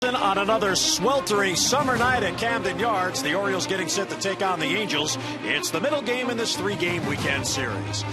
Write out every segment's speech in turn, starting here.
On another sweltering summer night at Camden Yards, the Orioles getting set to take on the Angels. It's the middle game in this three-game weekend series.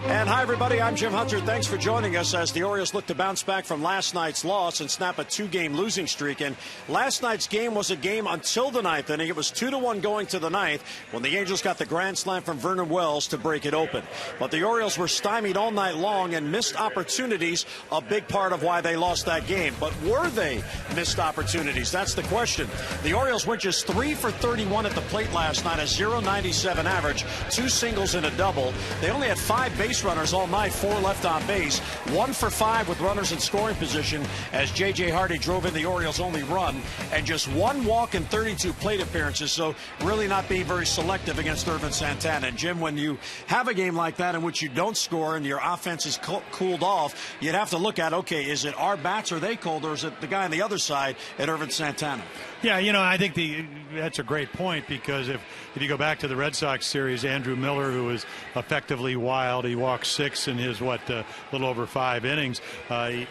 And hi, everybody. I'm Jim Hunter. Thanks for joining us as the Orioles look to bounce back from last night's loss and snap a two-game losing streak. And last night's game was a game until the ninth inning. It was 2-1 going to the ninth when the Angels got the grand slam from Vernon Wells to break it open. But the Orioles were stymied all night long and missed opportunities, a big part of why they lost that game. But were they missed opportunities? That's the question. The Orioles went just 3 for 31 at the plate last night, a .097 average, 2 singles and a double. They only had 5 base runners all night, 4 left on base, 1 for 5 with runners in scoring position as J.J. Hardy drove in the Orioles' only run, and just 1 walk in 32 plate appearances, so really not being very selective against Ervin Santana. And Jim, when you have a game like that in which you don't score and your offense is cooled off, you'd have to look at, okay, is it our bats, are they cold, or is it the guy on the other side at Ervin Santana? Yeah, you know, I think that's a great point, because if you go back to the Red Sox series, Andrew Miller, who was effectively wild, he walked 6 in his, little over 5 innings.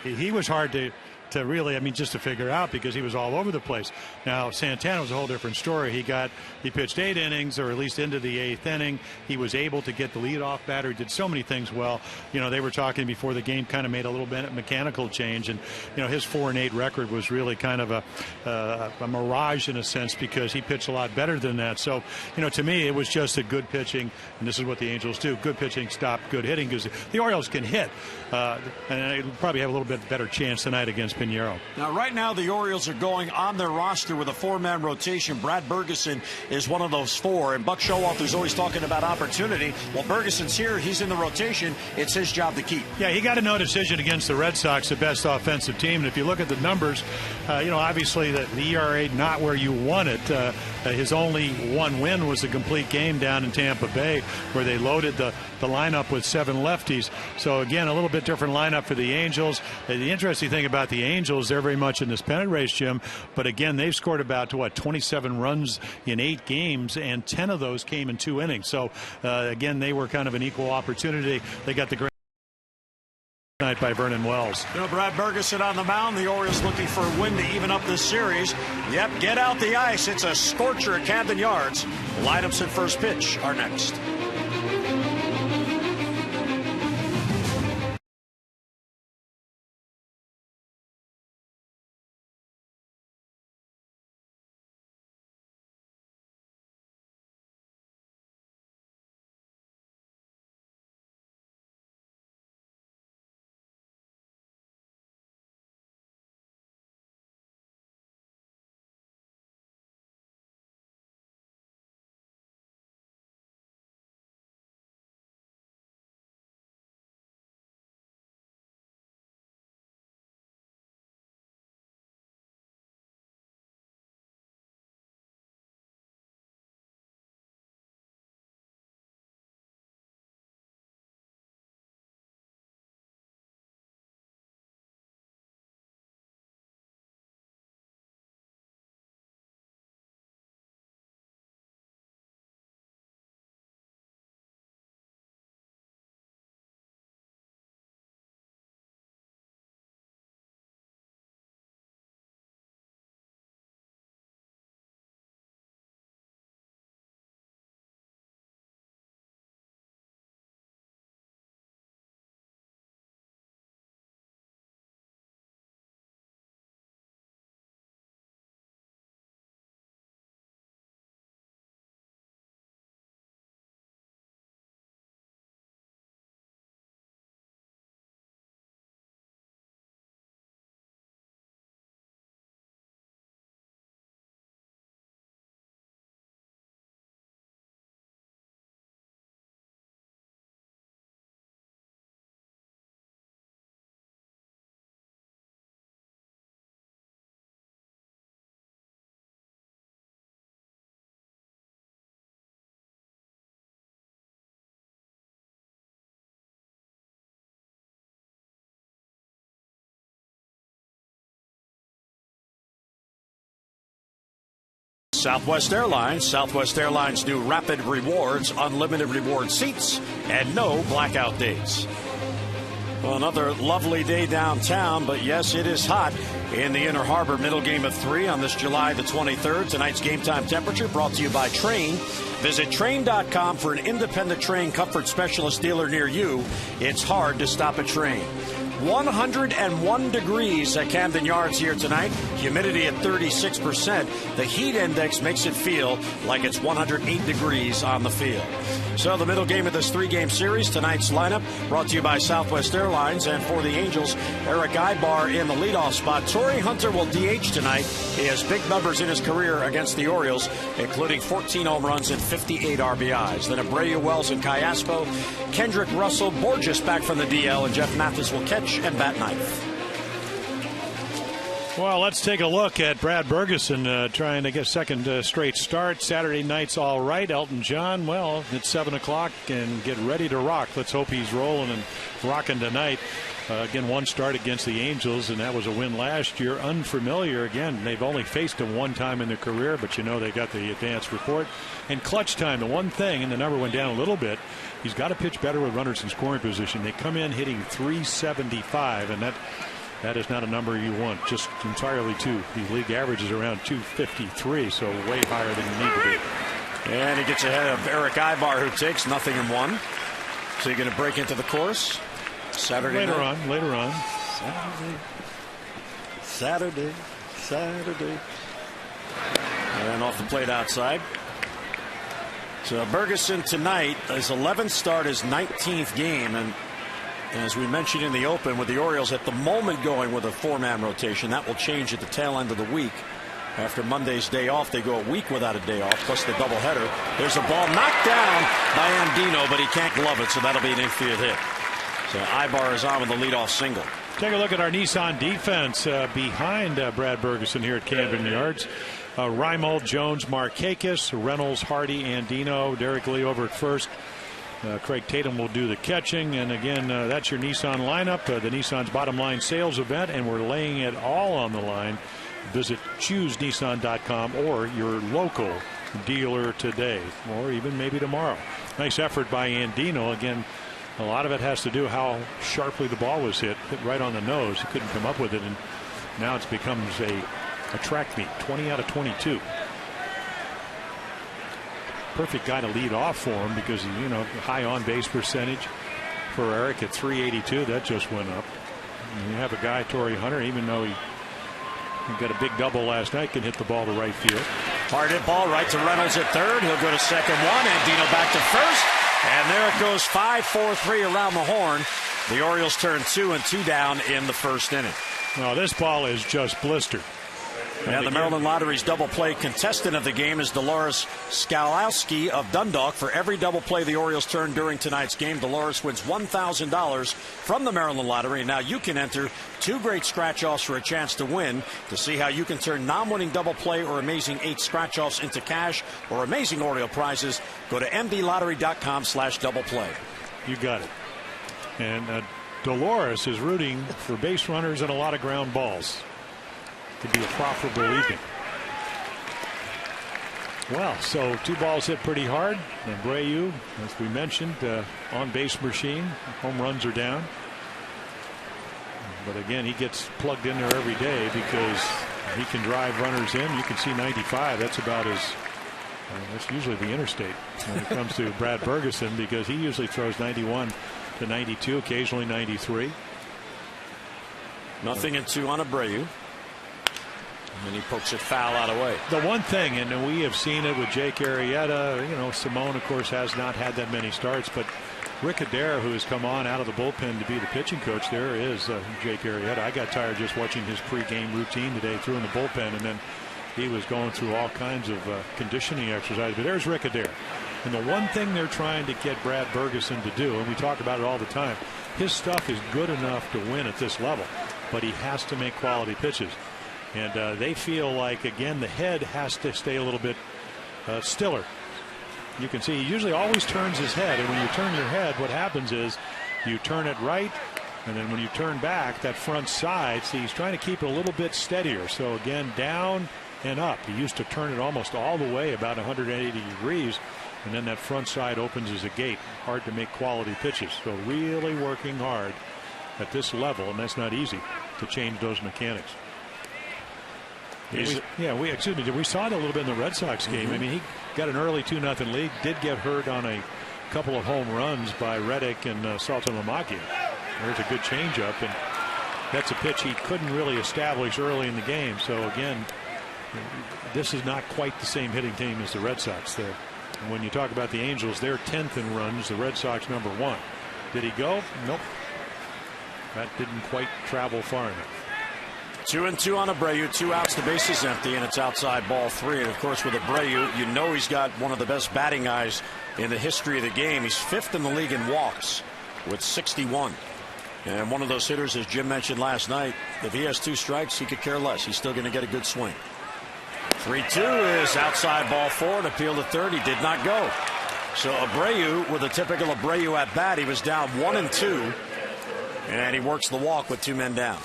He was hard to really, just to figure out, because he was all over the place. Now, Santana was a whole different story. He pitched 8 innings, or at least into the 8th inning. He was able to get the leadoff batter. He did so many things well. You know, they were talking before the game, kind of made a little bit of mechanical change, and his 4-8 record was really kind of a mirage in a sense, because he pitched a lot better than that. So, to me, it was just a good pitching, and this is what the Angels do: good pitching, stop good hitting, because the Orioles can hit, and they'll probably have a little bit better chance tonight against Pinheiro. Now, right now, the Orioles are going on their roster with a 4-man rotation. Brad Bergeson is one of those 4, and Buck Showalter's always talking about opportunity. Well, Bergeson's here. He's in the rotation. It's his job to keep. Yeah, he got a no decision against the Red Sox, the best offensive team. And if you look at the numbers, obviously the ERA not where you want it. His only 1 win was a complete game down in Tampa Bay, where they loaded the lineup with 7 lefties. So, again, a little bit different lineup for the Angels. The interesting thing about the Angels, they're very much in this pennant race, Jim. But, again, they've scored about, 27 runs in 8 games, and 10 of those came in 2 innings. So, again, they were kind of an equal opportunity. They got the great night by Vernon Wells. Brad Bergeson on the mound. The Orioles looking for a win to even up this series. Yep, get out the ice. It's a scorcher at Camden Yards. Lineups at first pitch are next. Southwest Airlines new Rapid Rewards, unlimited reward seats, and no blackout days. Well, another lovely day downtown, but yes, it is hot in the Inner Harbor. Middle game of 3 on this July the 23rd. Tonight's game time temperature brought to you by Train. Visit Train.com for an independent Train comfort specialist dealer near you. It's hard to stop a Train. 101 degrees at Camden Yards here tonight. Humidity at 36%. The heat index makes it feel like it's 108 degrees on the field. So the middle game of this 3-game series, tonight's lineup brought to you by Southwest Airlines. And for the Angels, Eric Ibar in the leadoff spot. Torrey Hunter will DH tonight. He has big numbers in his career against the Orioles, including 14 home runs and 58 RBIs. Then Abreu, Wells, and Callaspo. Kendrick, Russell, Borges back from the DL, and Jeff Mathis will catch and bat ninth. Well, let's take a look at Brad Bergeson trying to get a second straight start. Saturday night's all right. Elton John, well, it's 7 o'clock and get ready to rock. Let's hope he's rolling and rocking tonight. Again, one start against the Angels, and that was a win last year. Unfamiliar again. They've only faced him one time in their career, but you know they got the advanced report. And clutch time, the one thing, and the number went down a little bit, he's got to pitch better with runners in scoring position. They come in hitting .375, and that is not a number you want, just entirely too. The league average is around .253, so way higher than you need to be. And he gets ahead of Eric Ibar, who takes nothing in one. So you're going to break into the course Saturday later night. Later on. Saturday. And off the plate outside. So Bergeson tonight, his 11th start, his 19th game, and as we mentioned in the open, with the Orioles at the moment going with a 4-man rotation, that will change at the tail end of the week. After Monday's day off, they go a week without a day off, plus the doubleheader. There's a ball knocked down by Andino, but he can't glove it, so that'll be an infield hit. So Ibar is on with the leadoff single. Take a look at our Nissan defense behind Brad Bergeson here at Camden Yards. Reimold, Jones, Markakis, Reynolds, Hardy, Andino, Derek Lee over at first. Craig Tatum will do the catching, and again, that's your Nissan lineup. The Nissan's bottom line sales event, and we're laying it all on the line. Visit choosenissan.com or your local dealer today, or even maybe tomorrow. Nice effort by Andino. Again, a lot of it has to do how sharply the ball was hit right on the nose. He couldn't come up with it, and now it becomes a track meet. 20 out of 22. Perfect guy to lead off for him because, you know, high on base percentage for Eric at .382. That just went up. And you have a guy, Torrey Hunter, even though he got a big double last night, can hit the ball to right field. Hard hit ball right to Reynolds at third. He'll go to second one. Andino back to first. And there it goes, 5-4-3 around the horn. The Orioles turn 2 and 2 down in the first inning. Well, this ball is just blistered. And the Maryland Lottery's double play contestant of the game is Dolores Skalowski of Dundalk. For every double play the Orioles turn during tonight's game, Dolores wins $1,000 from the Maryland Lottery. And now you can enter 2 great scratch-offs for a chance to win. To see how you can turn non-winning double play or amazing 8 scratch-offs into cash or amazing Oriole prizes, go to mdlottery.com/double play. You got it. And Dolores is rooting for base runners and a lot of ground balls to be a profitable evening. Well, so 2 balls hit pretty hard. Abreu, as we mentioned, on base machine. Home runs are down. But again, he gets plugged in there every day because he can drive runners in. You can see 95. That's about as that's usually the interstate when it comes to Brad Bergeson, because he usually throws 91 to 92, occasionally 93. Nothing in 2 on Abreu. And he pokes it foul out of way. The one thing, and we have seen it with Jake Arrieta, you know, Simone, of course, has not had that many starts, but Rick Adair, who has come on out of the bullpen to be the pitching coach, there is Jake Arrieta. I got tired just watching his pregame routine today, threw in the bullpen, and then he was going through all kinds of conditioning exercises. But there's Rick Adair. And the one thing they're trying to get Brad Bergeson to do, and we talk about it all the time, his stuff is good enough to win at this level, but he has to make quality pitches. And they feel like, again, the head has to stay a little bit stiller. You can see he usually always turns his head. And when you turn your head, what happens is you turn it right. And then when you turn back, that front side, see, he's trying to keep it a little bit steadier. So, again, down and up. He used to turn it almost all the way, about 180 degrees. And then that front side opens as a gate. Hard to make quality pitches. So really working hard at this level, and that's not easy to change those mechanics. We saw it a little bit in the Red Sox game. I mean, he got an early 2-0 lead, did get hurt on a couple of home runs by Reddick and Saltalamacchia. There's a good changeup, and that's a pitch he couldn't really establish early in the game. So again, this is not quite the same hitting team as the Red Sox there. And when you talk about the Angels, they're 10th in runs, the Red Sox #1. Did he go? Nope. That didn't quite travel far enough. 2-2 on Abreu, 2 outs, the base is empty, and it's outside ball 3. And of course, with Abreu, you know he's got one of the best batting eyes in the history of the game. He's 5th in the league in walks with 61. And one of those hitters, as Jim mentioned last night, if he has 2 strikes, he could care less. He's still going to get a good swing. 3-2 is outside ball 4, and appeal to third. He did not go. So Abreu, with a typical Abreu at bat, he was down 1-2, and he works the walk with 2 men down.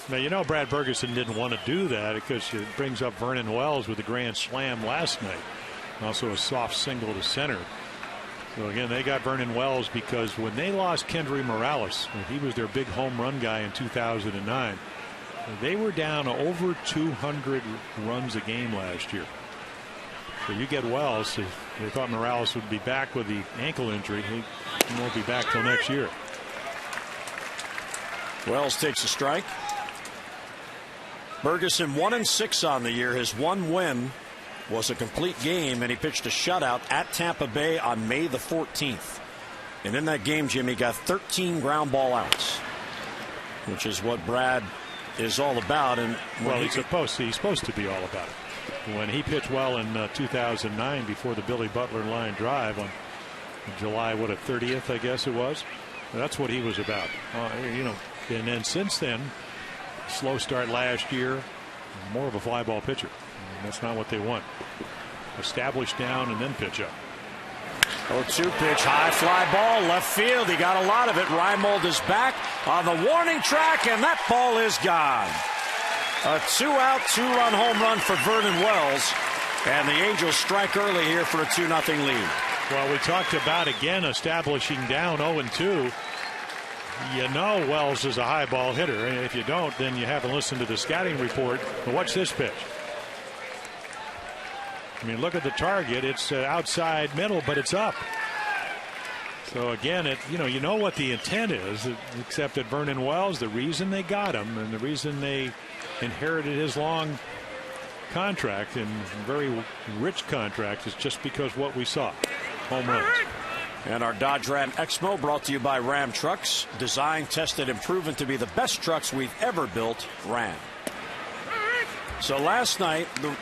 Now, you know, Brad Bergeson didn't want to do that because it brings up Vernon Wells with a grand slam last night. Also a soft single to center. So again, they got Vernon Wells because when they lost Kendry Morales, he was their big home run guy in 2009. They were down over 200 runs a game last year. So you get Wells. They thought Morales would be back with the ankle injury. He won't be back till next year. Wells takes a strike. Bergeson 1-6 on the year. His one win was a complete game, and he pitched a shutout at Tampa Bay on May the 14th. And in that game, Jimmy got 13 ground ball outs, which is what Brad is all about. And well, he's supposed to be all about it. When he pitched well in 2009 before the Billy Butler line drive on July 30th, I guess it was. That's what he was about. You know, and then since then, slow start last year, more of a fly ball pitcher. That's not what they want. Establish down and then pitch up. 0-2 pitch, high fly ball, left field. He got a lot of it. Reimold is back on the warning track, and that ball is gone. A 2-out, 2-run home run for Vernon Wells, and the Angels strike early here for a 2-0 lead. Well, we talked about again establishing down 0-2. You know Wells is a high ball hitter, and if you don't, then you haven't listened to the scouting report. But watch this pitch. I mean, look at the target. It's outside middle, but it's up. So again, you know what the intent is, except that Vernon Wells, the reason they got him and the reason they inherited his long contract and very rich contract is just because what we saw. Home runs. And our Dodge Ram Expo brought to you by Ram Trucks. Designed, tested, and proven to be the best trucks we've ever built. Ram. So last night, the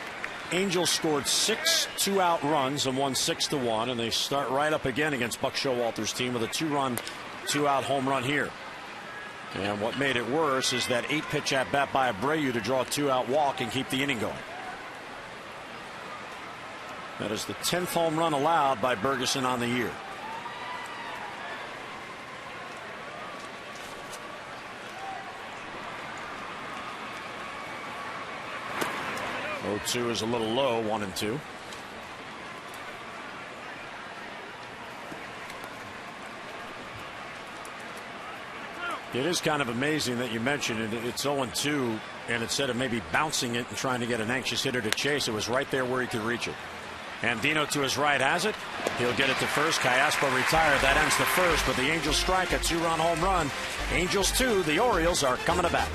Angels scored 6 2-out runs and won 6-1. And they start right up again against Buck Showalter's team with a 2-run, 2-out home run here. And what made it worse is that 8-pitch at bat by Abreu to draw a 2-out walk and keep the inning going. That is the 10th home run allowed by Bergeson on the year. 0-2 is a little low, 1-2. It is kind of amazing that you mentioned it. It's 0-2, and instead of maybe bouncing it and trying to get an anxious hitter to chase, it was right there where he could reach it. And Dino to his right has it. He'll get it to first. Callaspo retired. That ends the first, but the Angels strike a 2-run home run. Angels 2, the Orioles are coming to bat.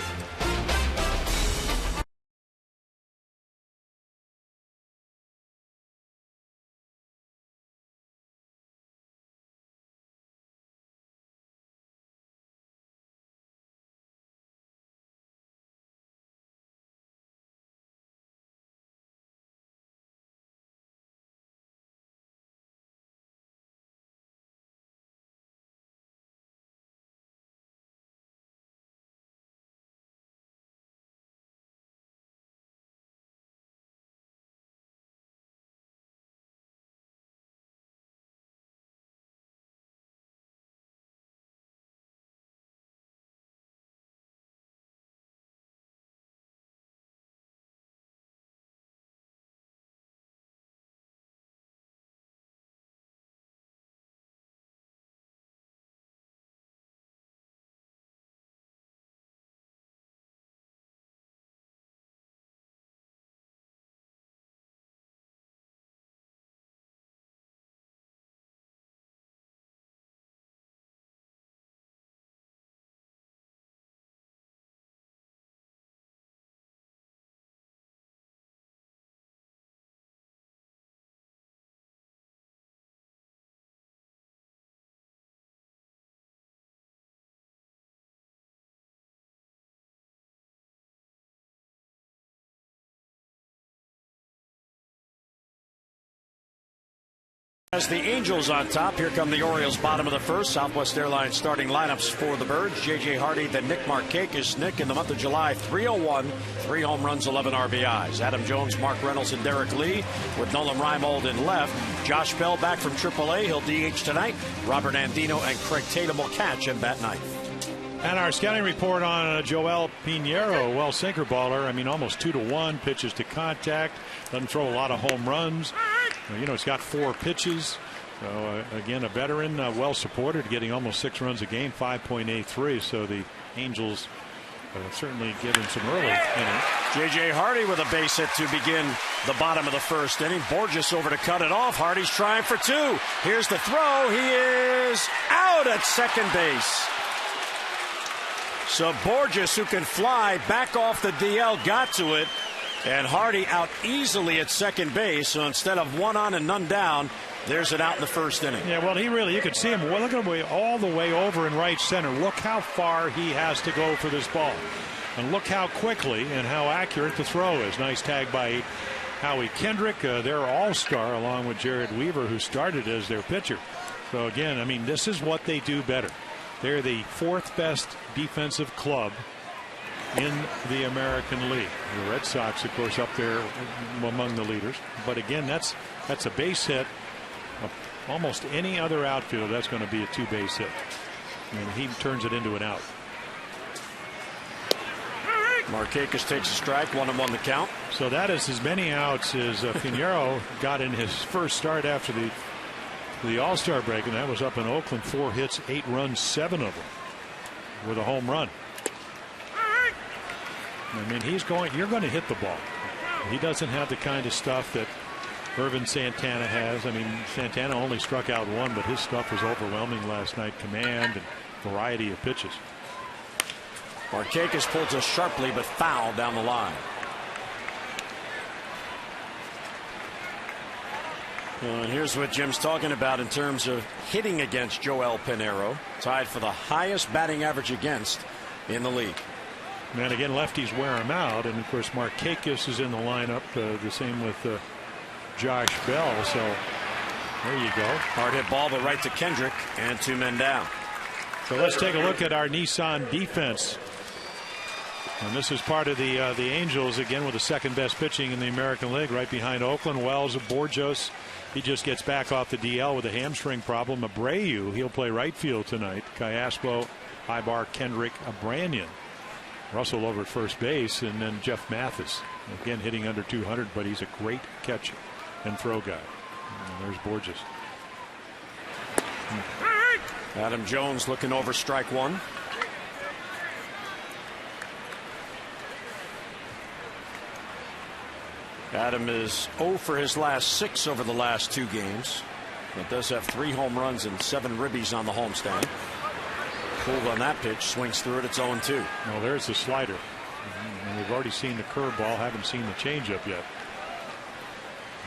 As the Angels on top, here come the Orioles, bottom of the first. Southwest Airlines starting lineups for the Birds. J.J. Hardy, then Nick Markakis. Nick in the month of July, 301, 3 home runs, 11 RBIs. Adam Jones, Mark Reynolds, and Derek Lee with Nolan Reimold in left. Josh Bell back from AAA. He'll DH tonight. Robert Andino and Craig Tatum will catch and bat ninth. And our scouting report on Joel Pinheiro, well, sinker baller. I mean, almost 2-to-1, pitches to contact, doesn't throw a lot of home runs. You know, he's got 4 pitches. So, again, a veteran, well supported, getting almost 6 runs a game, 5.83. So the Angels certainly getting some early innings. J.J. Hardy with a base hit to begin the bottom of the first inning. Borges over to cut it off. Hardy's trying for 2. Here's the throw. He is out at second base. So Borges, who can fly back off the DL, got to it. And Hardy out easily at second base. So instead of 1 on and none down, there's an out in the first inning. Yeah, well, you could see him. Well, look at him all the way over in right center. Look how far he has to go for this ball. And look how quickly and how accurate the throw is. Nice tag by Howie Kendrick, their all-star, along with Jared Weaver, who started as their pitcher. So, again, I mean, this is what they do better. They're the 4th best defensive club in the American League. The Red Sox, of course, up there among the leaders. But again, that's a base hit. Almost any other outfielder, that's going to be a 2-base hit. And he turns it into an out. Markakis takes a strike, 1-1 the count. So that is as many outs as Pinheiro got in his first start after the All-Star break, and that was up in Oakland. 4 hits, 8 runs, 7 of them with a home run. I mean, you're going to hit the ball. He doesn't have the kind of stuff that Irvin Santana has. I mean, Santana only struck out 1, but his stuff was overwhelming last night. Command and variety of pitches. Markakis pulls us sharply but foul down the line. And here's what Jim's talking about in terms of hitting against Joel Pinheiro. Tied for the highest batting average against in the league. And again, lefties wear him out. And of course, Markakis is in the lineup. The same with Josh Bell. So there you go. Hard hit ball, but right to Kendrick and 2 men down. So let's take a look at our Nissan defense. And this is part of the Angels, again, with the 2nd best pitching in the American League, right behind Oakland. Wells of Borges. He just gets back off the DL with a hamstring problem. Abreu, he'll play right field tonight. Cayaspo, Ibar, Kendrick, Branyan. Russell over at first base, and then Jeff Mathis, again hitting under 200, but he's a great catch and throw guy. And there's Borges. Adam Jones looking over strike 1. Adam is 0 for his last 6 over the last 2 games, but does have 3 home runs and 7 ribbies on the homestand. Pulled on that pitch, swings through it. It's 0-2. Well, there's the slider. And we've already seen the curveball, haven't seen the changeup yet.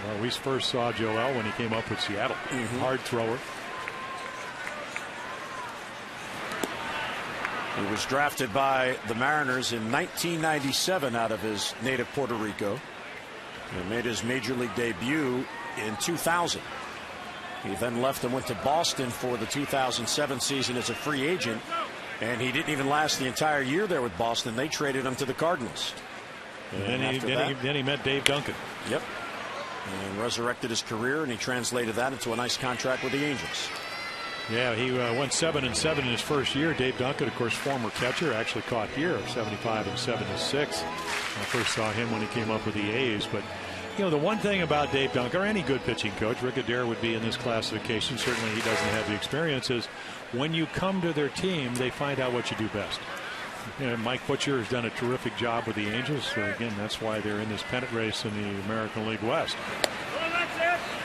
Well, we first saw Joel when he came up with Seattle. Hard thrower. He was drafted by the Mariners in 1997 out of his native Puerto Rico. He made his major league debut in 2000. He then left and went to Boston for the 2007 season as a free agent, and he didn't even last the entire year there with Boston. They traded him to the Cardinals. And then he met Dave Duncan. Yep. And resurrected his career, and he translated that into a nice contract with the Angels. Yeah, he went 7-7 in his first year. Dave Duncan, of course, former catcher, actually caught here, 75 and 76. I first saw him when he came up with the A's. But, you know, the one thing about Dave Duncan, or any good pitching coach, Rick Adair would be in this classification. Certainly he doesn't have the experience. Is when you come to their team, they find out what you do best. You know, Mike Butcher has done a terrific job with the Angels. So again, that's why they're in this pennant race in the American League West.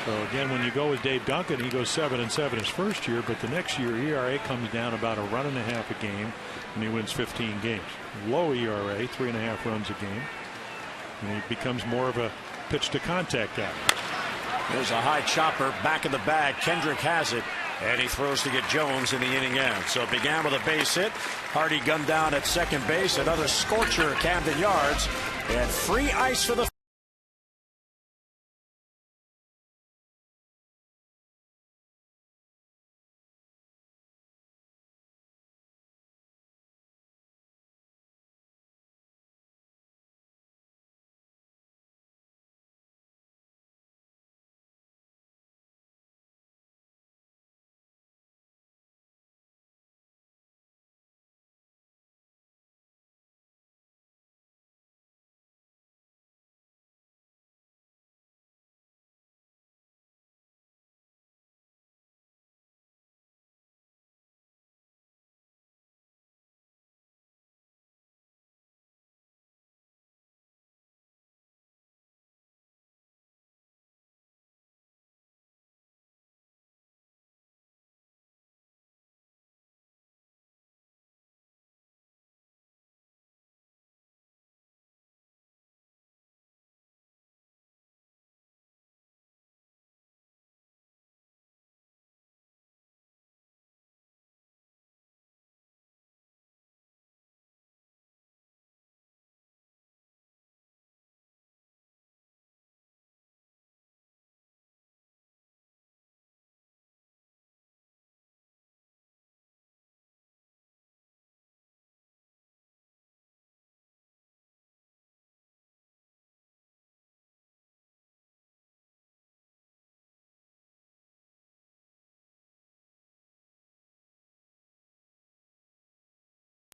So again, when you go with Dave Duncan, he goes 7-7 his first year, but the next year ERA comes down about 1.5 runs a game, and he wins 15 games. Low ERA, 3.5 runs a game, and he becomes more of a pitch to contact guy. There's a high chopper back in the bag. Kendrick has it, and he throws to get Jones in the inning end. So it began with a base hit. Hardy gunned down at second base. Another scorcher at Camden Yards, and free ice for the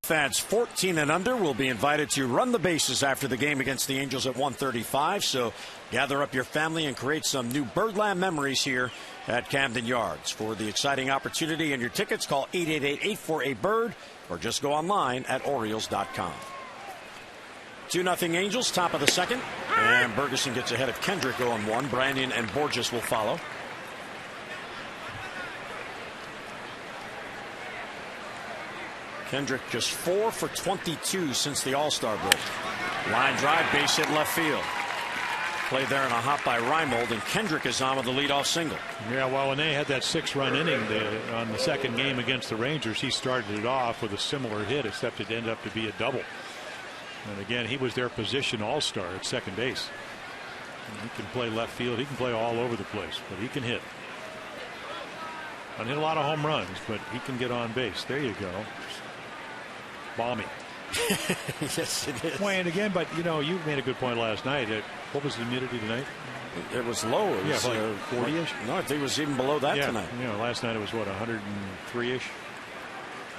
Fans 14 and under will be invited to run the bases after the game against the Angels at 1:35. So gather up your family and create some new Birdland memories here at Camden Yards. For the exciting opportunity and your tickets, call 888-848-BIRD or just go online at Orioles.com. 2-0 Angels, top of the second. And Bergeson gets ahead of Kendrick 0-1. Brandon and Borges will follow. Kendrick just 4 for 22 since the All-Star break. Line drive, base hit left field. Play there in a hop by Reimold, and Kendrick is on with the leadoff single. Yeah, well, when they had that 6-run inning on the second game against the Rangers, he started it off with a similar hit, except it ended up to be a double. And again, he was their position all-star at second base. And he can play left field. He can play all over the place, but he can hit. Doesn't hit a lot of home runs, but he can get on base. There you go. Balmy. Yes, it is. Wayne again, but you know, you made a good point last night. What was the humidity tonight? It was low. It was, like 40-ish. No, I think it was even below that tonight. You know, last night it was what, 103-ish,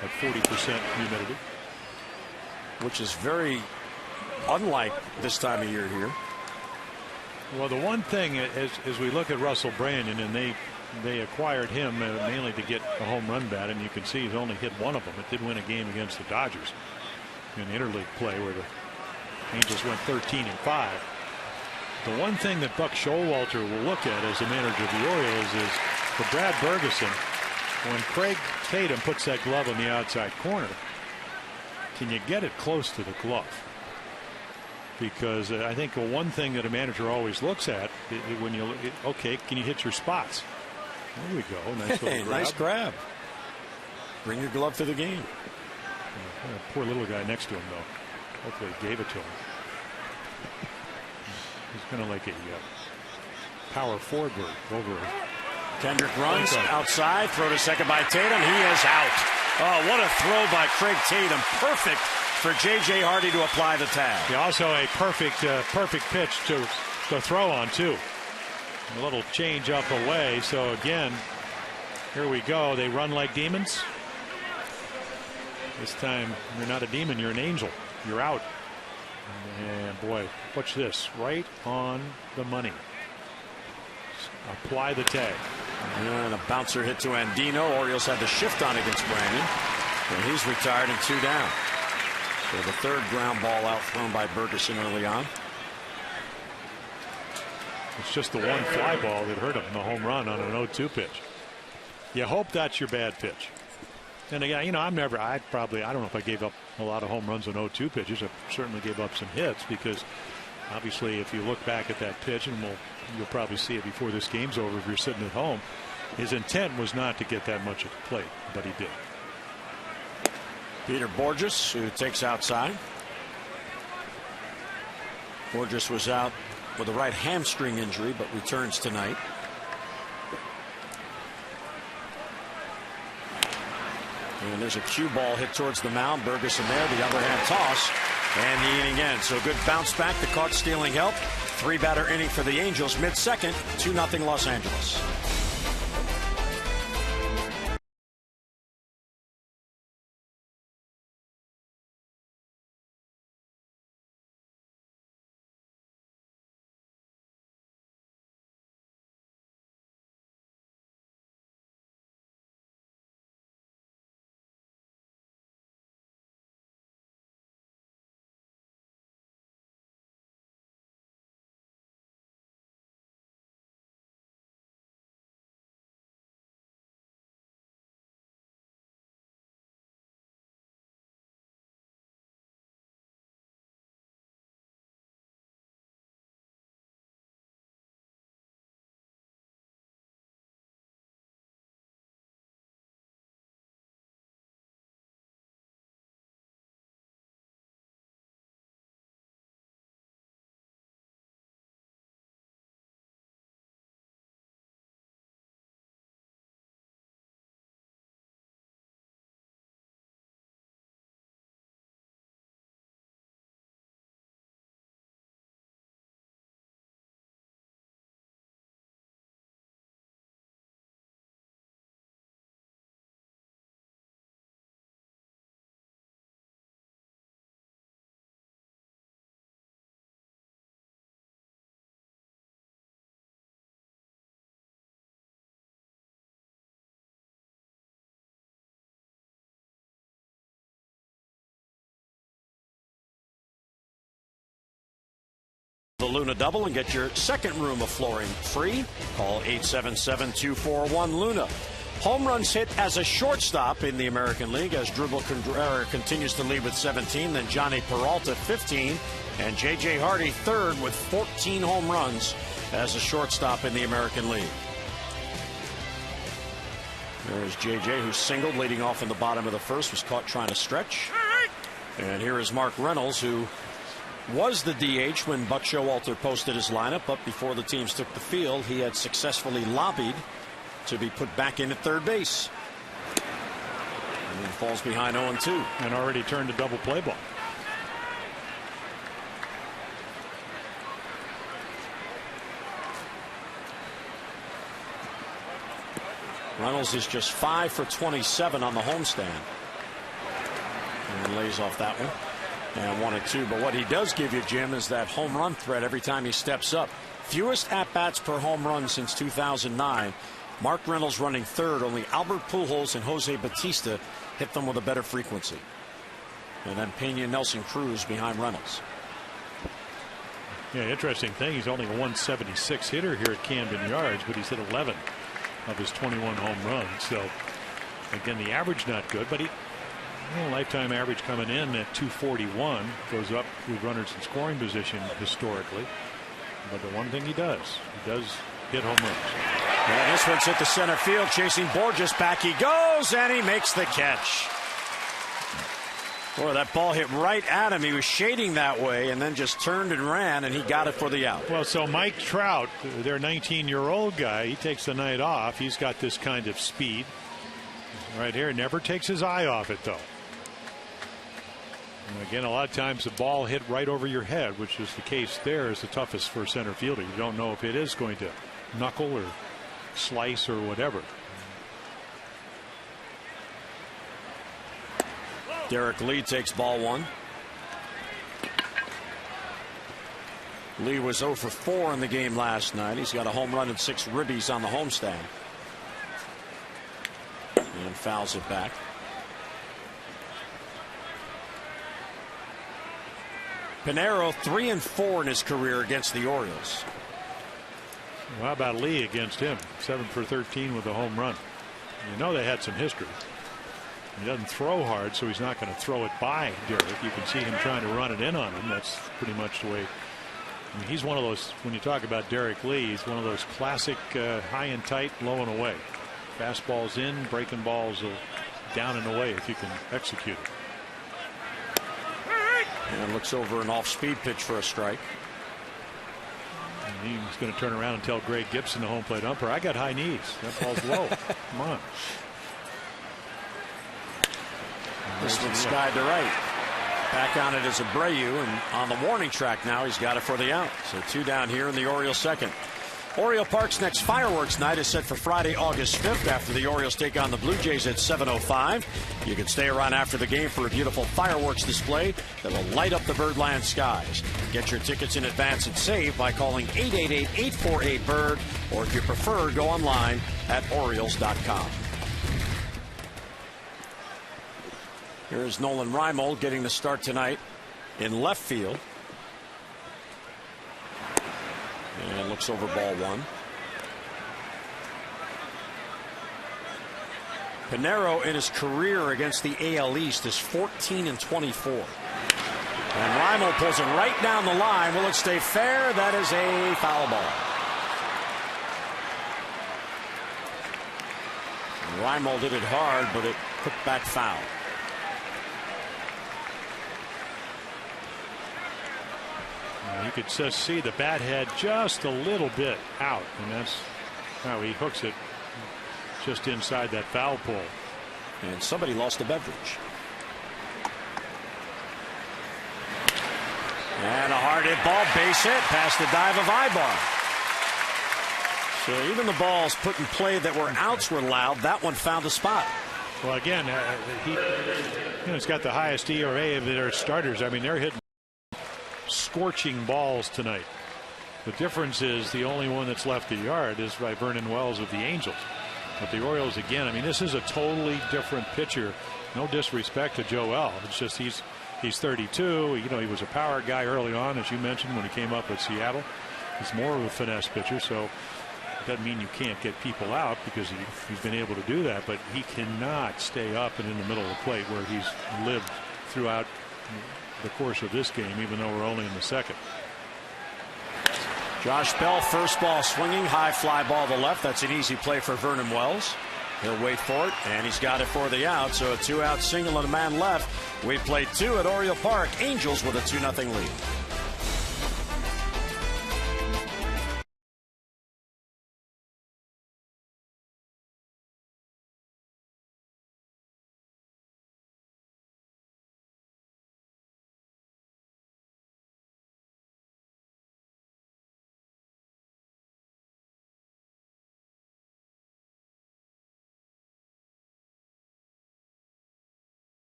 at 40% humidity, which is very unlike this time of year here. Well, the one thing as we look at Russell Brandon, and they acquired him mainly to get a home run bat, and you can see he's only hit one of them. It did win a game against the Dodgers in interleague play where the Angels went 13-5. The one thing that Buck Showalter will look at as the manager of the Orioles is for Brad Bergeson, when Craig Tatum puts that glove on the outside corner, can you get it close to the glove? Because I think one thing that a manager always looks at when you okay, can you hit your spots? There we go. Nice little grab. Nice grab. Bring your glove to the game. Poor little guy next to him, though. Hopefully he gave it to him. He's kind of like a power forward over it. Kendrick runs outside. Throw to second by Tatum. He is out. Oh, what a throw by Craig Tatum. Perfect for J.J. Hardy to apply the tag. Yeah, also a perfect pitch to throw on, too. A little change up away. So, again, here we go. They run like demons. This time, you're not a demon. You're an angel. You're out. And, boy, watch this. Right on the money. Apply the tag. And a bouncer hit to Andino. Orioles had the shift on against Brandon. And he's retired and 2 down. So the third ground ball out thrown by Bergeson early on. It's just the one fly ball that hurt him, the home run on an 0-2 pitch. You hope that's your bad pitch. And again, you know, I don't know if I gave up a lot of home runs on 0-2 pitches. I certainly gave up some hits because obviously if you look back at that pitch, and you'll probably see it before this game's over if you're sitting at home, his intent was not to get that much at the plate, but he did. Peter Borges, who takes outside. Borges was out with a right hamstring injury, but returns tonight. And there's a cue ball hit towards the mound. Bergeson there, the underhand toss, and the inning ends. So good bounce back. The caught stealing help. 3-batter inning for the Angels. Mid-second, 2-0 Los Angeles. Luna double and get your second room of flooring free. Call 877-241-LUNA. Home runs hit as a shortstop in the American League as Drupal Cabrera continues to lead with 17, then Johnny Peralta 15, and J.J. Hardy third with 14 home runs as a shortstop in the American League. There's J.J. who singled leading off in the bottom of the first, was caught trying to stretch. And here is Mark Reynolds, who was the DH when Buck Showalter posted his lineup, but before the teams took the field, he had successfully lobbied to be put back in at third base. And then falls behind 0-2. And already turned a double play ball. Reynolds is just 5 for 27 on the homestand. And lays off that one. And 1-2. But what he does give you, Jim, is that home run threat every time he steps up. Fewest at-bats per home run since 2009. Mark Reynolds running third. Only Albert Pujols and Jose Bautista hit them with a better frequency. And then Pena, Nelson Cruz behind Reynolds. Yeah, interesting thing. He's only a 176 hitter here at Camden Yards, but he's hit 11 of his 21 home runs. So again, the average not good, but lifetime average coming in at 241, goes up with runners in scoring position historically. But the one thing he does hit home runs. And this one's hit the center field, chasing Borges. Back he goes, and he makes the catch. Boy, that ball hit right at him. He was shading that way and then just turned and ran, and he got it for the out. Well, so Mike Trout, their 19-year-old guy, he takes the night off. He's got this kind of speed right here. Never takes his eye off it, though. And again, a lot of times the ball hit right over your head, which is the case there, is the toughest for a center fielder. You don't know if it is going to knuckle or slice or whatever. Derek Lee takes ball one. Lee was 0 for 4 in the game last night. He's got a home run and 6 ribbies on the homestand. And fouls it back. Pinero 3 and 4 in his career against the Orioles. Well, how about Lee against him? 7 for 13 with a home run. You know they had some history. He doesn't throw hard, so he's not going to throw it by Derek. You can see him trying to run it in on him. That's pretty much the way. I mean, he's one of those, when you talk about Derek Lee, he's one of those classic high and tight, low and away. Fastballs in, breaking balls down and away if you can execute it. And looks over an off-speed pitch for a strike. And he's going to turn around and tell Greg Gibson, the home plate umpire, I got high knees. That ball's low. Come on. This one's skied to right. Back on it is Abreu, and on the warning track now, he's got it for the out. So 2 down here in the Orioles second. Oriole Park's next fireworks night is set for Friday, August 5th after the Orioles take on the Blue Jays at 7:05. You can stay around after the game for a beautiful fireworks display that will light up the Birdland skies. Get your tickets in advance and save by calling 888-848-BIRD, or if you prefer, go online at Orioles.com. Here's Nolan Reimold getting the start tonight in left field. And looks over ball one. Pinero in his career against the AL East is 14 and 24. And Reimold pulls it right down the line. Will it stay fair? That is a foul ball. Reimold hit it hard, but it put back foul. You could just see the bat head just a little bit out, and that's how he hooks it just inside that foul pole. And somebody lost a beverage. And a hard hit ball, base hit past the dive of Ibar. So even the balls put in play that were outs were loud. That one found a spot. Well, again, he's got the highest ERA of their starters. I mean, they're hitting scorching balls tonight. The difference is the only one that's left the yard is by Vernon Wells of the Angels. But the Orioles, again, I mean, this is a totally different pitcher. No disrespect to Joel. It's just he's He's 32. You know, he was a power guy early on, as you mentioned, when he came up with Seattle. He's more of a finesse pitcher, so it doesn't mean you can't get people out because he's been able to do that, but he cannot stay up and in the middle of the plate where he's lived throughout the course of this game, even though we're only in the second. Josh Bell, first ball swinging, high fly ball to left. That's an easy play for Vernon Wells. He'll wait for it, and he's got it for the out. So a 2-out single and a man left. We play 2 at Oriole Park. Angels with a 2-0 lead.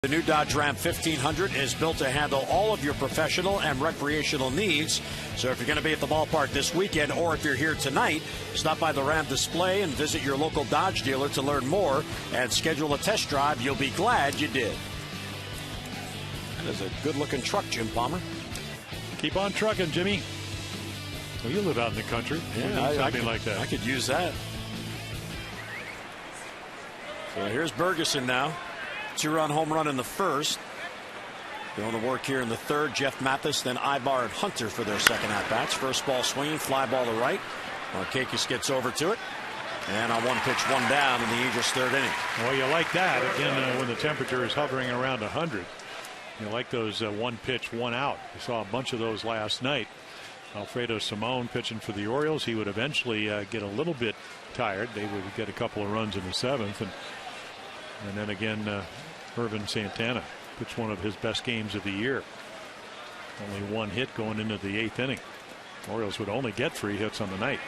The new Dodge Ram 1500 is built to handle all of your professional and recreational needs. So if you're going to be at the ballpark this weekend, or if you're here tonight, stop by the Ram display and visit your local Dodge dealer to learn more and schedule a test drive. You'll be glad you did. That is a good-looking truck, Jim Palmer. Keep on trucking, Jimmy. Well, you live out in the country. Yeah, something like that. I could use that. So here's Bergeson now. 2-run home run in the first. Going to work here in the third. Jeff Mathis, then Ibar and Hunter for their second at-bats. First ball swinging, fly ball to right. Markakis gets over to it. And on one pitch, one down in the Angels' third inning. Well, you like that. Again, when the temperature is hovering around 100. You like those one pitch, one out. We saw a bunch of those last night. Alfredo Simon pitching for the Orioles. He would eventually get a little bit tired. They would get a couple of runs in the seventh. And then again, Irvin Santana pitched one of his best games of the year. Only one hit going into the eighth inning. Orioles would only get 3 hits on the night.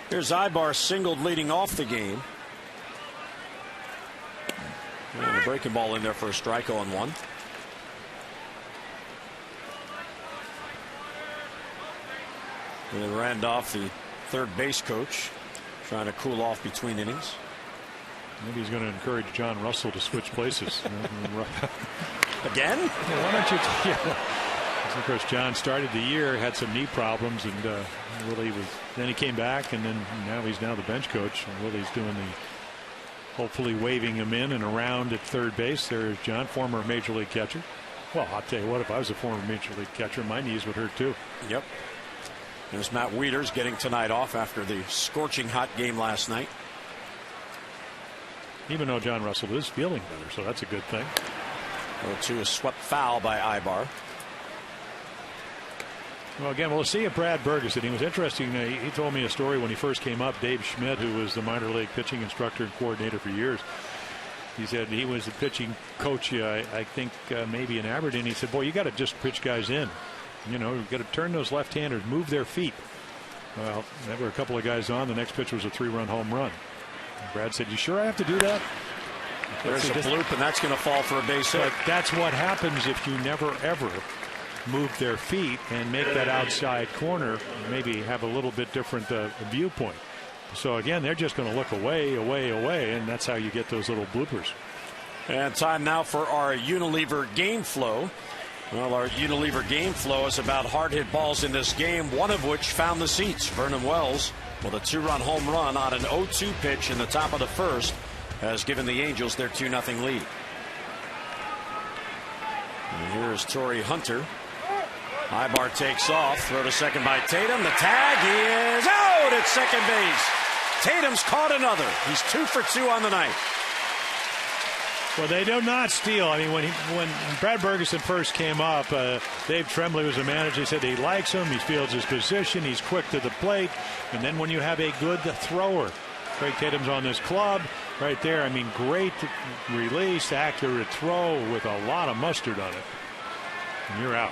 Here's Ibar singled leading off the game. And a breaking ball in there for a strike on 1. And Randolph, the third base coach, trying to cool off between innings. Maybe he's going to encourage John Russell to switch places. Again? Yeah, why don't you? Of course, John started the year, had some knee problems, and really was. Then he came back, and then he's the bench coach. And Willie's doing hopefully waving him in and around at third base. There's John, former major league catcher. Well, I'll tell you what, if I was a former major league catcher, my knees would hurt too. Yep. There's Matt Wieters getting tonight off after the scorching hot game last night. Even though John Russell is feeling better, so that's a good thing. 0-2 is swept foul by Ibar. Well, again, we'll see if Brad Bergeson. He was interesting. He told me a story when he first came up. Dave Schmidt, who was the minor league pitching instructor and coordinator for years, he said he was the pitching coach, I think maybe in Aberdeen. He said, boy, you got to just pitch guys in. You got to turn those left-handers, move their feet. Well, there were a couple of guys on. The next pitch was a 3-run home run. And Brad said, you sure I have to do that? There's a bloop, and that's going to fall for a base hit. But that's what happens if you never, ever move their feet and make that outside corner, maybe have a little bit different viewpoint. So, again, they're just going to look away, away, away, and that's how you get those little bloopers. And time now for our Unilever game flow. Well, our Unilever game flow is about hard hit balls in this game, one of which found the seats. Vernon Wells with a 2-run home run on an 0-2 pitch in the top of the first has given the Angels their 2-0 lead. And here is Torrey Hunter. Ibar takes off. Throw to second by Tatum. The tag. He is out at second base. Tatum's caught another. He's 2 for 2 on the night. Well, they do not steal. I mean, when Brad Bergeson first came up, Dave Tremblay was the manager. He said he likes him. He feels his position. He's quick to the plate. And then when you have a good thrower, Craig Tatum's on this club right there. I mean, great release, accurate throw with a lot of mustard on it. And you're out.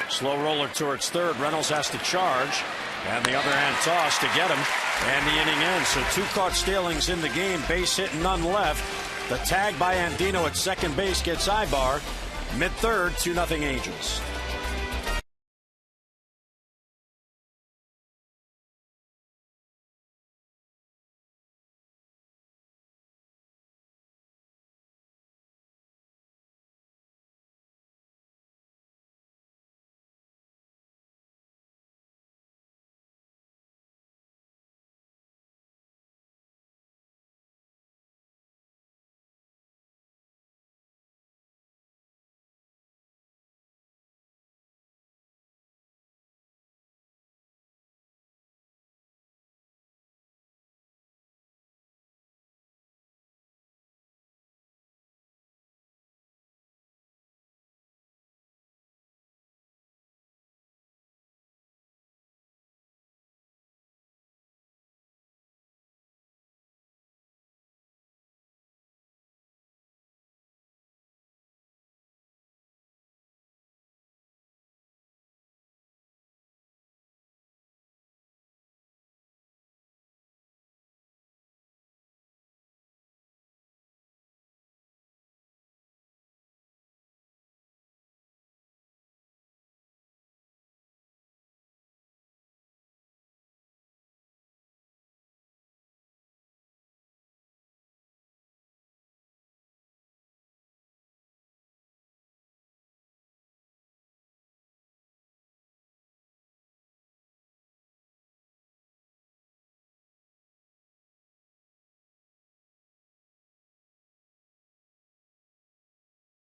Slow roller towards third. Reynolds has to charge. And the other hand toss to get him. And the inning ends. So 2 caught stealings in the game. Base hit, none left. The tag by Andino at second base gets Ibar. Mid-third, 2-0 Angels.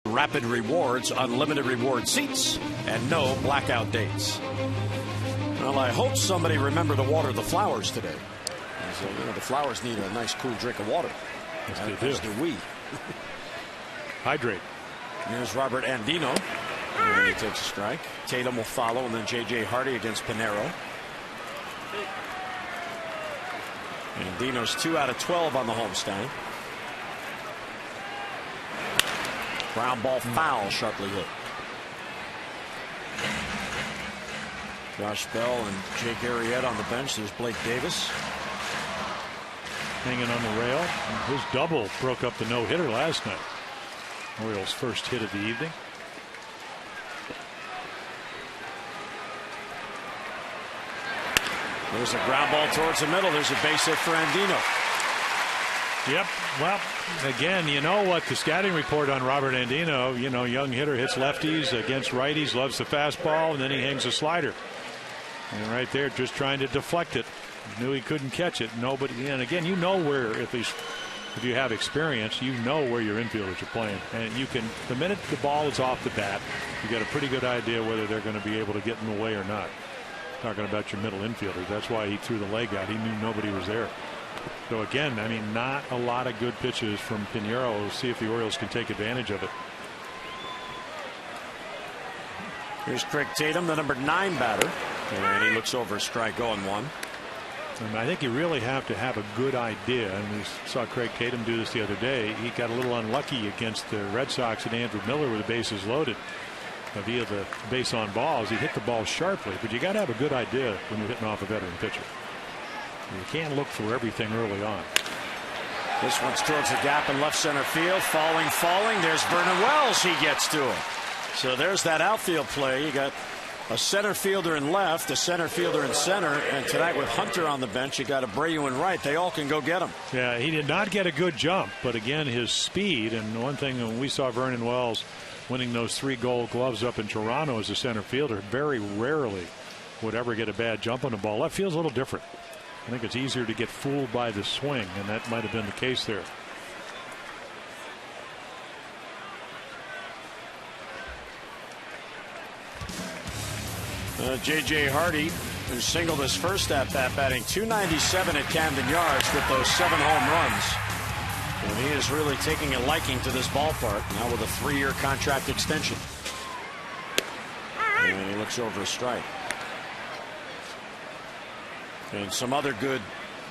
Rapid rewards, unlimited reward seats, and no blackout dates. Well, I hope somebody remembered to water the flowers today. So, the flowers need a nice cool drink of water. As do we. Hydrate. Here's Robert Andino. And he takes a strike. Tatum will follow, and then J.J. Hardy against Pinero. Andino's 2 out of 12 on the homestand. Ground ball foul, sharply hit. Josh Bell and Jake Arrieta on the bench. There's Blake Davis. Hanging on the rail. His double broke up the no-hitter last night. Orioles' first hit of the evening. There's a ground ball towards the middle. There's a base hit for Andino. Yep. Well, again, you know what the scouting report on Robert Andino, young hitter, hits lefties against righties, loves the fastball, and then he hangs a slider. And right there, just trying to deflect it. Knew he couldn't catch it. Nobody. And again, you know where, at least if you have experience, you know where your infielders are playing. And you can, the minute the ball is off the bat, you got a pretty good idea whether they're going to be able to get in the way or not. Talking about your middle infielders. That's why he threw the leg out. He knew nobody was there. So again, I mean, not a lot of good pitches from Pinero. We'll see if the Orioles can take advantage of it. Here's Craig Tatum, the number 9 batter. And he looks over a strike, 0-1. And I think you really have to have a good idea. And we saw Craig Tatum do this the other day. He got a little unlucky against the Red Sox and Andrew Miller with the bases loaded via the base on balls. He hit the ball sharply, but you got to have a good idea when you're hitting off a veteran pitcher. You can't look for everything early on. This one's towards the gap in left center field. Falling. There's Vernon Wells. He gets to him. So there's that outfield play. You got a center fielder in left, a center fielder in center, and tonight with Hunter on the bench, you got Abreu in right. They all can go get him. Yeah, he did not get a good jump, but again, his speed. And one thing, when we saw Vernon Wells winning those 3 Gold Gloves up in Toronto as a center fielder, very rarely would ever get a bad jump on the ball. Left field's a little different. I think it's easier to get fooled by the swing, and that might have been the case there. J.J. Hardy, who singled his first at-bat, batting .297 at Camden Yards with those 7 home runs. And he is really taking a liking to this ballpark now with a 3-year contract extension. And he looks over a strike. And some other good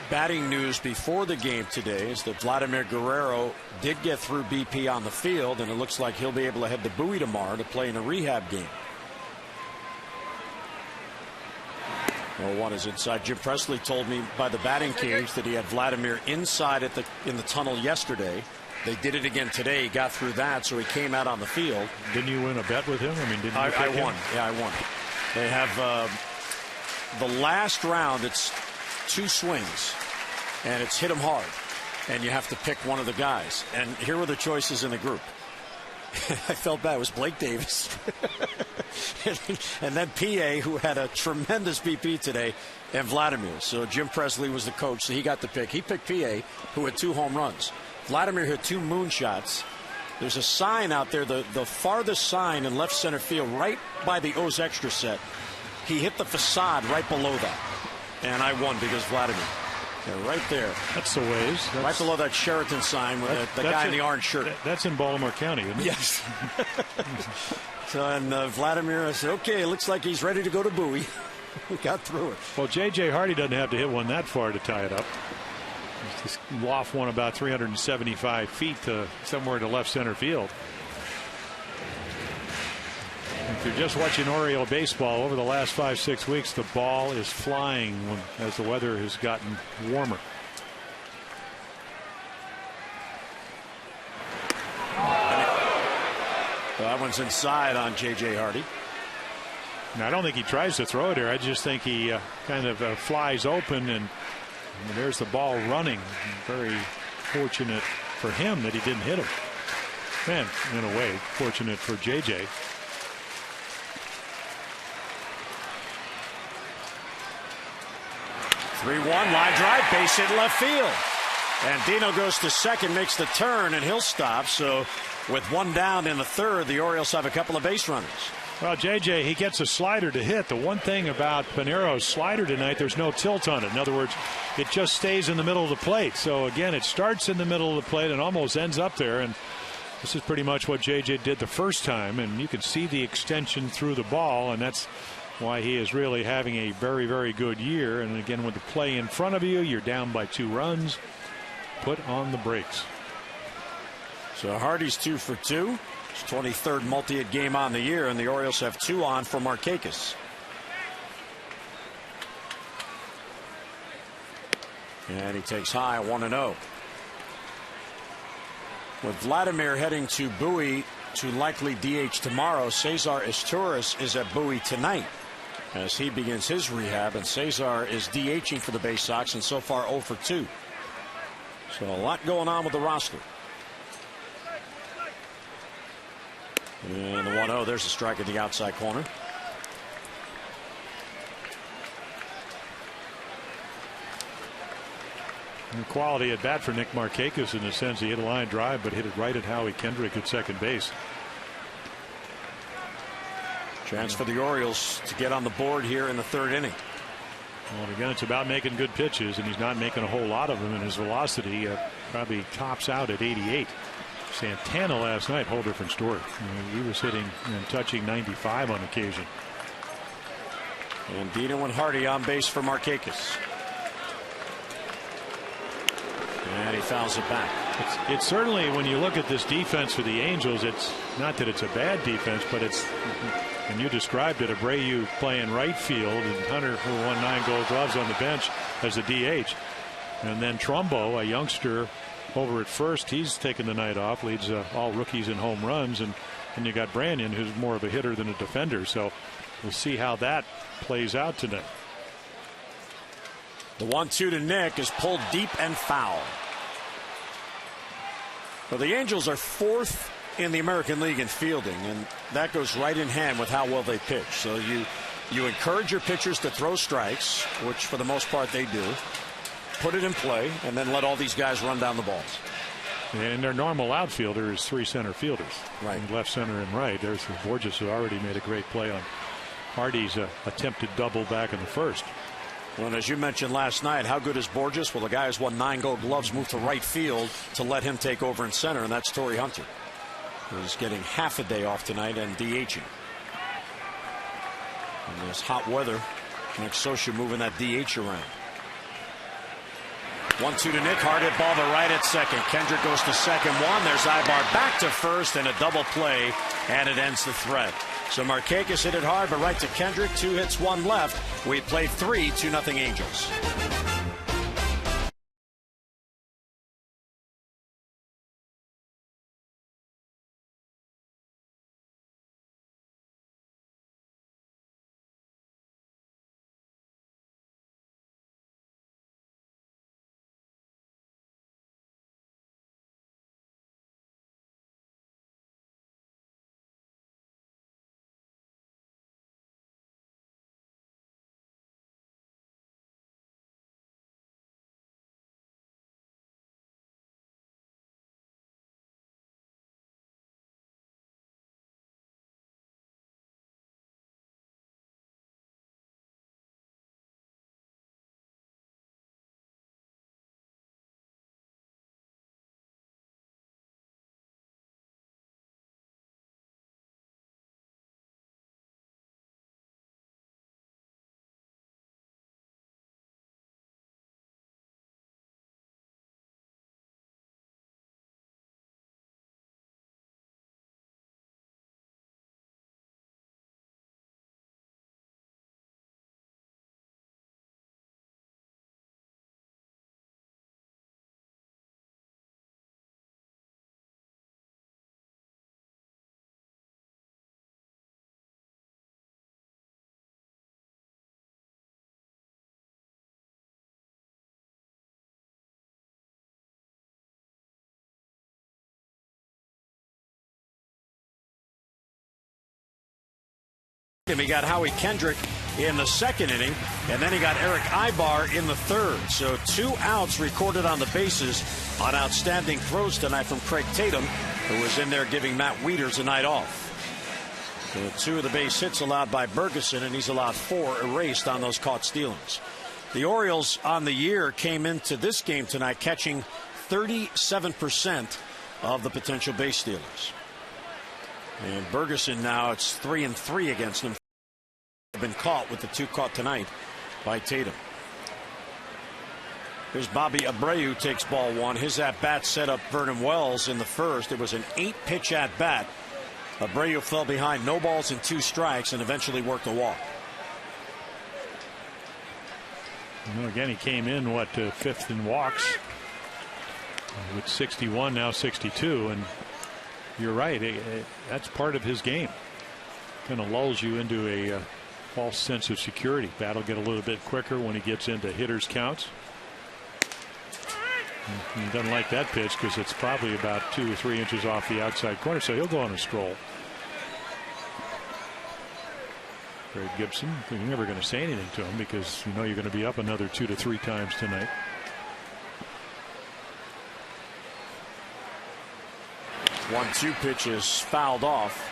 batting news before the game today is that Vladimir Guerrero did get through BP on the field, and it looks like he'll be able to head to Bowie tomorrow to play in a rehab game. 0-1 is inside. Jim Presley told me by the batting cage that he had Vladimir inside in the tunnel yesterday. They did it again today. He got through that, so he came out on the field. Didn't you win a bet with him? I mean, didn't you I won. Yeah, I won. They have the last round. It's 2 swings, and it's hit him hard, and you have to pick one of the guys. And here were the choices in the group. I felt bad. It was Blake Davis. And then PA, who had a tremendous BP today, and Vladimir. So Jim Presley was the coach, so he got the pick. He picked PA, who had 2 home runs. Vladimir hit 2 moonshots. There's a sign out there, the farthest sign in left center field, right by the O's Extra set. He hit the facade right below that. And I won because Vladimir. Yeah, right there. That's the ways. That's, right below that Sheraton sign with the guy in the orange shirt. That's in Baltimore County, isn't it? Yes. So, and Vladimir, I said, okay, looks like he's ready to go to Bowie. We got through it. Well, J.J. Hardy doesn't have to hit one that far to tie it up. Just loft one about 375 feet to somewhere to left center field. If you're just watching Oriole baseball over the last 5-6 weeks, the ball is flying as the weather has gotten warmer. Well, that one's inside on J.J. Hardy. Now, I don't think he tries to throw it here. I just think he kind of flies open, and there's the ball running. Very fortunate for him that he didn't hit him. And in a way, fortunate for J.J. 3-1, line drive, base hit left field. And Dino goes to second, makes the turn, and he'll stop. So with 1 down in the 3rd, the Orioles have a couple of base runners. Well, J.J., he gets a slider to hit. The one thing about Pinero's slider tonight, there's no tilt on it. In other words, it just stays in the middle of the plate. So, again, it starts in the middle of the plate and almost ends up there. And this is pretty much what J.J. did the first time. And you can see the extension through the ball, and that's why he is really having a very, very good year. And again, with the play in front of you, you're down by 2 runs. Put on the brakes. So Hardy's 2 for 2. His 23rd multi-hit game on the year, and the Orioles have 2 on for Markakis. And he takes high, 1-0. With Vladimir heading to Bowie to likely DH tomorrow, Cesar Izturis is at Bowie tonight as he begins his rehab, and Cesar is DHing for the Bay Sox and so far 0 for 2. So a lot going on with the roster. And the 1-0, there's a strike at the outside corner. And quality at bat for Nick Markakis in the sense he hit a line drive, but hit it right at Howie Kendrick at second base. Chance for the Orioles to get on the board here in the 3rd inning. Well, again, it's about making good pitches, and he's not making a whole lot of them, and his velocity probably tops out at 88. Santana last night, whole different story. He was hitting and touching 95 on occasion. And Dino and Hardy on base for Markakis. And he fouls it back. It's certainly, when you look at this defense for the Angels, it's not that it's a bad defense, but it's, and you described it, Abreu playing right field, and Hunter, who won 9 Gold Gloves, on the bench as a DH. And then Trumbo, a youngster, over at first. He's taken the night off, leads all rookies in home runs, and you got Brandon, who's more of a hitter than a defender. So we'll see how that plays out tonight. The 1-2 to Nick is pulled deep and foul. Well, the Angels are 4th in the American League in fielding, and that goes right in hand with how well they pitch. So you encourage your pitchers to throw strikes, which for the most part they do, put it in play, and then let all these guys run down the balls. And their normal outfielder is 3 center fielders, right? Left, center, and right. There's Borges, who already made a great play on Hardy's attempted double back in the first. Well, and as you mentioned last night, how good is Borges? Well, the guy who's won 9 Gold Gloves moved to right field to let him take over in center, and that's Torrey Hunter, who's getting half a day off tonight and DHing. In this hot weather, Nick Scioscia moving that DH around. 1-2 to Nick. Hard hit ball to right at second. Kendrick goes to second. There's Ibar back to first, and a double play, and it ends the threat. So Markakis hit it hard, but right to Kendrick. 2 hits, 1 left. We played 3, 2-0 Angels. He got Howie Kendrick in the second inning, and then he got Eric Ibar in the third. So 2 outs recorded on the bases on outstanding throws tonight from Craig Tatum, who was in there giving Matt Wieters a night off. So 2 of the base hits allowed by Bergeson, and he's allowed 4 erased on those caught stealings. The Orioles on the year came into this game tonight catching 37% of the potential base stealers. And Bergeson now, it's 3-3 against him. Been caught with the 2 caught tonight by Tatum. Here's Bobby Abreu, takes ball 1. His at-bat set up Vernon Wells in the first. It was an 8-pitch at-bat. Abreu fell behind, no balls and 2 strikes, and eventually worked a walk. Again, he came in, 5th in walks with 61, now 62, and you're right, that's part of his game. Kind of lulls you into a false sense of security. Bat will get a little bit quicker when he gets into hitters counts. He doesn't like that pitch because it's probably about 2 or 3 inches off the outside corner, so he'll go on a stroll. Greg Gibson, you're never going to say anything to him because you know you're going to be up another 2 to 3 times tonight. One-two pitch is fouled off.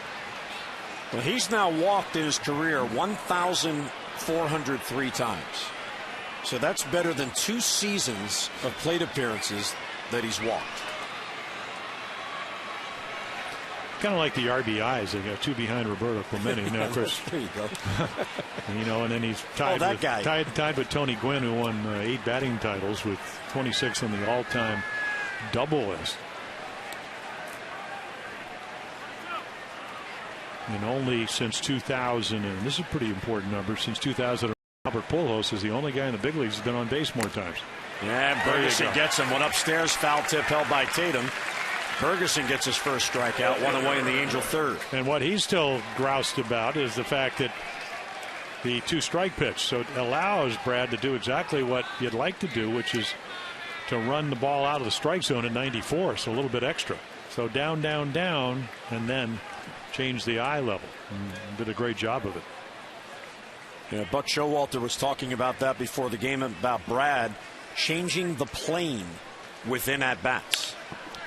Well, he's now walked in his career 1,403 times. So that's better than 2 seasons of plate appearances that he's walked. Kind of like the RBIs. They got 2 behind Roberto Clemente. Now, of course, there you go. And then he's tied with Tony Gwynn, who won 8 batting titles with 26 on the all-time double list. And only since 2000, and this is a pretty important number, since 2000, Albert Pujols is the only guy in the big leagues who's been on base more times. Yeah, Bergeson gets him. One upstairs, foul tip held by Tatum. Bergeson gets his first strikeout, 1 away in the Angel third. And what he's still groused about is the fact that the 2-strike pitch. So it allows Brad to do exactly what you'd like to do, which is to run the ball out of the strike zone at 94. So a little bit extra. So down, down, down, and then change the eye level. And did a great job of it. Yeah, Buck Showalter was talking about that before the game, about Brad changing the plane within at-bats.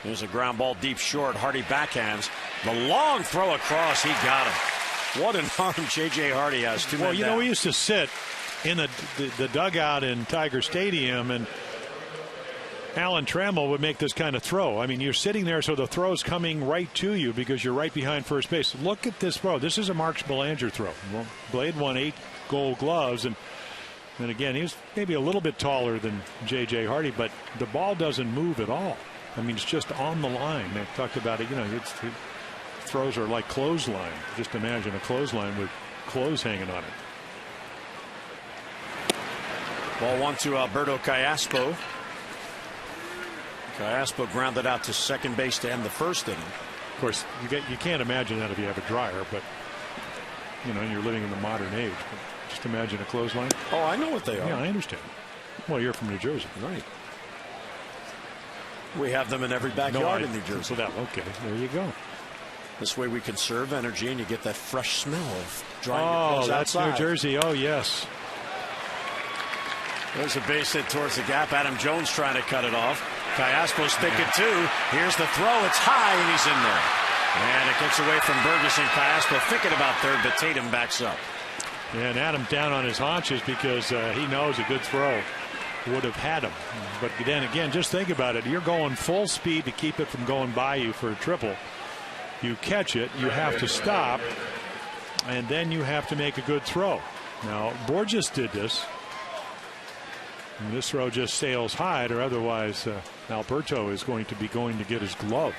There's a ground ball deep short. Hardy backhands. The long throw across. He got him. What an arm J.J. Hardy has. Well, you know, we used to sit in the dugout in Tiger Stadium, and Alan Trammell would make this kind of throw. I mean, you're sitting there, so the throw's coming right to you because you're right behind first base. Look at this throw. This is a Mark Belanger throw. Well, Blade won 8 Gold Gloves, and again, he was maybe a little bit taller than J.J. Hardy, but the ball doesn't move at all. I mean, it's just on the line. They talked about it. You know, throws are like clothesline. Just imagine a clothesline with clothes hanging on it. Ball 1 to Alberto Callaspo. Callaspo grounded out to second base to end the first inning. Of course, you can't imagine that if you have a dryer, but you know, you're living in the modern age. But just imagine a clothesline. Oh, I know what they are. Yeah, I understand. Well, you're from New Jersey, right? We have them in every backyard in New Jersey. So okay, there you go. This way we conserve energy, and you get that fresh smell of drying your clothes outside. That's New Jersey. Oh, yes. There's a base hit towards the gap. Adam Jones trying to cut it off. Callaspo's thinking too. Here's the throw. It's high, and he's in there. And it gets away from Ferguson. Callaspo thinking about third, but Tatum backs up. Yeah, and Adam down on his haunches because he knows a good throw would have had him. But then again, just think about it. You're going full speed to keep it from going by you for a triple. You catch it, you have to stop, and then you have to make a good throw. Now, Borges did this. And this throw just sails high, or otherwise Alberto is going to get his glove.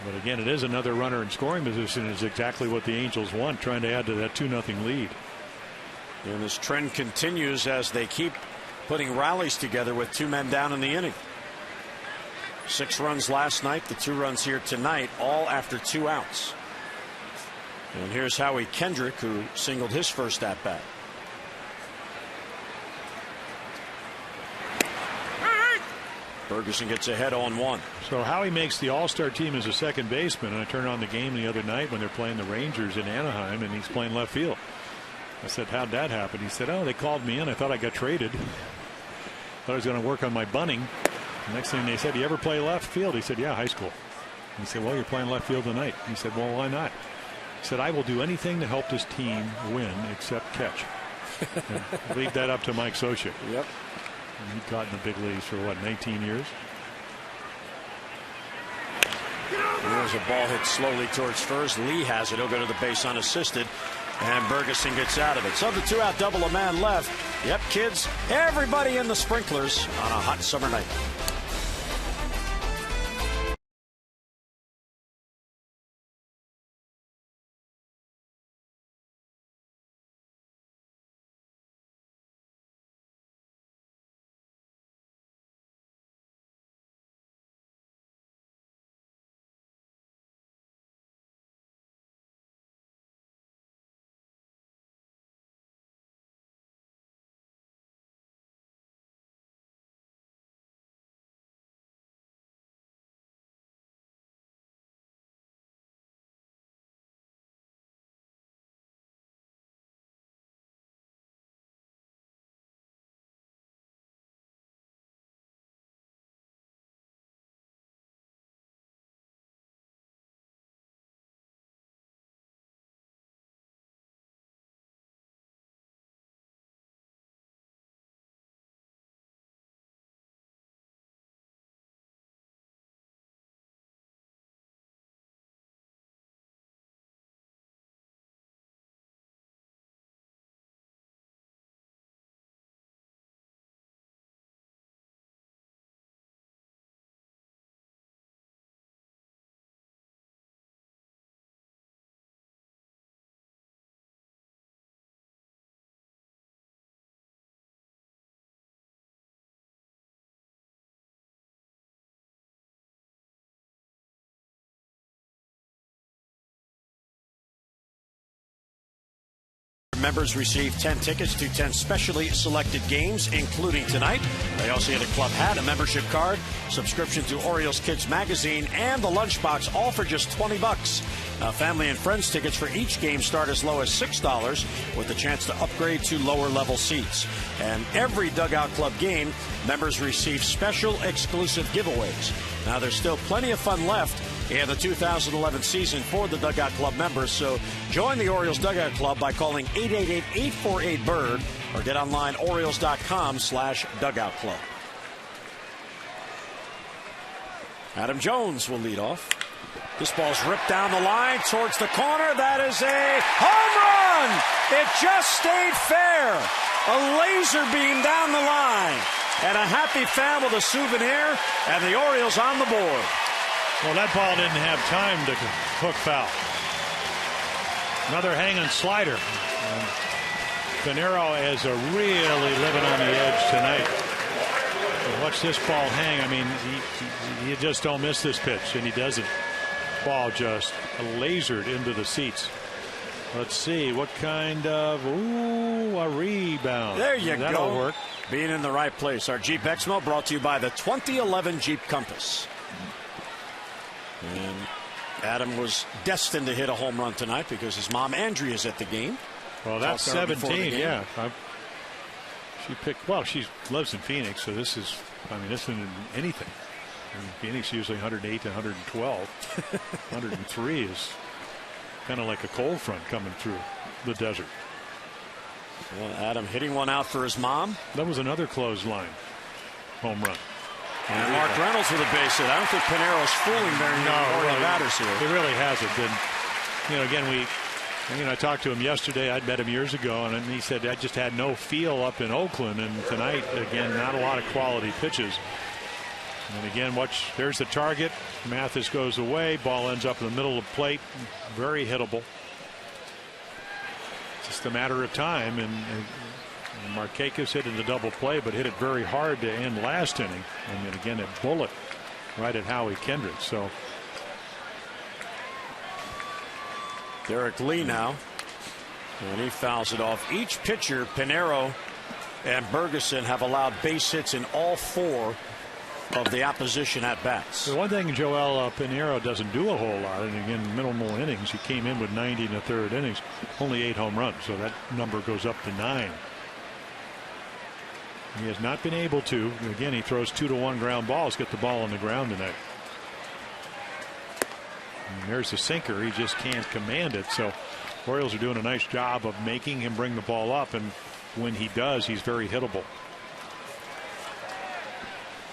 But again, it is another runner in scoring position. Is exactly what the Angels want, trying to add to that 2-0 lead. And this trend continues as they keep putting rallies together with 2 men down in the inning. 6 runs last night, the 2 runs here tonight, all after 2 outs. And here's Howie Kendrick, who singled his first at bat. Ferguson gets ahead on 1. So Howie makes the All-Star team as a second baseman, and I turned on the game the other night when they're playing the Rangers in Anaheim, and he's playing left field. I said, how'd that happen? He said, oh, they called me in. I thought I got traded. Thought I was going to work on my bunting. The next thing they said, you ever play left field? He said, yeah, high school. He said, well, you're playing left field tonight. He said, well, why not? He said, I will do anything to help this team win except catch. Leave that up to Mike Sosik. Yep. And he caught in the big leagues for what, 19 years? There's a ball hit slowly towards first. Lee has it. He'll go to the base unassisted. And Ferguson gets out of it. So the 2-out double, a man left. Yep, kids, everybody in the sprinklers on a hot summer night. members receive 10 tickets to 10 specially selected games, including tonight. They also get a club hat, a membership card, subscription to Orioles Kids Magazine, and the lunchbox, all for just $20. Family and friends tickets for each game start as low as $6, with the chance to upgrade to lower level seats. And every Dugout Club game, members receive special exclusive giveaways. Now, there's still plenty of fun left in the 2011 season for the Dugout Club members, so join the Orioles Dugout Club by calling 888-848-BIRD or get online Orioles.com/Dugout Club. Adam Jones will lead off. This ball's ripped down the line towards the corner. That is a home run! It just stayed fair. A laser beam down the line. And a happy fan with a souvenir, and the Orioles on the board. Well, that ball didn't have time to hook foul. Another hanging slider. Pinero is really living on the edge tonight. And watch this ball hang. I mean, you just don't miss this pitch, and he doesn't. Ball just lasered into the seats. Let's see what kind of a rebound. There you go. That'll work. Being in the right place. Our Jeep Exmo brought to you by the 2011 Jeep Compass. And Adam was destined to hit a home run tonight because his mom Andrea's at the game. Well, that's 17. Yeah, she picked. Well, she lives in Phoenix, so this is. I mean, this isn't anything. In Phoenix, usually 108 to 112. 103 is kind of like a cold front coming through the desert. Well, Adam hitting one out for his mom. That was another clothesline home run. And Mark Reynolds with a base hit. I don't think Pinero's fooling very many batters here. He really hasn't. And, again, I talked to him yesterday. I'd met him years ago, and he said, I just had no feel up in Oakland. And tonight, again, not a lot of quality pitches. And again, watch, there's the target. Mathis goes away. Ball ends up in the middle of the plate. Very hittable. Just a matter of time. And Markakis hit in the double play, but hit it very hard to end last inning. And then again, a bullet right at Howie Kendrick. So Derek Lee now, and he fouls it off. Each pitcher, Pinero and Bergeson, have allowed base hits in all 4 of the opposition at bats. The one thing Joel Pinero doesn't do a whole lot, and again, minimal innings. He came in with 90 in the 3rd innings, only 8 home runs, so that number goes up to 9. He has not been able to. Again, he throws 2-to-1 ground balls, get the ball on the ground tonight. And there's the sinker. He just can't command it. So Orioles are doing a nice job of making him bring the ball up, and when he does, he's very hittable.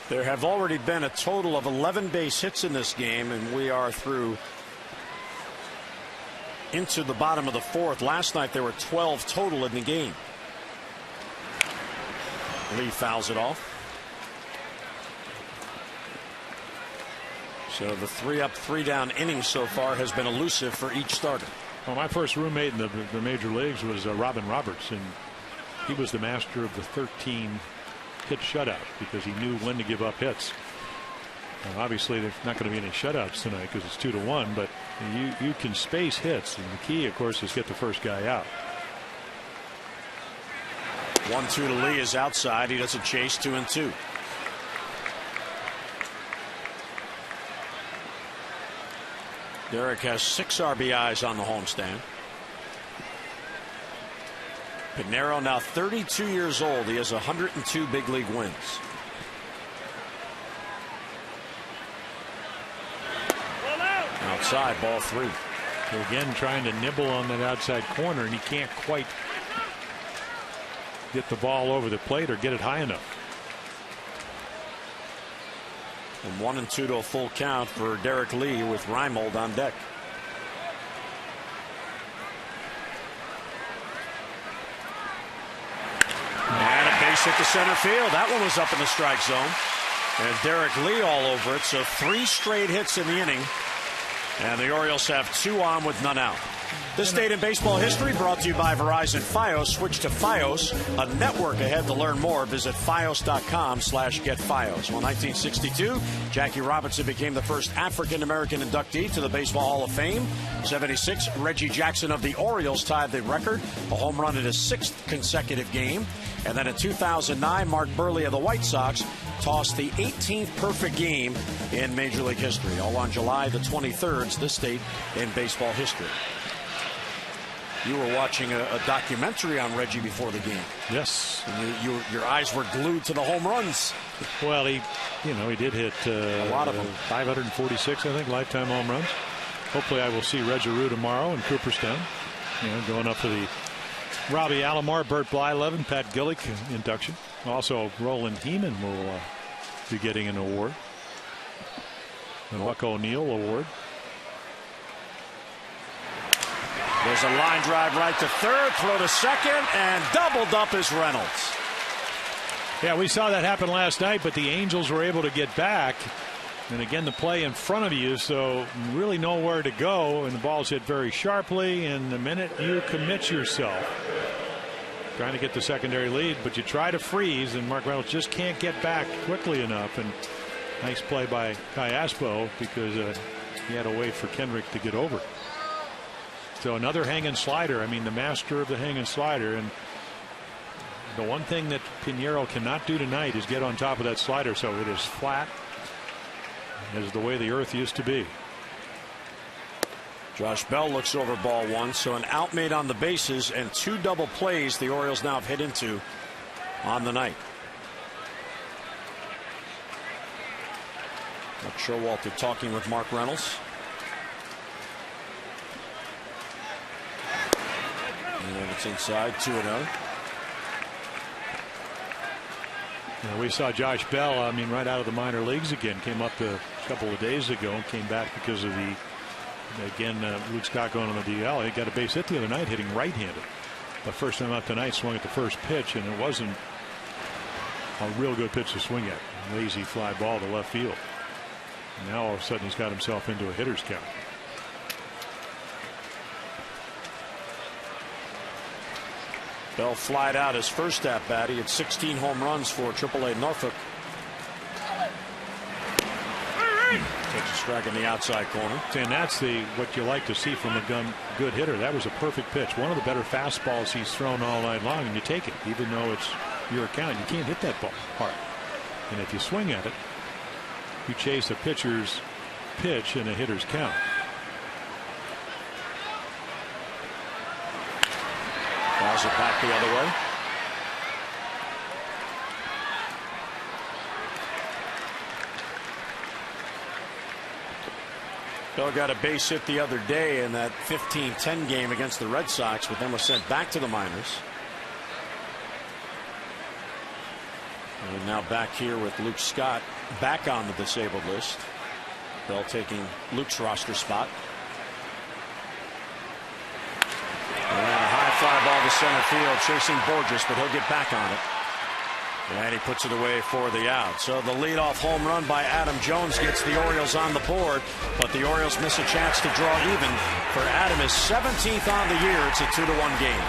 There have already been a total of 11 base hits in this game, and we are through into the bottom of the 4th. Last night there were 12 total in the game. Lee fouls it off. So the 3-up, 3-down inning so far has been elusive for each starter. Well, my first roommate in the major leagues was Robin Roberts, and he was the master of the 13 hit shutout because he knew when to give up hits. Now, obviously, there's not going to be any shutouts tonight because it's 2-1, but you can space hits, and the key, of course, is get the first guy out. 1-2 to Lee is outside. He doesn't chase. 2-2. Derek has 6 RBIs on the homestand. Pinero now 32 years old. He has 102 big league wins. Outside, ball 3. Again, trying to nibble on that outside corner, and he can't quite get the ball over the plate or get it high enough. From 1-2 to a full count for Derek Lee with Reimold on deck. And a base hit to center field. That one was up in the strike zone. And Derek Lee all over it. So 3 straight hits in the inning And the Orioles have 2 on with none out. This date in baseball history brought to you by Verizon Fios. Switch to Fios, a network ahead. To learn more, visit fios.com/getfios. Well, 1962, Jackie Robinson became the first African-American inductee to the Baseball Hall of Fame. 76, Reggie Jackson of the Orioles tied the record, a home run in his 6th consecutive game. And then in 2009, Mark Burley of the White Sox tossed the 18th perfect game in Major League history, all on July the 23rd, this date in baseball history. You were watching a documentary on Reggie before the game. Yes. And your eyes were glued to the home runs. Well, he did hit a lot of them. 546, I think, lifetime home runs. Hopefully I will see Reggie Rue tomorrow in Cooperstown. Going up for the Robbie Alomar, Bert Blyleven, Pat Gillick induction. Also, Roland Heeman will be getting an award. The Buck O'Neill Award. There's a line drive right to third, throw to second, and doubled up is Reynolds. Yeah, we saw that happen last night, but the Angels were able to get back. And again, the play in front of you, so really nowhere to go, and the ball's hit very sharply. And the minute you commit yourself, trying to get the secondary lead, but you try to freeze, and Mark Reynolds just can't get back quickly enough. And nice play by Kai Aspo, because he had to wait for Kendrick to get over. So another hanging slider. I mean, the master of the hanging slider. And the one thing that Pinheiro cannot do tonight is get on top of that slider, so it is flat as the way the earth used to be. Josh Bell looks over ball 1, so an out made on the bases and 2 double plays the Orioles now have hit into on the night. Mark Showalter talking with Mark Reynolds. And it's inside, 2-0. We saw Josh Bell, right out of the minor leagues again. Came up a couple of days ago and came back because of Luke Scott going on the DL. He got a base hit the other night hitting right-handed. But first time out tonight, swung at the first pitch, and it wasn't a real good pitch to swing at. Lazy fly ball to left field. And now all of a sudden he's got himself into a hitter's count. Bell flied out his first at bat. He had 16 home runs for AAA Norfolk. Takes a strike in the outside corner. And that's what you like to see from a good hitter. That was a perfect pitch. One of the better fastballs he's thrown all night long, and you take it, even though it's your account. You can't hit that ball hard. And if you swing at it, you chase a pitcher's pitch in a hitter's count. Fouls it back the other way. Bell got a base hit the other day in that 15-10 game against the Red Sox, but then was sent back to the minors. And now back here with Luke Scott back on the disabled list. Bell taking Luke's roster spot. And a high fly ball to center field, chasing Borges, but he'll get back on it. And he puts it away for the out. So the leadoff home run by Adam Jones gets the Orioles on the board, but the Orioles miss a chance to draw even. For Adam, his 17th on the year. It's a 2-1 game.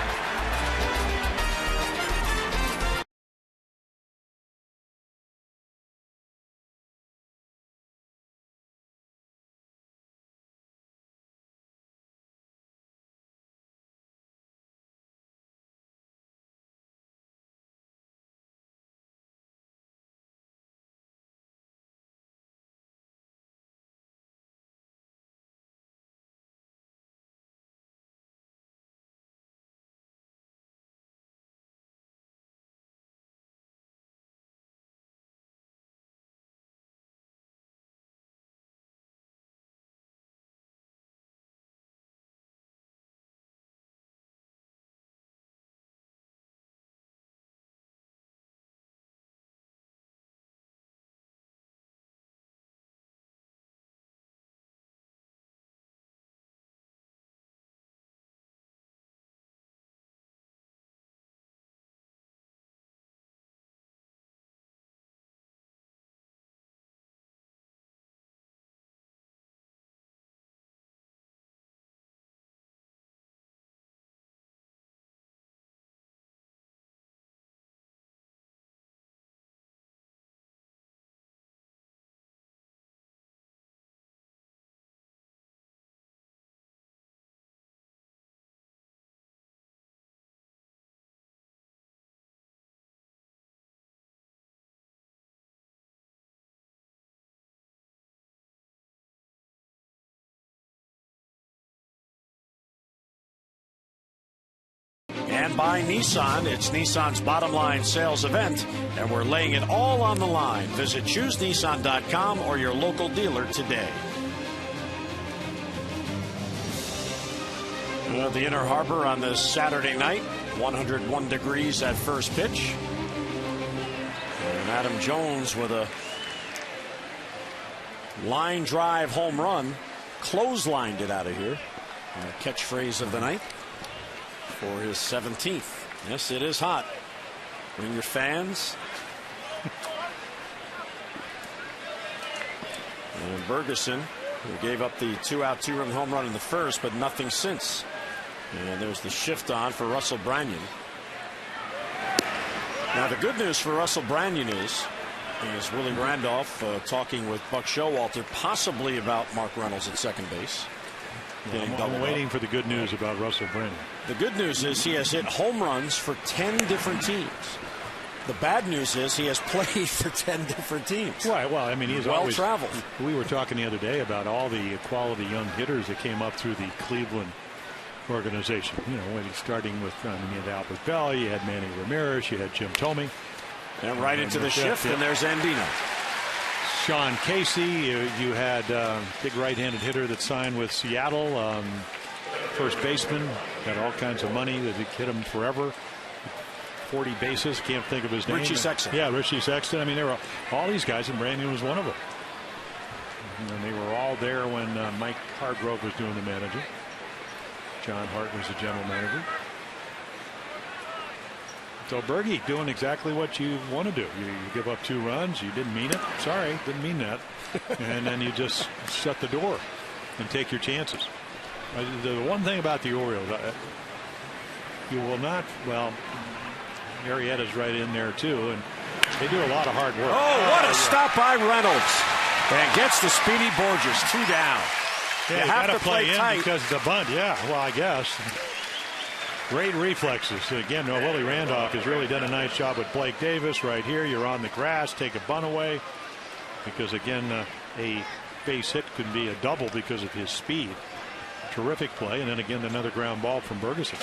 And by Nissan, it's Nissan's bottom line sales event, and we're laying it all on the line. Visit ChooseNissan.com or your local dealer today. The Inner Harbor on this Saturday night, 101 degrees at first pitch. And Adam Jones with a line drive home run, clotheslined it out of here. Catchphrase of the night for his 17th. Yes, it is hot. Bring your fans. And Bergeson, who gave up the 2-out 2-run home run in the first, but nothing since. And there's the shift on for Russell Branyan. Now the good news for Russell Branyan is Willie Randolph talking with Buck Showalter possibly about Mark Reynolds at second base. I'm waiting for the good news about Russell Branyan. The good news is he has hit home runs for 10 different teams. The bad news is he has played for 10 different teams. Right. Well, I mean, he's well always traveled. We were talking the other day about all the quality young hitters that came up through the Cleveland organization. You know, when he's starting with, you had Albert Bell, you had Manny Ramirez, you had Jim Thome. And right into the shift, and there's Andino. Sean Casey, you had big right-handed hitter that signed with Seattle. First baseman, got all kinds of money that hit him forever. 40 bases, can't think of his name. Richie Sexton. Yeah, Richie Sexton. I mean, there were all these guys, and Branyan was one of them. And they were all there when Mike Hargrove was doing the managing. John Hart was the general manager. So Bergie doing exactly what you want to do. You give up 2 runs. You didn't mean it. Sorry, didn't mean that. And then you just shut the door and take your chances. The one thing about the Orioles, you will not. Well, Arrieta's right in there too, and they do a lot of hard work. Oh, what a stop by Reynolds! And gets the speedy Borges 2 down. Yeah, you have to play in tight because of the bunt. Yeah, well, I guess. Great reflexes. Again, Willie Randolph has really done a nice job with Blake Davis right here. You're on the grass, take a bunt away. Because, again, a base hit can be a double because of his speed. Terrific play. And then, again, another ground ball from Bergeson.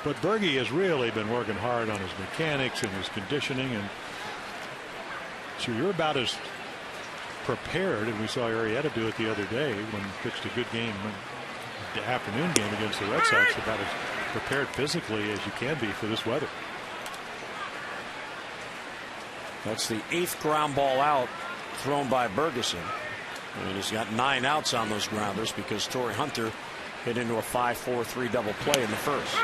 But Bergie has really been working hard on his mechanics and his conditioning. And so you're about as prepared, and we saw Arrieta do it the other day when he pitched a good game, the afternoon game against the Red Sox, about as prepared physically as you can be for this weather. That's the 8th ground ball out thrown by Bergeson. And he's got 9 outs on those grounders because Torrey Hunter hit into a 5-4-3 double play in the first.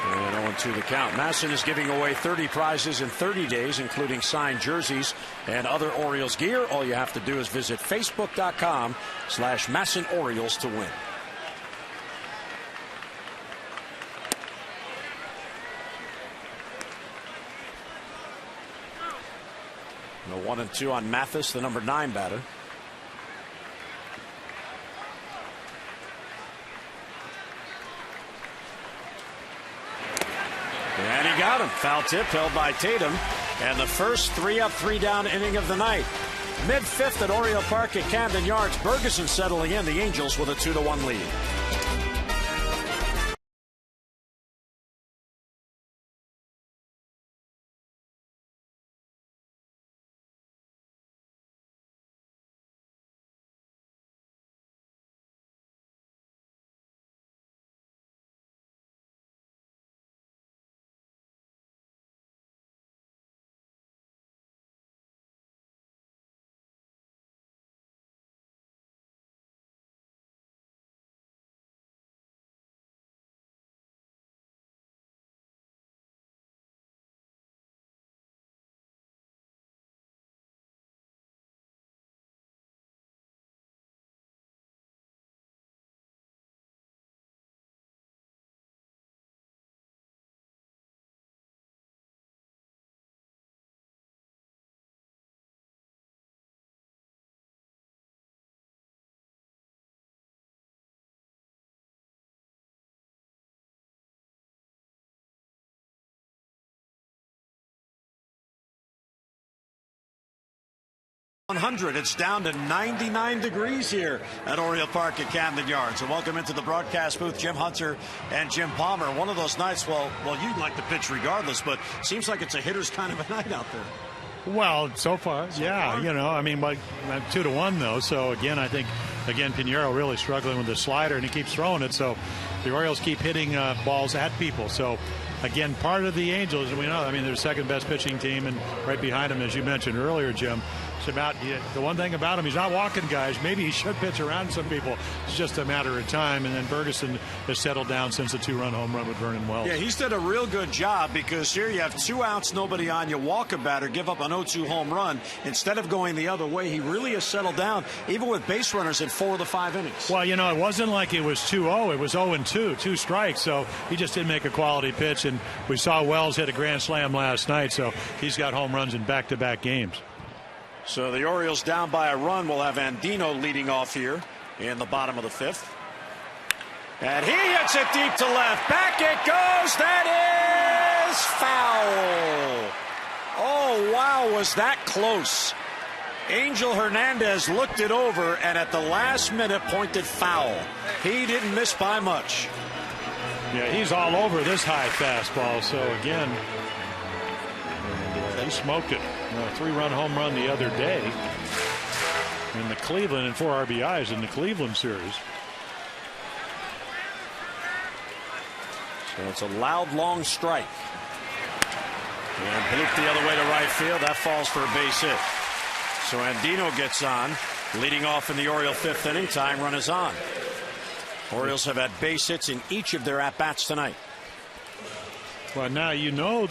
And 0-2 the count. Masson is giving away 30 prizes in 30 days, including signed jerseys and other Orioles gear. All you have to do is visit Facebook.com/Masson Orioles to win. The 1-2 on Mathis, the number 9 batter. And he got him. Foul tip held by Tatum. And the first 3-up, 3-down inning of the night. Mid-5th at Oriole Park at Camden Yards. Bergeson settling in. The Angels with a 2-1 lead. 100. It's down to 99 degrees here at Oriole Park at Camden Yards. And welcome into the broadcast booth, Jim Hunter and Jim Palmer. One of those nights, well, you'd like to pitch regardless, but seems like it's a hitter's kind of a night out there. Well, so far, yeah. You know, I mean, like 2-1 though. So again, I think Pinheiro really struggling with the slider, and he keeps throwing it. So the Orioles keep hitting balls at people. So again, part of the Angels, we know, I mean, they're the second best pitching team, and right behind them, as you mentioned earlier, Jim. It's about the one thing about him, he's not walking guys. Maybe he should pitch around some people. It's just a matter of time. And then Ferguson has settled down since the 2-run home run with Vernon Wells. Yeah, he's done a real good job, because here you have 2 outs, nobody on. You walk a batter, give up an 0-2 home run. Instead of going the other way, he really has settled down, even with base runners in 4 of the 5 innings. Well, you know, it wasn't like it was 2-0. It was 0-2, 2 strikes. So he just didn't make a quality pitch. And we saw Wells hit a grand slam last night. So he's got home runs in back-to-back games. So the Orioles down by a run. We'll have Andino leading off here in the bottom of the 5th. And he hits it deep to left. Back it goes. That is foul. Oh, wow, was that close. Angel Hernandez looked it over and at the last minute pointed foul. He didn't miss by much. Yeah, he's all over this high fastball. So again, he smoked it. A 3-run home run the other day in the Cleveland, and 4 RBIs in the Cleveland series. So it's a loud, long strike. And blooped the other way to right field. That falls for a base hit. So Andino gets on, leading off in the Oriole 5th inning. Tying run is on. Orioles have had base hits in each of their at-bats tonight. Well, now you know if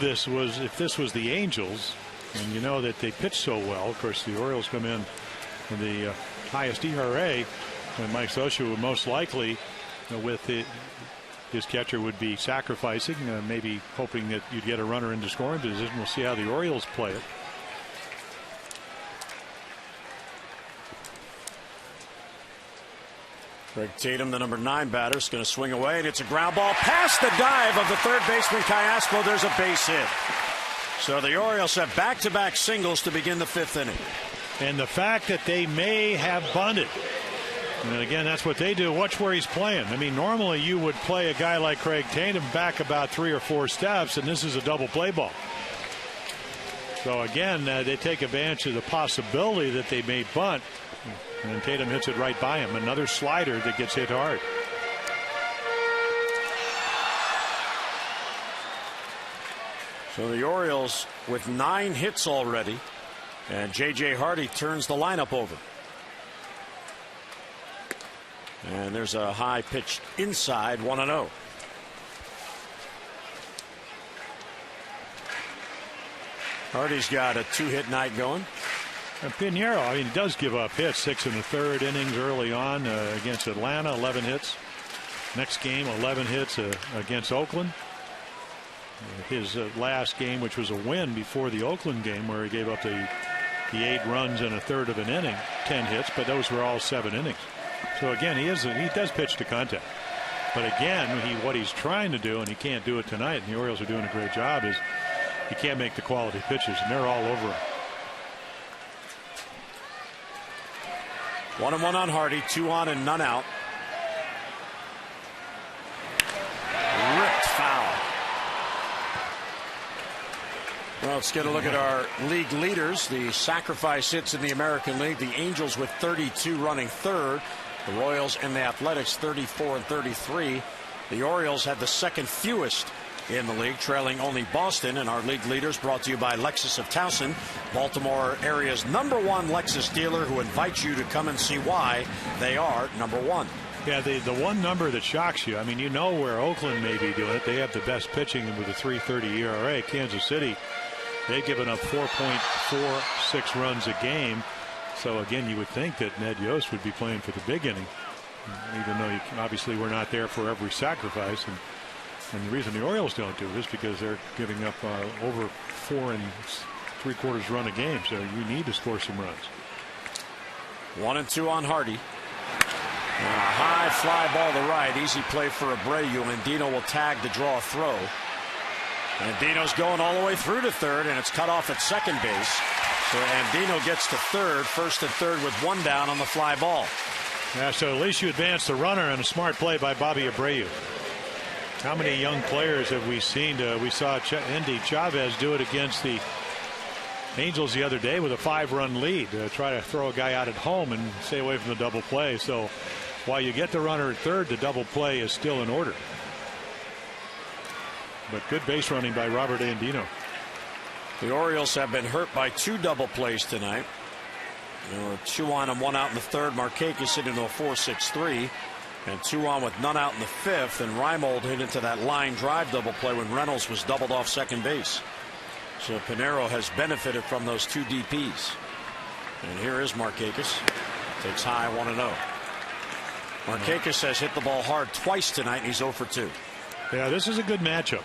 this was the Angels, and you know that they pitch so well. Of course, the Orioles come in with the highest ERA, and Mike Scioscia would most likely, with his catcher, would be sacrificing, maybe hoping that you'd get a runner into scoring position. We'll see how the Orioles play it. Greg Tatum, the number 9 batter, is going to swing away, and it's a ground ball past the dive of the third baseman Callaspo. There's a base hit. So the Orioles have back-to-back singles to begin the 5th inning. And the fact that they may have bunted, and again, that's what they do. Watch where he's playing. I mean, normally you would play a guy like Craig Tatum back about 3 or 4 steps, and this is a double play ball. So again, they take advantage of the possibility that they may bunt, and Tatum hits it right by him. Another slider that gets hit hard. So the Orioles with 9 hits already, and J.J. Hardy turns the lineup over. And there's a high pitch inside, 1-0. Hardy's got a 2-hit night going. And Pinheiro, I mean, he does give up hits. 6 in the 3rd innings early on against Atlanta, 11 hits. Next game, 11 hits against Oakland. His last game, which was a win before the Oakland game, where he gave up the 8 runs in a 1/3 of an inning, 10 hits, but those were all 7 innings. So again, he does pitch to contact. But again, what he's trying to do, and he can't do it tonight, and the Orioles are doing a great job, is he can't make the quality pitches, and they're all over him. 1-1 on Hardy, 2 on and none out. Ripped foul. Well, let's get a look at our league leaders. The sacrifice hits in the American League. The Angels with 32 running 3rd. The Royals and the Athletics 34 and 33. The Orioles had the 2nd fewest in the league, trailing only Boston. And our league leaders brought to you by Lexus of Towson, Baltimore area's #1 Lexus dealer, who invites you to come and see why they are #1. Yeah, the one number that shocks you, I mean, you know where Oakland may be doing it. They have the best pitching with a 3.30 ERA. Kansas City, they've given up 4.46 runs a game. So again, you would think that Ned Yost would be playing for the big inning, even though obviously we're not there for every sacrifice. And the reason the Orioles don't do it is because they're giving up over 4 3/4 run a game. So you need to score some runs. 1-2 on Hardy. And a high fly ball to right. Easy play for Abreu. Andino will tag to draw a throw. Andino's going all the way through to 3rd, and it's cut off at 2nd base. So Andino gets to third, first and third with one down on the fly ball. Yeah, so at least you advance the runner, and a smart play by Bobby Abreu. How many young players have we seen? We saw Andy Chavez do it against the Angels the other day with a 5-run lead. Try to throw a guy out at home and stay away from the double play. So while you get the runner at third, the double play is still in order. But good base running by Robert Andino. The Orioles have been hurt by 2 double plays tonight. There were 2 on and 1 out in the third. Markakis hit into a 4-6-3. And 2 on with none out in the 5th. And Reimold hit into that line drive double play when Reynolds was doubled off second base. So Pinero has benefited from those 2 DPs. And here is Markakis. Takes high 1-0. Markakis has hit the ball hard twice tonight, and he's 0 for 2. Yeah, this is a good matchup.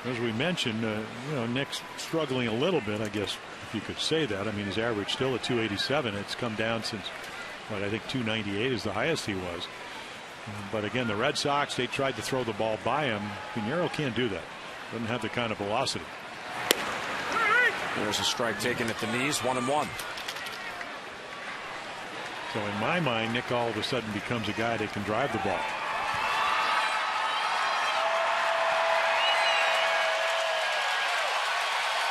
As we mentioned, Nick's struggling a little bit, I guess, if you could say that. I mean, his average still at 287. It's come down since, what, I think 298 is the highest he was. But again, the Red Sox, they tried to throw the ball by him. Pinero can't do that. Doesn't have the kind of velocity. There's a strike taken at the knees, 1-1. So in my mind, Nick all of a sudden becomes a guy that can drive the ball.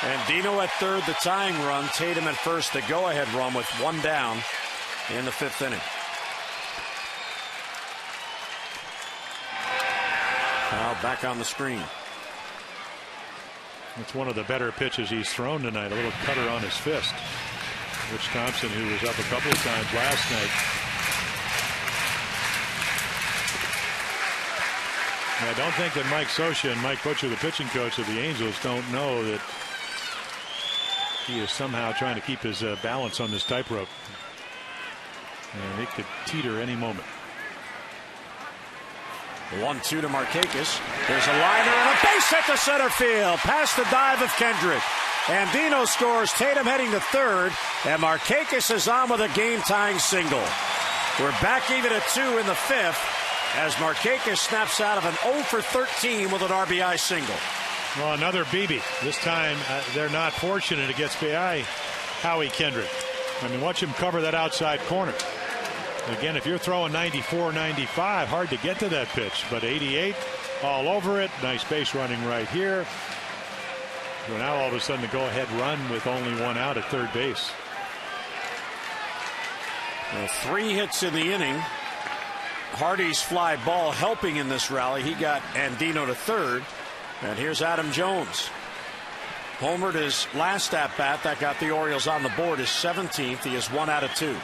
Andino at third, the tying run. Tatum at first, the go-ahead run with 1 down in the 5th inning. Now back on the screen. It's one of the better pitches he's thrown tonight. A little cutter on his fist. Rich Thompson, who was up a couple of times last night. I don't think that Mike Scioscia and Mike Butcher, the pitching coach of the Angels, don't know that he is somehow trying to keep his balance on this tightrope. And it could teeter any moment. 1-2 to Markakis. There's a liner and a base hit to center field. Past the dive of Kendrick. Andino scores. Tatum heading to third. And Markakis is on with a game-tying single. We're back even at 2 in the 5th as Markakis snaps out of an 0 for 13 with an RBI single. Well, another BB. This time they're not fortunate against Howie Kendrick. I mean, watch him cover that outside corner. Again, if you're throwing 94, 95, hard to get to that pitch. But 88, all over it. Nice base running right here. So now all of a sudden the go-ahead run with only 1 out at third base. Well, 3 hits in the inning. Hardy's fly ball helping in this rally. He got Andino to third. And here's Adam Jones. Homered his last at-bat. That got the Orioles on the board. His 17th. He is 1 out of 2.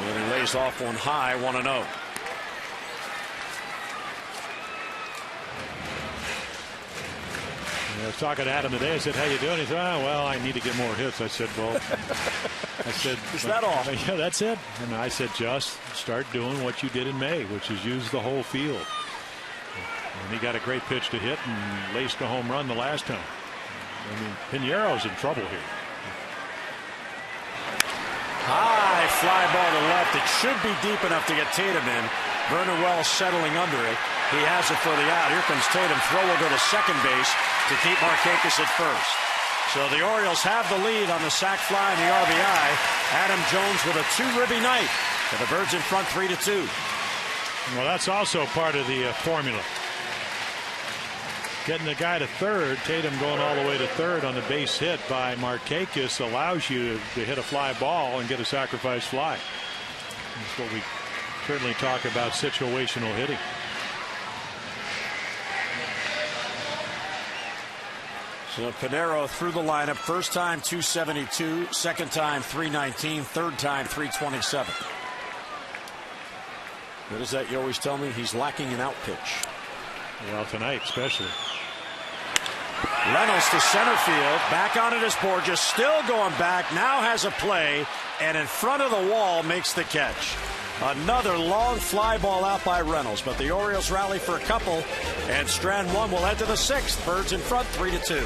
And he lays off one high, 1-0. I was talking to Adam today. I said, how you doing? He said, well, I need to get more hits. I said, well, is that all? Yeah, that's it. And I said, just start doing what you did in May, which is use the whole field. And he got a great pitch to hit and laced a home run the last time. I mean, Pinero's in trouble here. High fly ball to left. It should be deep enough to get Tatum in. Vernon Wells settling under it. He has it for the out. Here comes Tatum. Throw will go to second base to keep Markakis at first. So the Orioles have the lead on the sac fly and the RBI. Adam Jones with a 2-ribby night. And the Birds in front 3-2. Well, that's also part of the formula. Getting the guy to third, Tatum going all the way to third on the base hit by Markakis allows you to hit a fly ball and get a sacrifice fly. That's what we certainly talk about, situational hitting. So Pinero through the lineup. First time 272, second time 319, third time 327. What is that you always tell me? He's lacking an out pitch. Well, tonight especially. Reynolds to center field. Back on it is Borges. Still going back. Now has a play. And in front of the wall makes the catch. Another long fly ball out by Reynolds. But the Orioles rally for a couple. And Strand 1 will head to the 6th. Birds in front 3-2.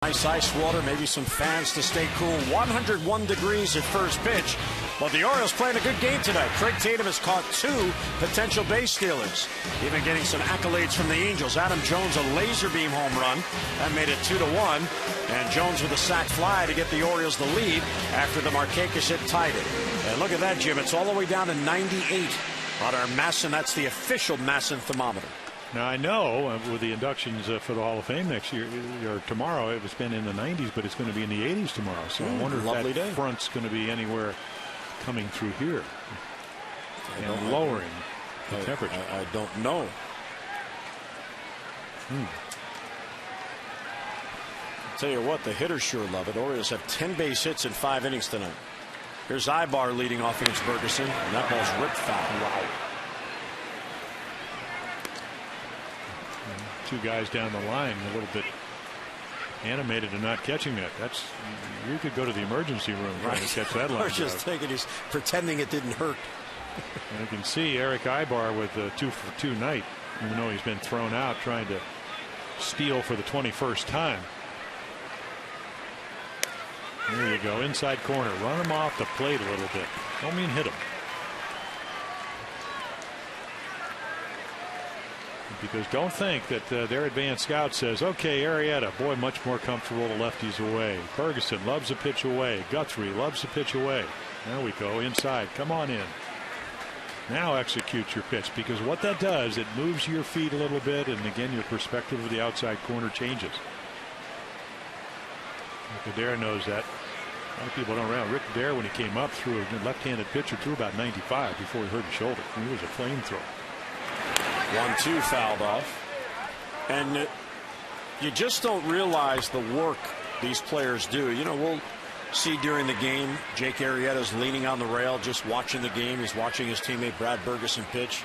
Nice ice water, maybe some fans to stay cool. 101 degrees at first pitch. But the Orioles playing a good game tonight. Craig Tatum has caught 2 potential base stealers. Even getting some accolades from the Angels. Adam Jones, a laser beam home run. That made it 2-1. And Jones with a sac fly to get the Orioles the lead after the Markakis hit tied it. And look at that, Jim. It's all the way down to 98 on our Masson. That's the official Masson thermometer. Now, I know with the inductions for the Hall of Fame next year or tomorrow, it was been in the 90s, but it's going to be in the 80s tomorrow. So I wonder if that front's going to be anywhere coming through here and lowering the temperature. I don't know. I'll tell you what, the hitters sure love it. Orioles have 10 base hits in 5 innings tonight. Here's Ibar leading off against Ferguson, and that ball's ripped foul. Wow. 2 guys down the line, a little bit animated and not catching it. That's, you could go to the emergency room trying to catch that line. Or just thinking he's pretending it didn't hurt. And you can see Eric Ibar with a 2-for-2 night, even though he's been thrown out trying to steal for the 21st time. There you go, inside corner. Run him off the plate a little bit. Don't mean hit him. Because don't think that their advanced scout says, okay, Arrieta, boy, much more comfortable, the lefties away. Ferguson loves the pitch away. Guthrie loves the pitch away. There we go, inside. Come on in. Now execute your pitch, because what that does, it moves your feet a little bit, and again, your perspective of the outside corner changes. Rick Adair knows that. A lot of people don't realize. Rick Adair, when he came up, threw a left-handed pitcher, threw about 95 before he hurt his shoulder. He was a flamethrower. 1-2 fouled off. And you just don't realize the work these players do. You know, we'll see during the game, Jake Arrieta's leaning on the rail, just watching the game. He's watching his teammate Brad Ferguson pitch.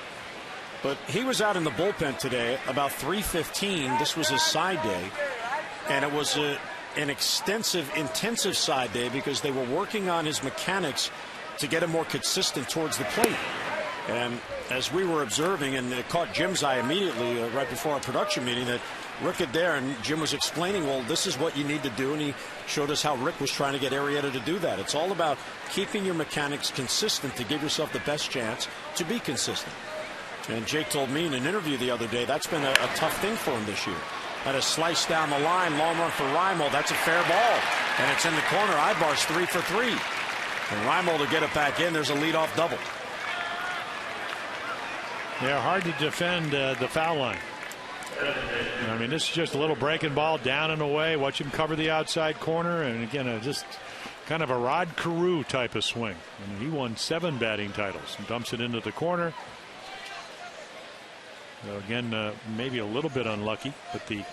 But he was out in the bullpen today about 3:15. This was his side day. And it was an extensive, intensive side day because they were working on his mechanics to get him more consistent towards the plate. And as we were observing, and it caught Jim's eye immediately right before our production meeting, that Rick Adair, and Jim was explaining, well, this is what you need to do, and he showed us how Rick was trying to get Arrieta to do that. It's all about keeping your mechanics consistent to give yourself the best chance to be consistent. And Jake told me in an interview the other day that's been a tough thing for him this year. Had a slice down the line, long run for Reimold. That's a fair ball, and it's in the corner. Ibar's 3 for 3, and Reimold will get it back in. There's a leadoff double. Yeah, hard to defend the foul line. I mean, this is just a little breaking ball down and away. Watch him cover the outside corner, and again, just kind of a Rod Carew type of swing. I mean, he won 7 batting titles and dumps it into the corner. So again, maybe a little bit unlucky, but this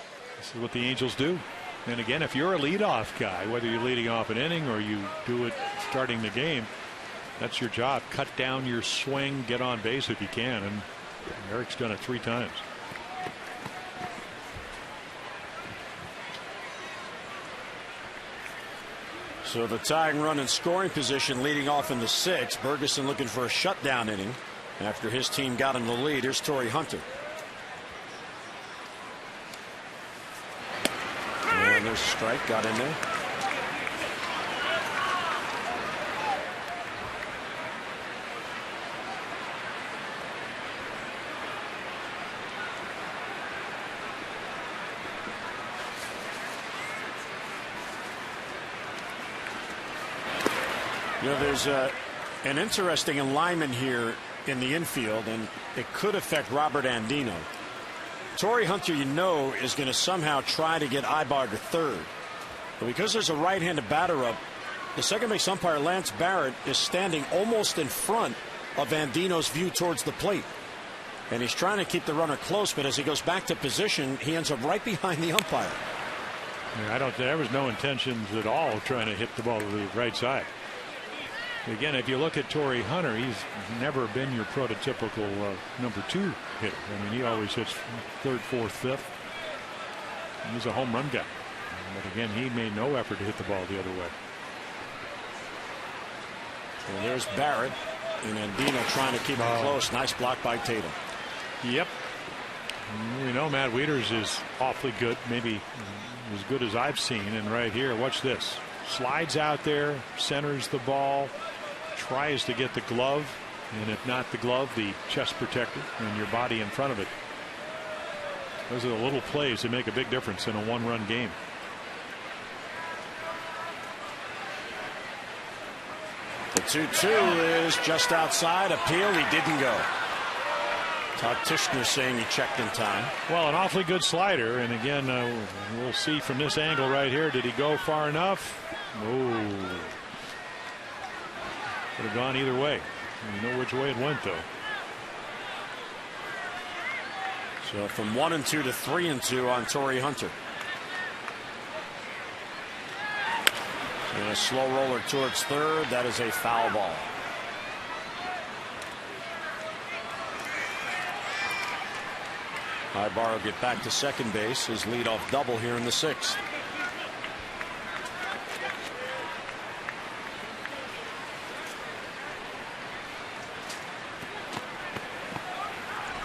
is what the Angels do. And again, if you're a leadoff guy, whether you're leading off an inning or you do it starting the game, that's your job. Cut down your swing, get on base if you can, and Eric's done it 3 times. So the tying run in scoring position leading off in the 6th. Ferguson looking for a shutdown inning after his team got him the lead. Here's Torrey Hunter. And there's a strike, got in there. You know, there's an interesting alignment here in the infield, and it could affect Robert Andino. Torrey Hunter, you know, is going to somehow try to get Ibar to third. But because there's a right-handed batter up, the second base umpire, Lance Barrett, is standing almost in front of Andino's view towards the plate. And he's trying to keep the runner close, but as he goes back to position, he ends up right behind the umpire. Yeah, there was no intentions at all trying to hit the ball to the right side. Again, if you look at Torrey Hunter, he's never been your prototypical number 2 hitter. I mean, he always hits 3rd, 4th, 5th. He's a home run guy. But again, he made no effort to hit the ball the other way. Well, there's Barrett, and Andino trying to keep him close. Nice block by Tatum. Yep. You know, Matt Wieters is awfully good, maybe as good as I've seen. And right here, watch this. Slides out there, centers the ball, tries to get the glove, and if not the glove, the chest protector and your body in front of it. Those are the little plays that make a big difference in a one-run game. The 2-2 is just outside. Appeal, he didn't go. Todd Tishner saying he checked in time. Well, an awfully good slider, and again, we'll see from this angle right here. Did he go far enough? Oh, could have gone either way. You know which way it went, though. So from 1-2 to 3-2 on Torrey Hunter. And a slow roller towards third. That is a foul ball. Ibar will get back to second base. His leadoff double here in the sixth.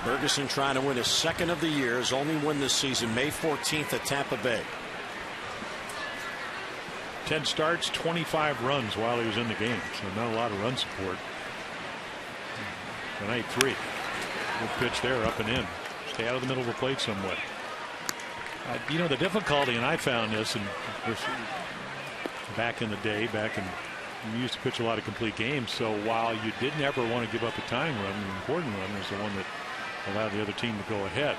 Ferguson trying to win his second of the year. His only win this season, May 14th at Tampa Bay. 10 starts, 25 runs while he was in the game, so not a lot of run support. Tonight 3. Good pitch there, up and in. Stay out of the middle of the plate somewhat. You know, the difficulty, and I found this, and back in the day, we used to pitch a lot of complete games, so while you didn't ever want to give up a tying run, the important run was the one that allowed the other team to go ahead.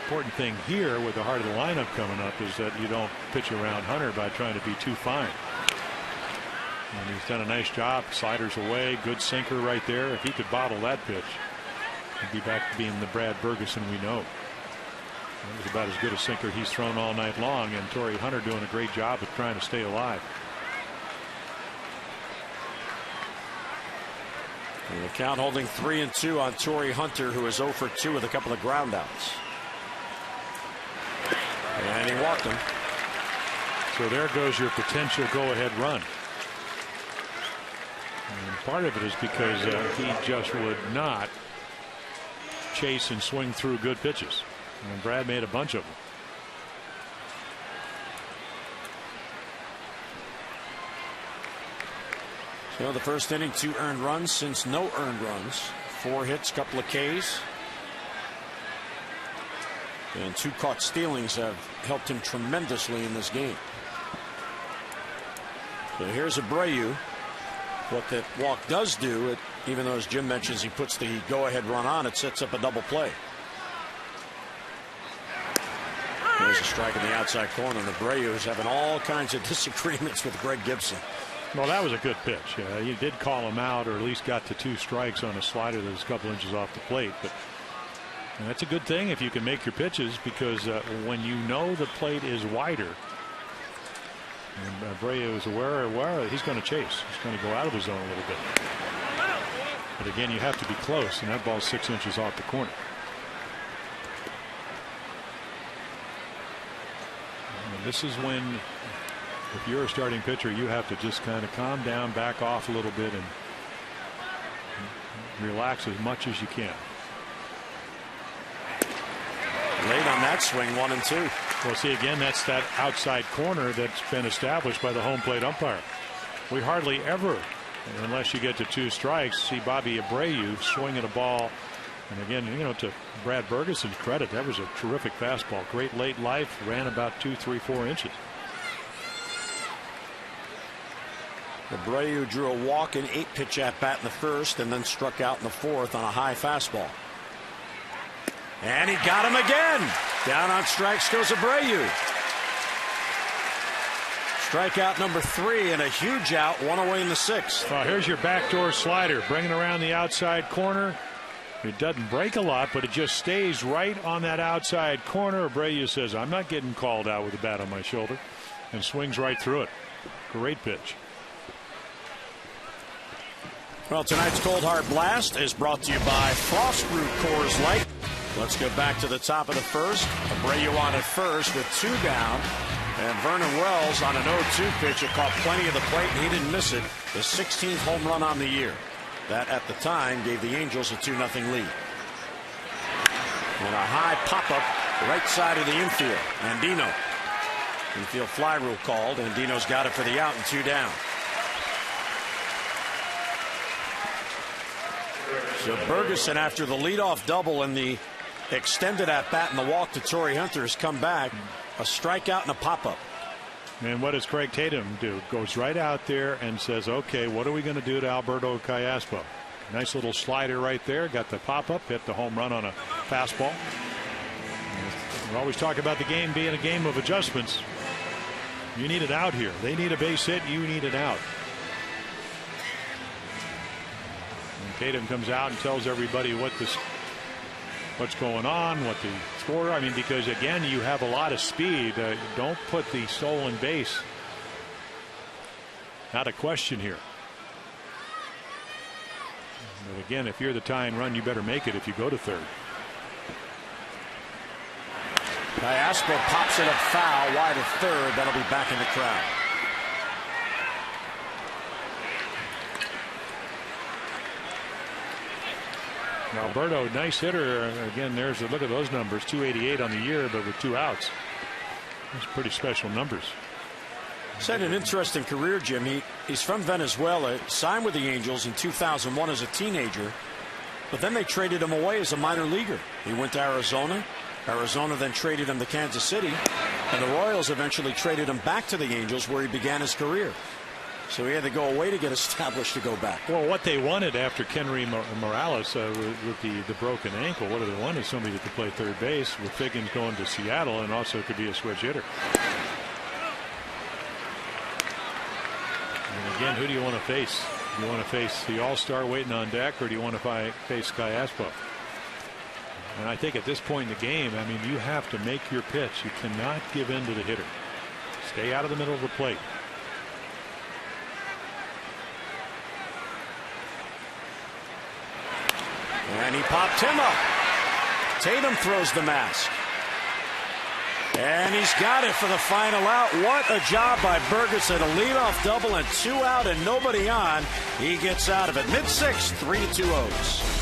Important thing here with the heart of the lineup coming up is that you don't pitch around Hunter by trying to be too fine. And he's done a nice job. Sliders away, good sinker right there. If he could bottle that pitch, he'd be back to being the Brad Bergeson we know. It was about as good a sinker he's thrown all night long, and Torrey Hunter doing a great job of trying to stay alive. And the count holding 3-2 on Torrey Hunter, who is 0 for 2 with a couple of groundouts. And he walked him. So there goes your potential go-ahead run. And part of it is because he just would not chase and swing through good pitches. And Brad made a bunch of them. So the first inning, 2 earned runs since no earned runs. 4 hits, couple of Ks. And 2 caught stealings have helped him tremendously in this game. So here's Abreu. What that walk does do, even though as Jim mentions he puts the go-ahead run on, it sets up a double play. There's a strike in the outside corner, and Abreu is having all kinds of disagreements with Greg Gibson. Well, that was a good pitch. He did call him out, or at least got to 2 strikes on a slider that was a couple inches off the plate. But that's a good thing if you can make your pitches, because when you know the plate is wider, and Abreu is aware he's going to chase. He's going to go out of the zone a little bit. But again, you have to be close, and that ball's 6 inches off the corner. And this is when, if you're a starting pitcher, you have to just kind of calm down, back off a little bit, and relax as much as you can. Late on that swing, 1-2. Well, see, again, that's that outside corner that's been established by the home plate umpire. We hardly ever, unless you get to 2 strikes, see Bobby Abreu swinging a ball. And again, you know, to Brad Bergeson's credit, that was a terrific fastball. Great late life, ran about 2, 3, 4 inches. Abreu drew a walk in 8-pitch at bat in the first, and then struck out in the 4th on a high fastball. And he got him again. Down on strikes goes Abreu. Strikeout number 3 and a huge out, 1 away in the 6th. Well, here's your backdoor slider, bringing around the outside corner. It doesn't break a lot, but it just stays right on that outside corner. Abreu says, I'm not getting called out with a bat on my shoulder, and swings right through it. Great pitch. Well, tonight's Cold Hard Blast is brought to you by Frost Brew Coors Light. Let's go back to the top of the first. Abreu on at first with 2 down. And Vernon Wells on an 0-2 pitch. It caught plenty of the plate, and he didn't miss it. The 16th home run on the year. That, at the time, gave the Angels a 2-0 lead. And a high pop-up right side of the infield. Andino. Infield fly rule called. Andino's got it for the out and 2 down. So Bergeson, after the leadoff double and the extended at bat and the walk to Torrey Hunter, has come back. A strikeout and a pop-up. And what does Craig Tatum do? Goes right out there and says, okay, what are we going to do to Alberto Callaspo? Nice little slider right there. Got the pop-up, hit the home run on a fastball. We always talk about the game being a game of adjustments. You need it out here. They need a base hit. You need it out. And Tatum comes out and tells everybody what's going on, what the score. I mean, because again, you have a lot of speed. Don't put the stolen base out of question here. But again, if you're the tying run, you better make it if you go to third. Callaspo pops it up foul wide of third. That'll be back in the crowd. Alberto, nice hitter. Again, there's a look at those numbers. 288 on the year, but with 2 outs. Those pretty special numbers. He's had an interesting career, Jim. He's from Venezuela, signed with the Angels in 2001 as a teenager, but then they traded him away as a minor leaguer. He went to Arizona. Arizona then traded him to Kansas City, and the Royals eventually traded him back to the Angels, where he began his career. So he had to go away to get established to go back. Well, what they wanted after Kenry Morales with the broken ankle, what they wanted is somebody that could play third base, with Figgins going to Seattle and also could be a switch hitter. And again, who do you want to face? Do you want to face the all-star waiting on deck, or do you want to face Callaspo? And I think at this point in the game, I mean, you have to make your pitch. You cannot give in to the hitter. Stay out of the middle of the plate. And he popped him up. Tatum throws the mask. And he's got it for the final out. What a job by Bergeson. A leadoff double and 2 out and nobody on. He gets out of it. Mid-6, 3-2 O's.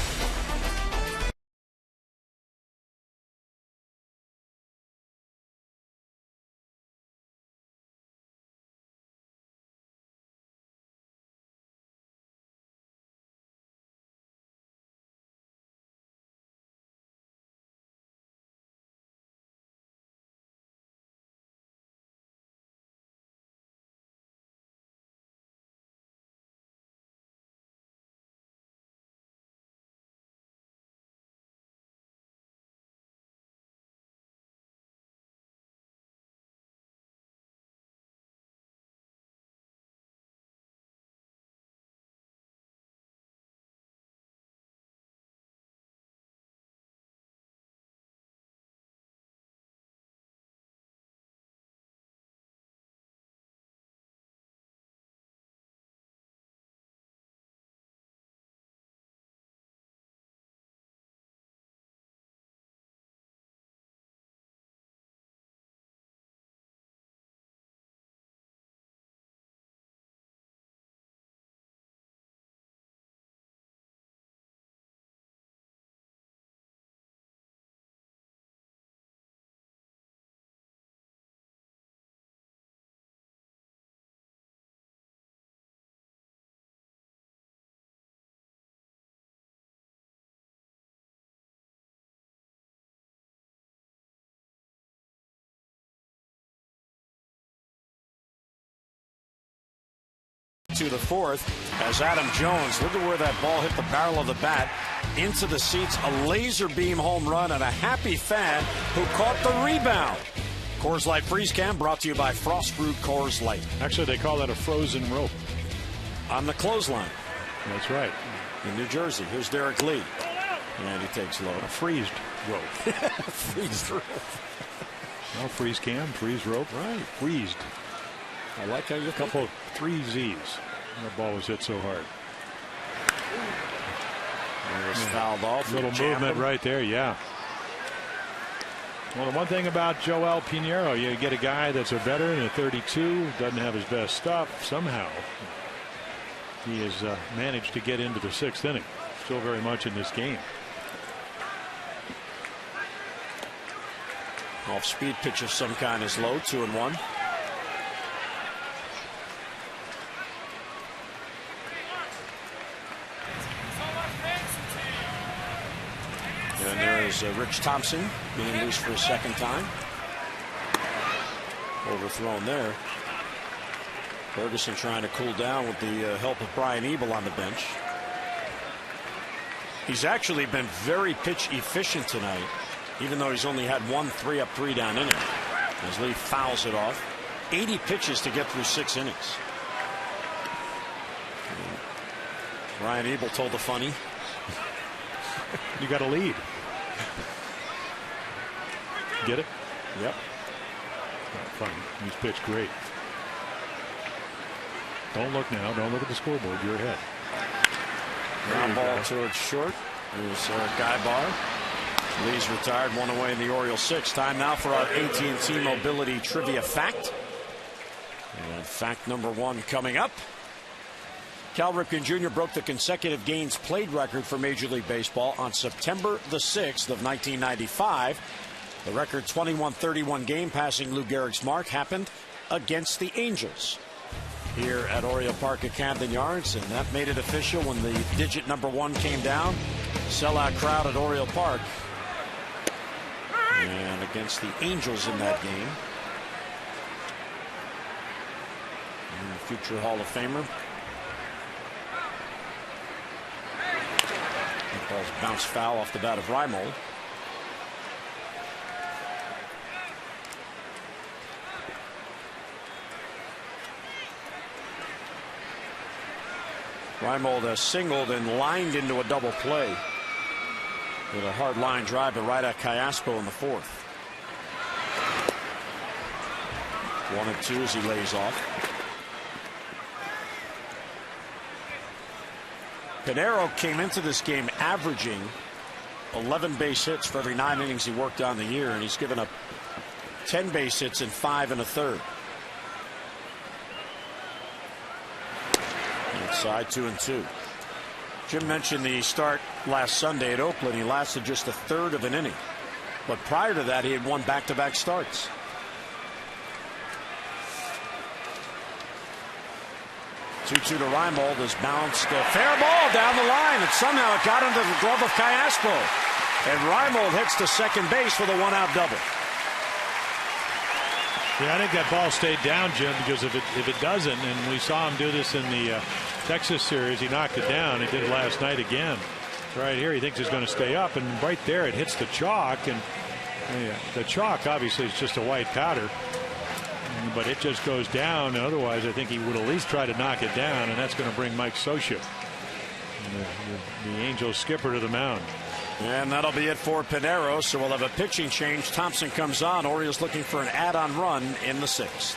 To the fourth as Adam Jones, look at where that ball hit the barrel of the bat into the seats. A laser beam home run and a happy fan who caught the rebound. Coors Light Freeze Cam brought to you by Frost Brewed Coors Light. Actually, they call that a frozen rope. On the clothesline. That's right. In New Jersey. Here's Derek Lee. And he takes low. A freezed rope. Freezed rope. No, freeze cam, freeze rope. Right. Freezed. I like how you a couple 3 Z's. That ball was hit so hard. It was fouled off. Little movement right there, yeah. Well, the one thing about Joel Pinheiro, you get a guy that's a veteran at 32, doesn't have his best stuff. Somehow he has managed to get into the 6th inning. Still very much in this game. Off-speed pitch of some kind is low, 2-1. And there is Rich Thompson being loose for a second time. Overthrown there. Ferguson trying to cool down with the help of Brian Ebel on the bench. He's actually been very pitch efficient tonight, even though he's only had one 3-up, 3-down inning. As Lee fouls it off. 80 pitches to get through 6 innings. Brian Ebel told the funny. You got a lead. Get it? Yep. Funny. He's pitched great. Don't look now. Don't look at the scoreboard. You're ahead. Ground ball towards short. There's Guy Bar. Lee's retired, one away in the Orioles 6. Time now for our AT&T Mobility Trivia Fact. And fact number 1 coming up. Cal Ripken Jr. broke the consecutive games played record for Major League Baseball on September the 6th of 1995. The record 21-31 game passing Lou Gehrig's mark happened against the Angels here at Oriole Park at Camden Yards, and that made it official when the digit number 1 came down. Sellout crowd at Oriole Park, and against the Angels in that game. And future Hall of Famer. The ball's bounced foul off the bat of Reimold. Reimold has singled and lined into a double play with a hard line drive to right at Callaspo in the 4th. 1-2 as he lays off. Pinheiro came into this game averaging 11 base hits for every 9 innings he worked on the year, and he's given up 10 base hits in 5 1/3. Inside 2-2. Jim mentioned the start last Sunday at Oakland. He lasted just a third of an inning, but prior to that he had won back-to-back starts. 2-2 to Reimold is bounced. A fair ball down the line, and somehow it got into the glove of Callaspo. And Reimold hits to second base with a 1-out double. Yeah, I think that ball stayed down, Jim, because if it doesn't, and we saw him do this in the Texas series, he knocked it down. He did it last night again. Right here, he thinks it's going to stay up, and right there it hits the chalk, and the chalk obviously is just a white powder, but it just goes down. Otherwise, I think he would at least try to knock it down, and that's going to bring Mike Scioscia, the Angels skipper, to the mound. And that'll be it for Pinheiro. So we'll have a pitching change. Thompson comes on. Orioles looking for an add-on run in the 6th.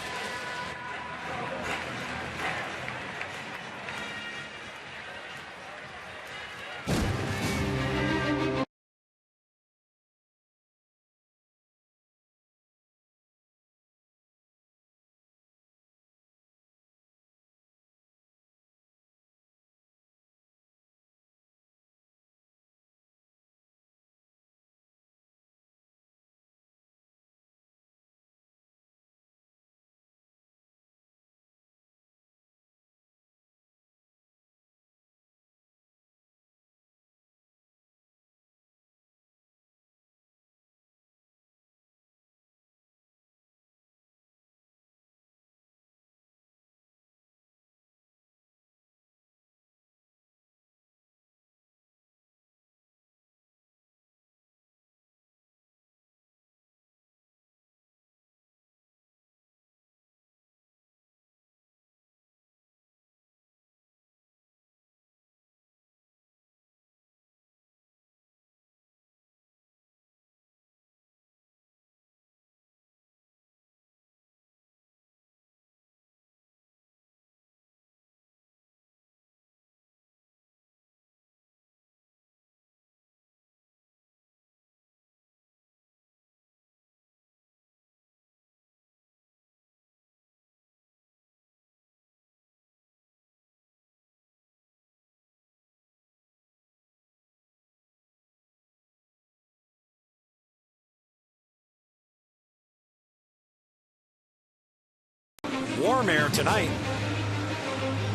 warm air tonight.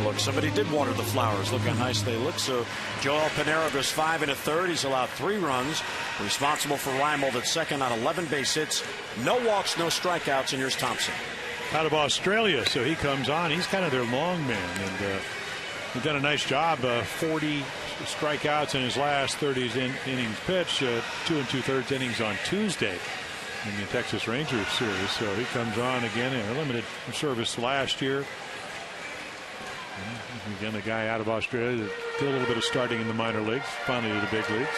Look, somebody did water the flowers. Look how nice they look. So Joel Pinero goes 5 1/3. He's allowed 3 runs. Responsible for Reimold at second on 11 base hits. No walks, no strikeouts. And here's Thompson. Out of Australia, so he comes on. He's kind of their long man, and he's done a nice job. 40 strikeouts in his last 30 innings pitched. 2 2/3 innings on Tuesday in the Texas Rangers series. So he comes on again in a limited service last year. Again, a guy out of Australia that did a little bit of starting in the minor leagues, finally to the big leagues.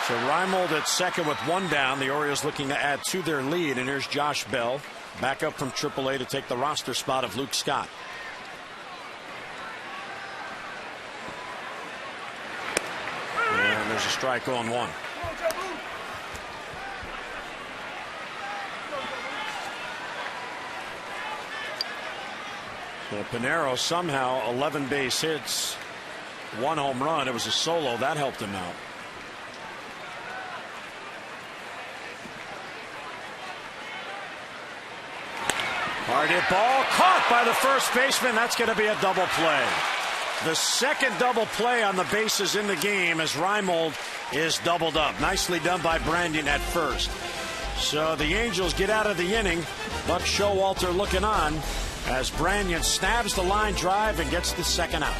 So Reimold at second with 1 down. The Orioles looking to add to their lead. And here's Josh Bell back up from AAA to take the roster spot of Luke Scott. And there's a strike on 1. So Pinero somehow 11 base hits, 1 home run. It was a solo that helped him out. Hard hit ball caught by the first baseman. That's going to be a double play. The second double play on the bases in the game as Reimold is doubled up. Nicely done by Brandon at first. So the Angels get out of the inning. Buck Showalter looking on as Branyan stabs the line drive and gets the second out.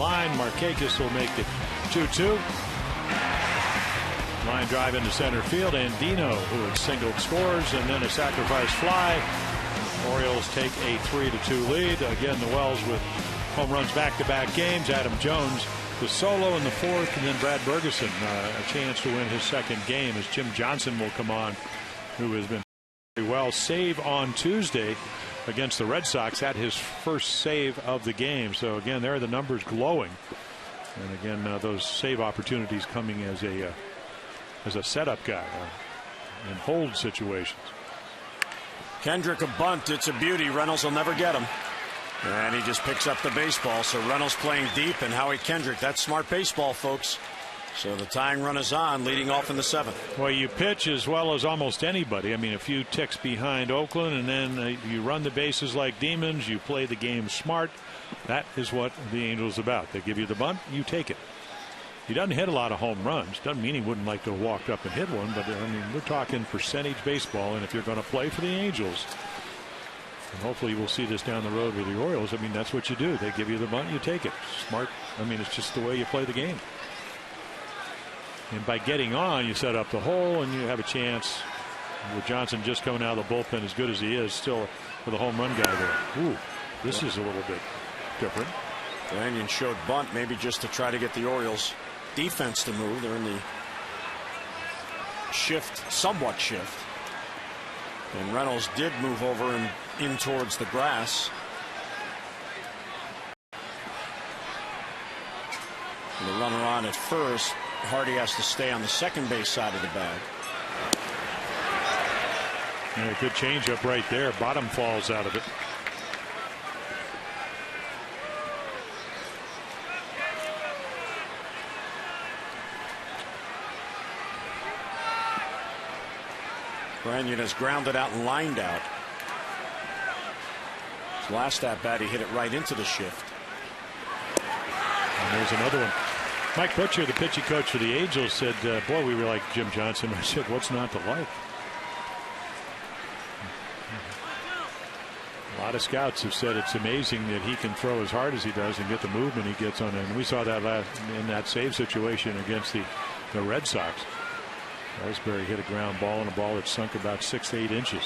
Line, Markakis will make it 2-2. Line drive into center field, and Dino, who had singled, scores, and then a sacrifice fly. Orioles take a 3-2 lead. Again, the Wells with home runs back-to-back games. Adam Jones, the solo in the 4th, and then Brad Bergeson a chance to win his 2nd game as Jim Johnson will come on, who has been very well. Save on Tuesday against the Red Sox, had his first save of the game. So again, there are the numbers glowing, and again those save opportunities coming as a setup guy in hold situations. Kendrick a bunt. It's a beauty. Reynolds will never get him, and he just picks up the baseball. So Reynolds playing deep, and Howie Kendrick. That's smart baseball, folks. So the tying run is on, leading off in the 7th. Well, you pitch as well as almost anybody. I mean, a few ticks behind Oakland, and then you run the bases like demons. You play the game smart. That is what the Angels about. They give you the bunt, you take it. He doesn't hit a lot of home runs. Doesn't mean he wouldn't like to have walked up and hit one, but I mean, we're talking percentage baseball, and if you're going to play for the Angels, and hopefully we'll see this down the road with the Orioles, I mean, that's what you do. They give you the bunt, you take it. Smart. I mean, it's just the way you play the game. And by getting on, you set up the hole, and you have a chance. With Johnson just coming out of the bullpen as good as he is, still with a home run guy there. Ooh, this is a little bit different. Branyan showed bunt, maybe just to try to get the Orioles defense to move. They're in the somewhat shift. And Reynolds did move over and in towards the grass. The runner on at first. Hardy has to stay on the second base side of the bag. And a good changeup right there. Bottom falls out of it. Branyan has grounded out and lined out. His last at bat, he hit it right into the shift. And there's another one. Mike Butcher, the pitching coach for the Angels, said, boy, we were like Jim Johnson. I said, what's not to like? A lot of scouts have said it's amazing that he can throw as hard as he does and get the movement he gets on it. And we saw that in that save situation against the Red Sox. Ellsbury hit a ground ball and a ball that sunk about 6 to 8 inches.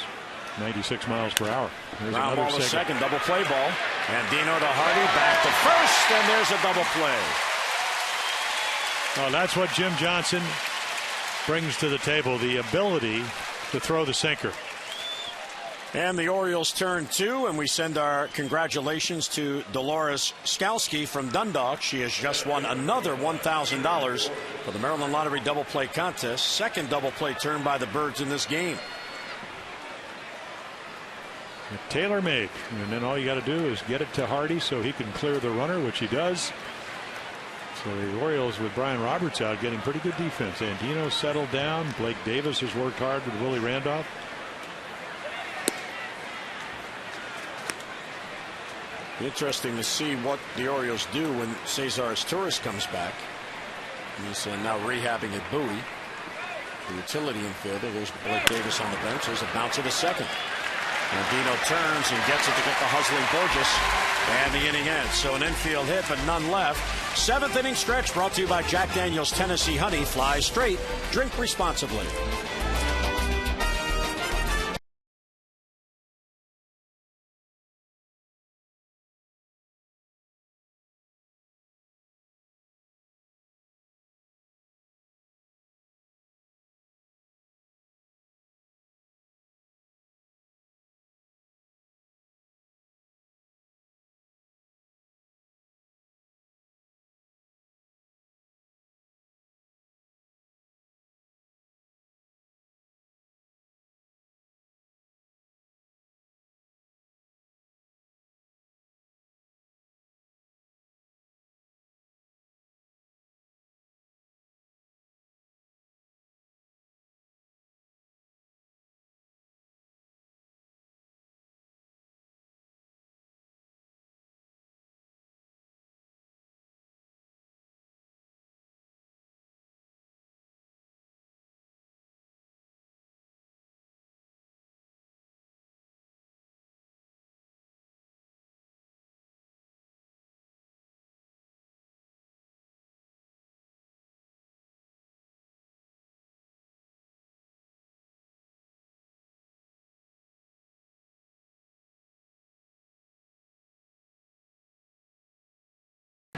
96 miles per hour. There's ground another ball to second, double play ball. And Dino to Hardy, back to first, and there's a double play. Well, that's what Jim Johnson brings to the table, the ability to throw the sinker. And the Orioles turn 2, and we send our congratulations to Dolores Skalski from Dundalk. She has just won another $1,000 for the Maryland Lottery double play contest. Second double play turn by the Birds in this game. Tailor made, and then all you got to do is get it to Hardy so he can clear the runner, which he does. So the Orioles with Brian Roberts out getting pretty good defense. Andino settled down. Blake Davis has worked hard with Willie Randolph. Interesting to see what the Orioles do when Cesar Torres comes back. He's now rehabbing at Bowie. The utility infielder. There's Blake Davis on the bench. There's a bounce to the second. Andino turns and gets it to get the hustling Borges. And the inning ends. So an infield hit, but none left. 7th inning stretch brought to you by Jack Daniel's Tennessee Honey. Fly straight. Drink responsibly.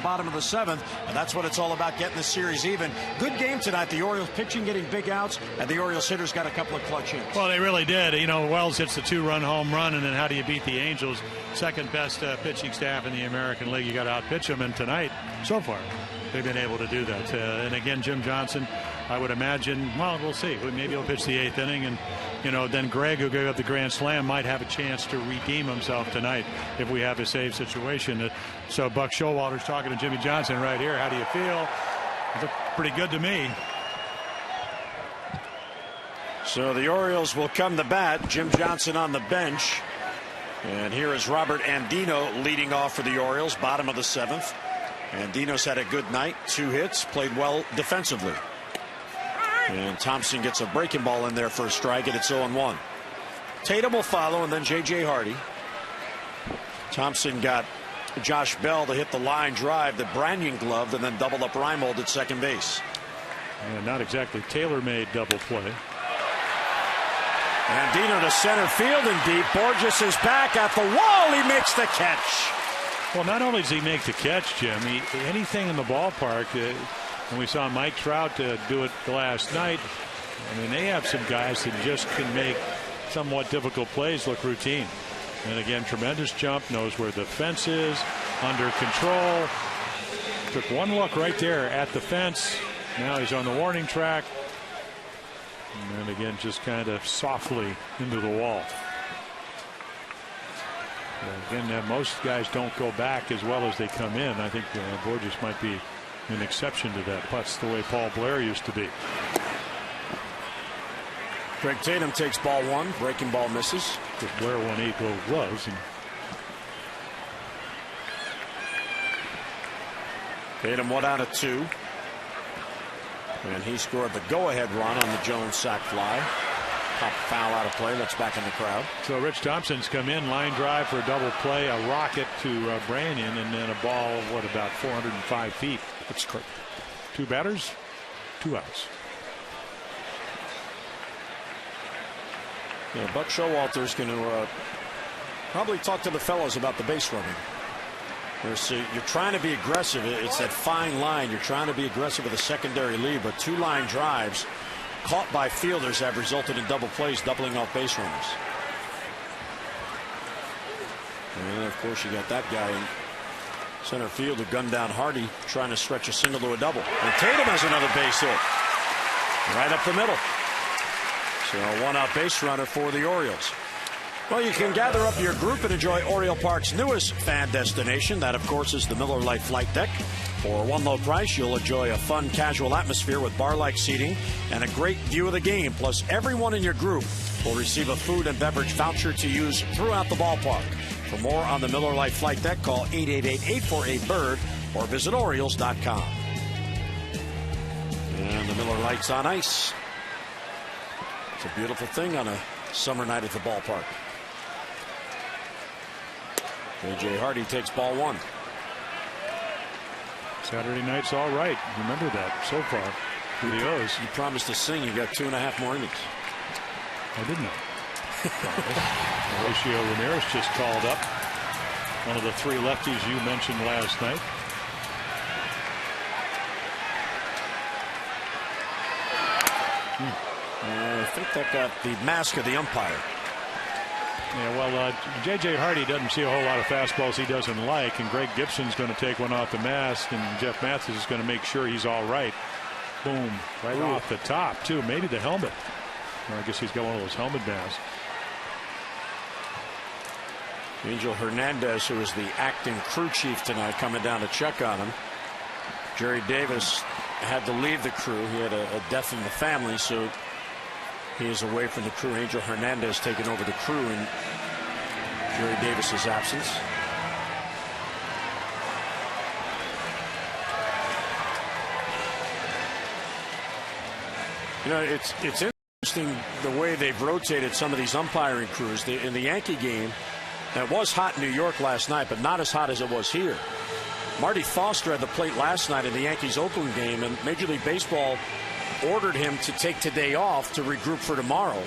Bottom of the 7th, and that's what it's all about, getting the series even. Good game tonight. The Orioles pitching getting big outs, and the Orioles hitters got a couple of clutch hits. Well, they really did. You know, Wells hits the 2-run home run, and then how do you beat the Angels? Second best pitching staff in the American League. You got to outpitch them, and tonight, so far, they've been able to do that. And again, Jim Johnson, I would imagine, well, we'll see. Maybe he'll pitch the 8th inning, and then Greg, who gave up the grand slam, might have a chance to redeem himself tonight if we have a save situation. So Buck Showalter's talking to Jimmy Johnson right here. How do you feel? It looked pretty good to me. So the Orioles will come to bat. Jim Johnson on the bench. And here is Robert Andino leading off for the Orioles, bottom of the 7th. Andino's had a good night, 2 hits, played well defensively. And Thompson gets a breaking ball in there for a strike, and it's 0-1. Tatum will follow, and then J.J. Hardy. Thompson got Josh Bell to hit the line drive that Branyan gloved, and then doubled up Reimold at second base. And not exactly tailor-made double play. Andino to center field and deep. Borges is back at the wall. He makes the catch. Well, not only does he make the catch, Jim, anything in the ballpark, and we saw Mike Trout do it last night, I mean, they have some guys that just can make somewhat difficult plays look routine. And again, tremendous jump, knows where the fence is, under control. Took one look right there at the fence. Now he's on the warning track. And then again, just kind of softly into the wall. Again, most guys don't go back as well as they come in. I think Borges might be an exception to that. That's the way Paul Blair used to be. Craig Tatum takes ball one. Breaking ball misses. Because Blair won 8 gold gloves. And Tatum 1 out of 2. And he scored the go-ahead run on the Jones sac fly. Pop foul out of play. That's back in the crowd. So Rich Thompson's come in, line drive for a double play, a rocket to Branyan, and then a ball, what, about 405 feet. That's correct. 2 batters, 2 outs. Yeah, Buck Showalter's going to probably talk to the fellows about the base running. You're trying to be aggressive. It's that fine line. You're trying to be aggressive with a secondary lead, but 2 line drives caught by fielders have resulted in double plays, doubling off base runners. And of course, you got that guy in center field who gunned down Hardy, trying to stretch a single to a double. And Tatum has another base hit right up the middle. So a 1-out base runner for the Orioles. Well, you can gather up your group and enjoy Oriole Park's newest fan destination. That, of course, is the Miller Lite Flight Deck. For one low price, you'll enjoy a fun, casual atmosphere with bar-like seating and a great view of the game. Plus, everyone in your group will receive a food and beverage voucher to use throughout the ballpark. For more on the Miller Lite Flight Deck, call 888-848-BIRD or visit Orioles.com. And the Miller Lite's on ice. It's a beautiful thing on a summer night at the ballpark. J.J. Hardy takes ball one. Saturday night's all right. Remember that so far for the O's. You promised to sing. You got 2.5 more innings. I didn't know. Horacio Ramirez just called up. One of the 3 lefties you mentioned last night. I think that got the mask of the umpire. Yeah, well, J.J. Hardy doesn't see a whole lot of fastballs he doesn't like, and Greg Gibson's going to take one off the mask, and Jeff Mathis is going to make sure he's all right. Boom, right off the top, too. Maybe the helmet. Well, I guess he's got one of those helmet masks. Angel Hernandez, who is the acting crew chief tonight, coming down to check on him. Jerry Davis had to leave the crew. He had a death in the family, so he is away from the crew. Angel Hernandez taking over the crew in Jerry Davis's absence. You know, it's interesting the way they've rotated some of these umpiring crews. In the Yankee game, it was hot in New York last night, but not as hot as it was here. Marty Foster had the plate last night in the Yankees Oakland game, and Major League Baseball ordered him to take today off to regroup for tomorrow.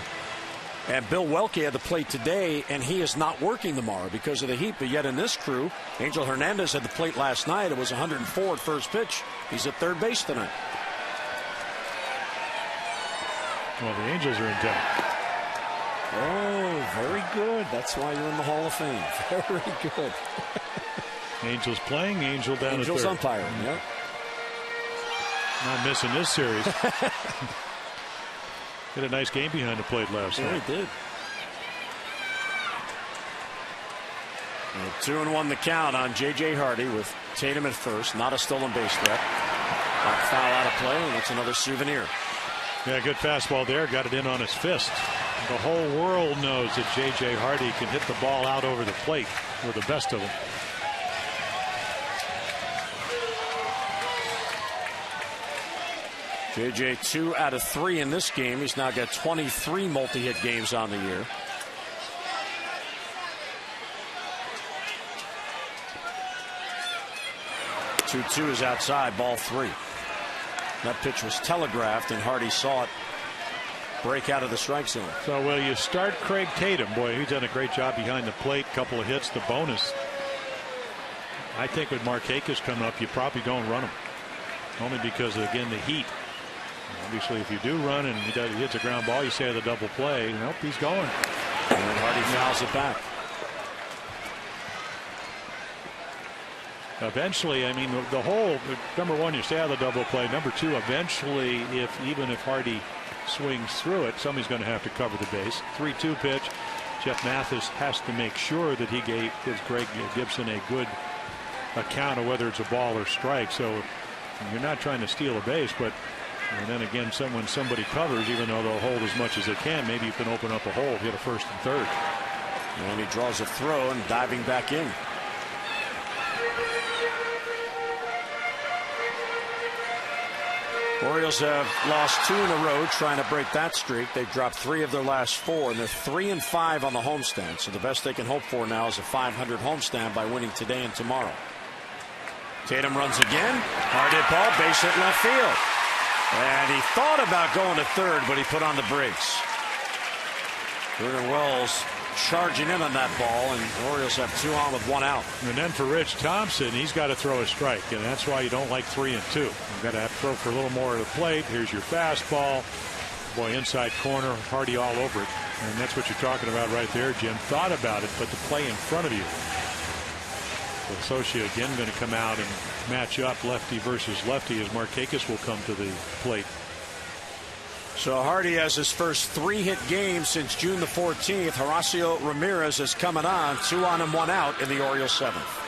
And Bill Welke had the plate today, and he is not working tomorrow because of the heat. But yet in this crew, Angel Hernandez had the plate last night. It was 104 at first pitch. He's at third base tonight. Well, the Angels are in town. Oh, very good. That's why you're in the Hall of Fame. Very good. Angels playing, Angel down at third. Angels umpiring, yeah. Not missing this series. Had a nice game behind the plate last night. Yeah, he did. 2-1 the count on J.J. Hardy with Tatum at first. Not a stolen base threat. Foul out of play, and that's another souvenir. Yeah, good fastball there. Got it in on his fist. The whole world knows that J.J. Hardy can hit the ball out over the plate. We're the best of them. J.J. 2 out of 3 in this game. He's now got 23 multi-hit games on the year. Two is outside, ball 3. That pitch was telegraphed, and Hardy saw it break out of the strike zone. So, will you start Craig Tatum? Boy, he's done a great job behind the plate. Couple of hits, the bonus. I think with Markakis coming up, you probably don't run him. Only because, again, the heat. Obviously, if you do run and he hits a ground ball, you say the double play. Nope, he's going. And Hardy fouls it back. Eventually, I mean, the whole, number one, you stay out of the double play. Number two, eventually, even if Hardy swings through it, somebody's going to have to cover the base. 3-2 pitch. Jeff Mathis has to make sure that he gives Greg Gibson a good account of whether it's a ball or strike. So you're not trying to steal a base, but and then again, when somebody covers, even though they'll hold as much as they can, maybe you can open up a hole, hit a first and third. And he draws a throw and diving back in. Orioles have lost 2 in a row trying to break that streak. They've dropped 3 of their last 4, and they're 3-5 on the homestand. So the best they can hope for now is a 500 homestand by winning today and tomorrow. Tatum runs again. Hard hit ball, base hit left field. And he thought about going to third, but he put on the brakes. Vernon Wells charging in on that ball, and the Orioles have 2 on with 1 out. And then for Rich Thompson, he's got to throw a strike, and that's why you don't like 3 and 2. You've got to have to throw for a little more of the plate. Here's your fastball. Boy, inside corner, Hardy all over it. And that's what you're talking about right there, Jim. Thought about it, but the play in front of you. So Socia again going to come out and match up lefty versus lefty as Markakis will come to the plate. So Hardy has his first 3-hit game since June the 14th. Horacio Ramirez is coming on. 2 on and 1 out in the Orioles 7th.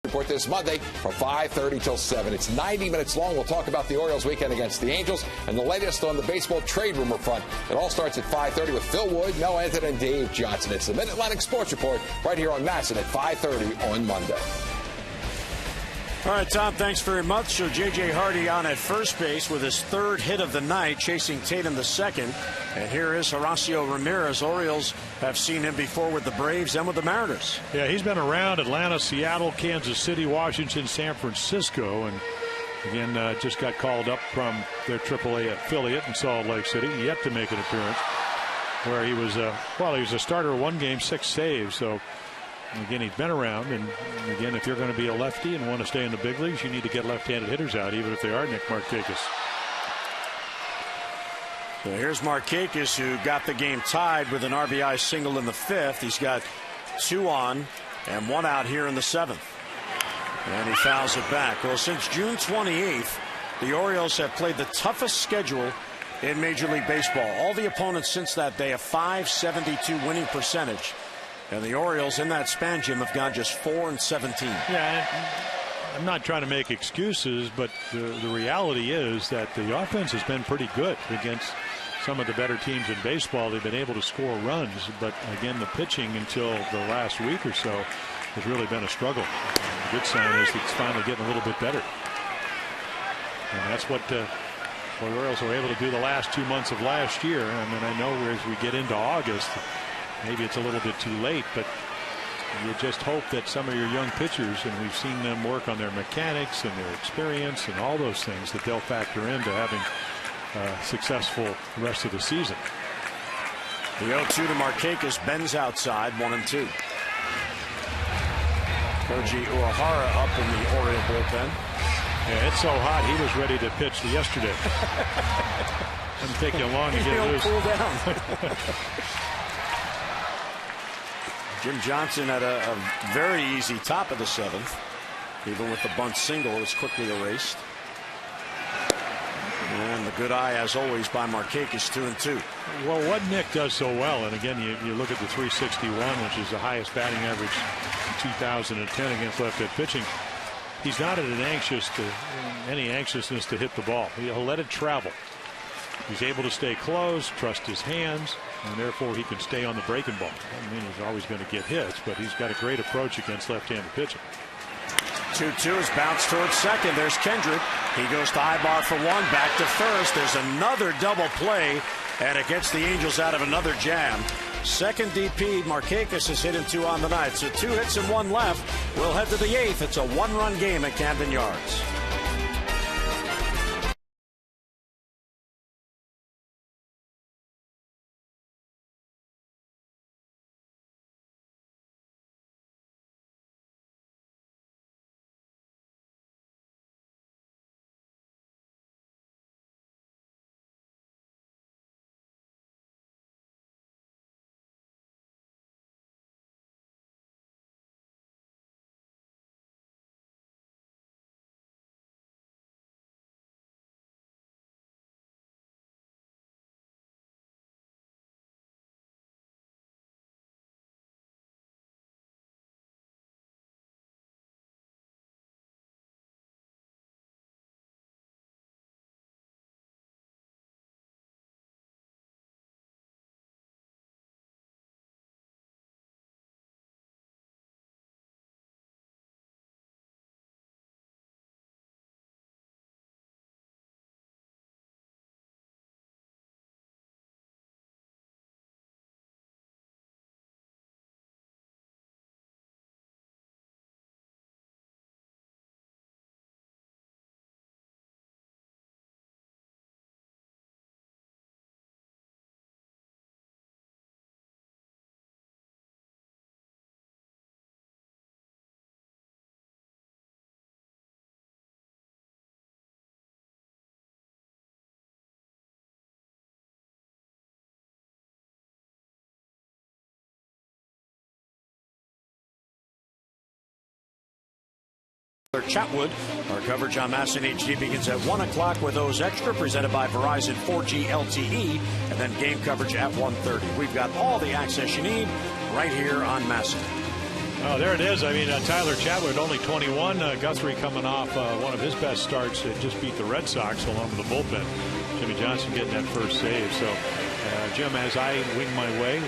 Report this Monday from 5:30 till 7. It's 90 minutes long. We'll talk about the Orioles weekend against the Angels and the latest on the baseball trade rumor front. It all starts at 5:30 with Phil Wood, Mel Anthony, and Dave Johnson. It's the Mid-Atlantic Sports Report right here on MASN at 5:30 on Monday. All right, Tom, thanks very much. So J.J. Hardy on at first base with his 3rd hit of the night, chasing Tatum the 2nd. And here is Horacio Ramirez. Orioles have seen him before with the Braves and with the Mariners. Yeah, he's been around Atlanta, Seattle, Kansas City, Washington, San Francisco. And again, just got called up from their AAA affiliate in Salt Lake City. Yet to make an appearance where he was, he was a starter 1 game, 6 saves. So again, he's been around, and again, if you're going to be a lefty and want to stay in the big leagues, you need to get left-handed hitters out, even if they are Nick Markakis. So here's Markakis, who got the game tied with an RBI single in the 5th. He's got 2 on and 1 out here in the 7th. And he fouls it back. Well, since June 28th, the Orioles have played the toughest schedule in Major League Baseball. All the opponents since that day, a .572 winning percentage. And the Orioles in that span, Jim, have gone just 4-17. Yeah, I'm not trying to make excuses, but the reality is that the offense has been pretty good against some of the better teams in baseball. They've been able to score runs, but again, the pitching until the last week or so has really been a struggle. And the good sign is that it's finally getting a little bit better. And that's what the Orioles were able to do the last 2 months of last year. I mean, I know as we get into August, maybe it's a little bit too late, but You just hope that some of your young pitchers, and we've seen them work on their mechanics and their experience and all those things, that they'll factor into having a successful rest of the season. The 0-2 to Markakis. Ben's outside, 1-2. Koji Uehara up in the Oriole bullpen. Yeah, it's so hot he was ready to pitch yesterday. Doesn't take you long to get loose. Cool down. Jim Johnson had a very easy top of the 7th. Even with the bunt single, it was quickly erased. And the good eye, as always, by Markakis, 2-2. Well, what Nick does so well, and again, you look at the 361, which is the highest batting average in 2010 against left-hand pitching. He's not any anxiousness to hit the ball. He'll let it travel. He's able to stay close, trust his hands, and therefore he can stay on the breaking ball. I mean, he's always going to get hits, but he's got a great approach against left-handed pitching. 2-2 is bounced towards second. There's Kendrick. He goes to Ibar for one. Back to first. There's another double play, and it gets the Angels out of another jam. Second DP. Markakis has hit in 2 on the night. So 2 hits and 1 left. We'll head to the 8th. It's a 1-run game at Camden Yards. Chatwood. Our coverage on Masson HD begins at 1 o'clock with O's Extra, presented by Verizon 4G LTE, and then game coverage at 1:30. We've got all the access you need right here on Masson. Oh, there it is. I mean, Tyler Chatwood, only 21. Guthrie coming off one of his best starts. Just beat the Red Sox along with the bullpen. Jimmy Johnson getting that first save. So, Jim, as I wing my way,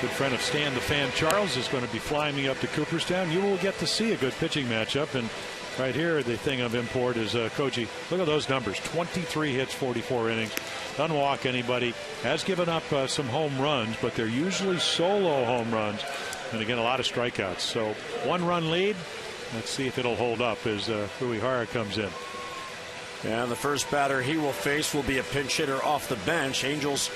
good friend of Stan the Fan Charles is going to be flying me up to Cooperstown. You will get to see a good pitching matchup. And right here, the thing of import is Koji. Look at those numbers: 23 hits, 44 innings, doesn't walk anybody, has given up some home runs, but they're usually solo home runs, and again, a lot of strikeouts. So 1-run lead. Let's see if it'll hold up as Uehara comes in. And the first batter he will face will be a pinch hitter off the bench. Angels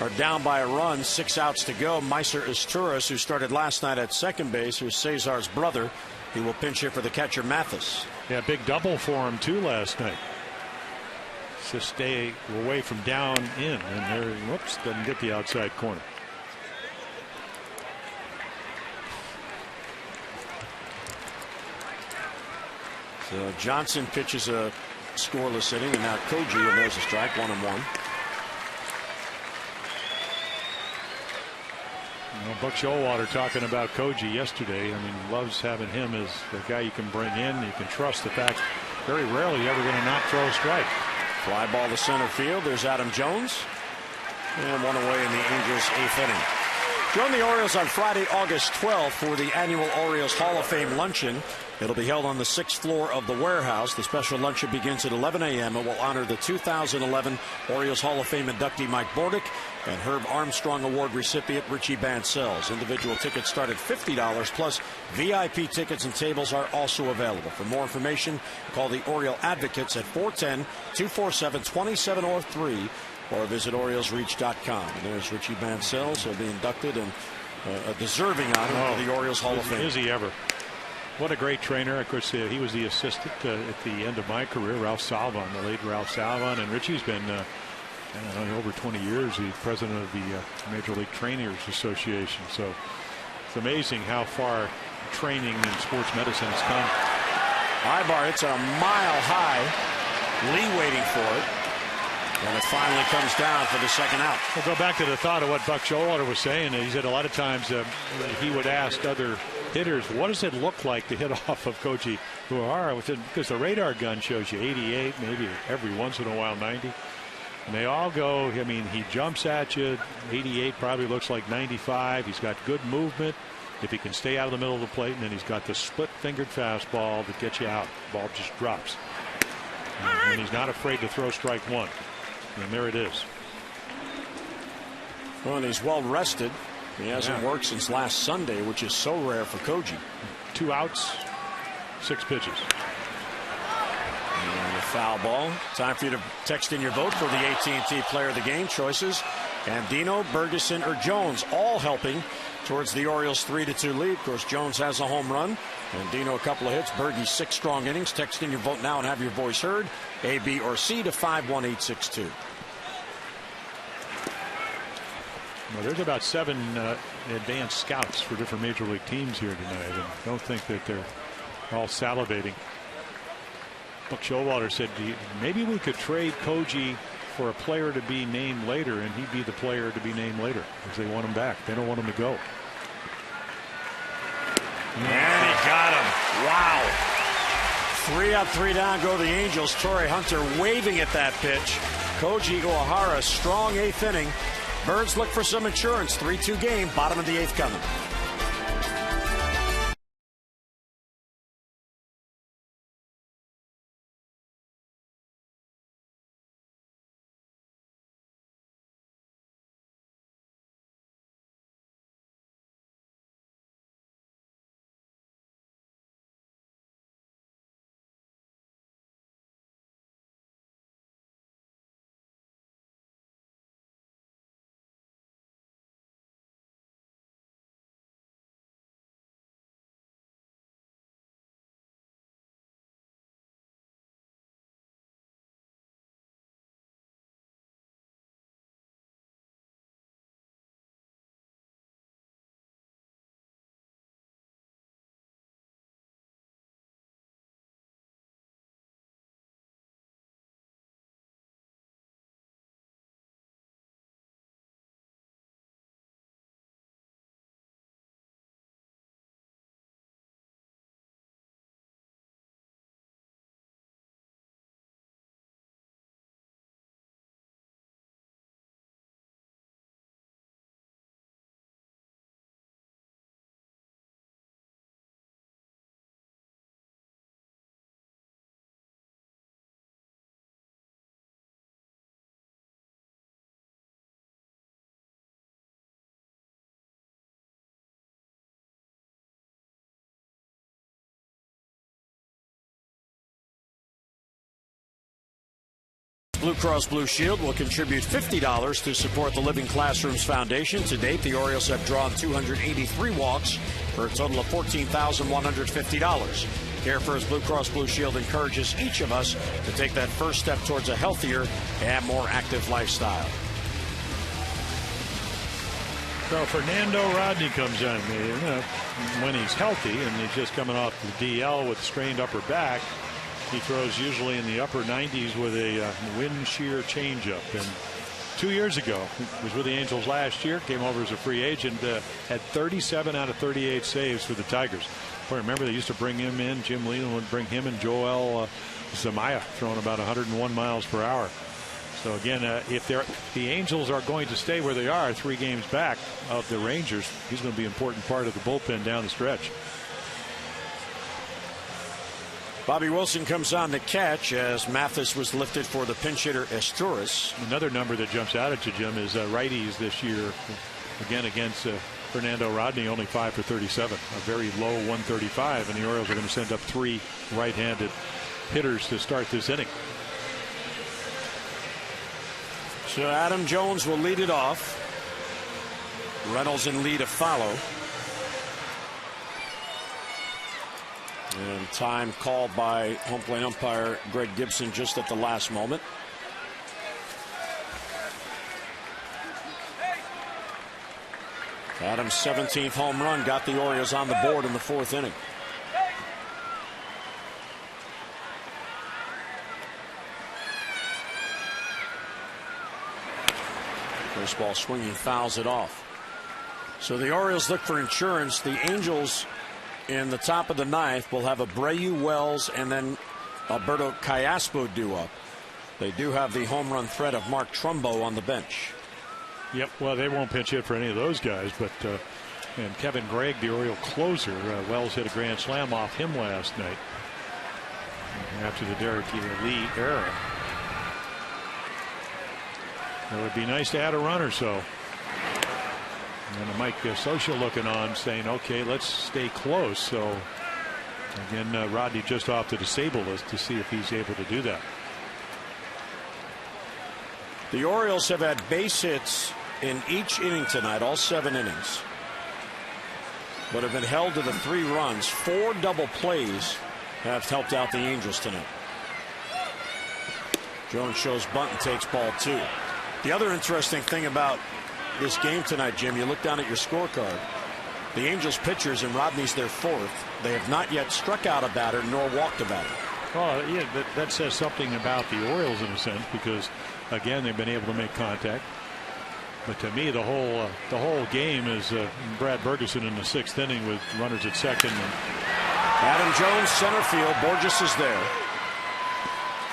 are down by a run, 6 outs to go. Meiser Isturis, who started last night at second base, who's Cesar's brother. He will pinch hit for the catcher Mathis. Yeah, big double for him too last night. Just stay away from down in, and there, whoops, doesn't get the outside corner. So Johnson pitches a scoreless inning, and now Koji, and there's a strike, 1-1. Buck Showalter talking about Koji yesterday. I mean, loves having him as the guy you can bring in. You can trust the fact very rarely ever going to not throw a strike. Fly ball to center field. There's Adam Jones. And one away in the Angels' 8th inning. Join the Orioles on Friday, August 12th for the annual Orioles Hall of Fame luncheon. It'll be held on the 6th floor of the warehouse. The special luncheon begins at 11 a.m. It will honor the 2011 Orioles Hall of Fame inductee Mike Bordick and Herb Armstrong Award recipient Richie Bancels. Individual tickets start at $50, plus VIP tickets and tables are also available. For more information, call the Oriole Advocates at 410-247-2703 or visit OriolesReach.com. And there's Richie Bancels. He'll be inducted and a deserving honor for the Orioles Hall of Fame. Is he ever? What a great trainer. Of course, he was the assistant at the end of my career, Ralph Salvon, the late Ralph Salvon. And Richie's been, I don't know, over 20 years, the president of the Major League Trainers Association. So it's amazing how far training in sports medicine has come. Ibar, it's a mile high. Lee waiting for it. And it finally comes down for the second out. We'll go back to the thought of what Buck Showalter was saying. He said a lot of times he would ask other hitters, what does it look like to hit off of Koji Uehara? Because the radar gun shows you 88, maybe every once in a while 90. And they all go, I mean, he jumps at you. 88 probably looks like 95. He's got good movement if he can stay out of the middle of the plate. And then he's got the split-fingered fastball that gets you out. The ball just drops. And he's not afraid to throw strike one. And there it is. Well, and he's well rested. He hasn't worked since last Sunday, which is so rare for Koji. 2 outs, 6 pitches. And a foul ball. Time for you to text in your vote for the AT&T Player of the Game choices. And Dino, Bergeson, or Jones all helping towards the Orioles' 3-2 lead. Of course, Jones has a home run, and Dino a couple of hits. Berge 6 strong innings. Text in your vote now and have your voice heard. A, B, or C to 51862. Well, there's about 7 advanced scouts for different major league teams here tonight, and I don't think that they're all salivating. Buck Showalter said maybe we could trade Koji for a player to be named later, and he'd be the player to be named later because they want him back. They don't want him to go. And he got him. Wow. 3 up, 3 down go the Angels. Torrey Hunter waving at that pitch. Koji Uehara, strong 8th inning. Birds look for some insurance. 3-2 game, bottom of the 8th coming. Blue Cross Blue Shield will contribute $50 to support the Living Classrooms Foundation. To date, the Orioles have drawn 283 walks for a total of $14,150. CareFirst Blue Cross Blue Shield encourages each of us to take that first step towards a healthier and more active lifestyle. So Fernando Rodney comes in when he's healthy, and he's just coming off the DL with strained upper back. He throws usually in the upper 90s with a wind shear changeup. And 2 years ago, he was with the Angels last year, came over as a free agent, had 37 out of 38 saves for the Tigers. Boy, remember they used to bring him in. Jim Leland would bring him and Joel Zamaya, throwing about 101 miles per hour. So again, if the Angels are going to stay where they are, 3 games back of the Rangers, he's going to be an important part of the bullpen down the stretch. Bobby Wilson comes on to catch as Mathis was lifted for the pinch hitter Esturis. Another number that jumps out at you, Jim, is righties this year. Again, against Fernando Rodney, only 5 for 37, a very low 135, and the Orioles are going to send up 3 right-handed hitters to start this inning. So Adam Jones will lead it off. Reynolds in lead to follow. And time called by home plate umpire Greg Gibson just at the last moment. Adams' 17th home run got the Orioles on the board in the 4th inning. First ball swinging, fouls it off. So the Orioles look for insurance. The Angels in the top of the 9th will have Abreu, Wells, and then Alberto Callaspo due up. They do have the home run threat of Mark Trumbo on the bench. Yep, well, they won't pinch hit for any of those guys, but and Kevin Gregg, the Oriole closer, Wells hit a grand slam off him last night after the Derek Lee era. It would be nice to add a run or so. And Mike Socia looking on, saying, okay, let's stay close. So again, Rodney just off the disabled list to see if he's able to do that. The Orioles have had base hits in each inning tonight, all 7 innings, but have been held to the 3 runs. 4 double plays have helped out the Angels tonight. Jones shows bunt and takes ball 2. The other interesting thing about this game tonight, Jim, you look down at your scorecard. The Angels pitchers, and Rodney's their 4th, they have not yet struck out a batter nor walked a batter. Well, yeah, that says something about the Orioles in a sense, because again, they've been able to make contact. But to me, the whole game is Brad Bergeson in the 6th inning with runners at second. And Adam Jones, center field. Borges is there,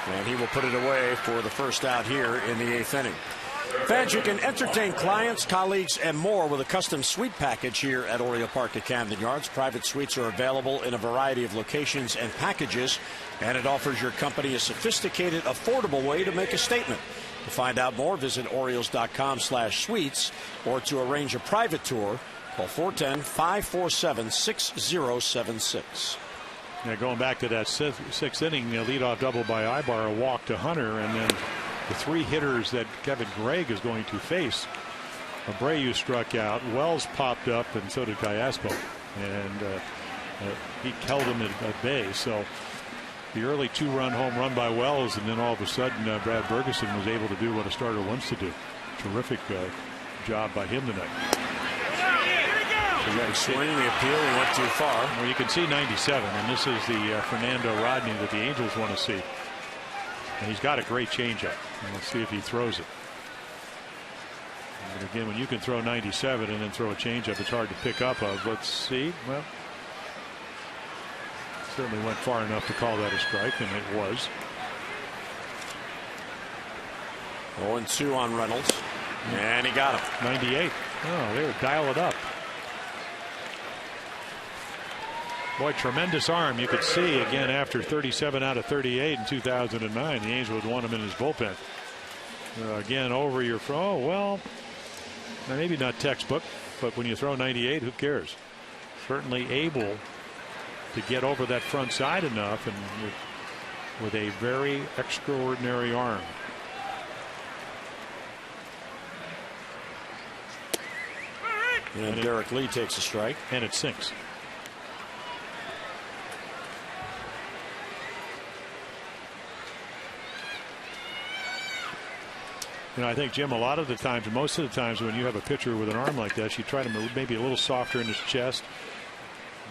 and he will put it away for the first out here in the 8th inning. Fans, you can entertain clients, colleagues, and more with a custom suite package here at Oriole Park at Camden Yards. Private suites are available in a variety of locations and packages, and it offers your company a sophisticated, affordable way to make a statement. To find out more, visit Orioles.com/suites, or to arrange a private tour, call 410-547-6076. Yeah, going back to that 6th inning, the leadoff double by Ibar, a walk to Hunter, and then the 3 hitters that Kevin Gregg is going to face. Abreu struck out, Wells popped up, and so did Callaspo, and he held him at bay. So the early 2-run home run by Wells, and then all of a sudden Brad Bergeson was able to do what a starter wants to do. Terrific job by him tonight. The swing, the appeal, he went too far. Well, you can see 97, and this is the Fernando Rodney that the Angels want to see. And he's got a great changeup. Let's see if he throws it. And again, when you can throw 97 and then throw a changeup, it's hard to pick up of. Let's see. Well, certainly went far enough to call that a strike, and it was. 0-2 on Reynolds, and he got him. 98. Oh, they were dial it up. Boy, tremendous arm. You could see again after 37 out of 38 in 2009, the Angels would want him in his bullpen. Again, over your throw. Well, maybe not textbook, but when you throw 98, who cares? Certainly able to get over that front side enough, and with a very extraordinary arm. And Derek Lee takes a strike, and it sinks. You know, I think, Jim, a lot of the times, most of the times when you have a pitcher with an arm like that, you try to move maybe a little softer in his chest,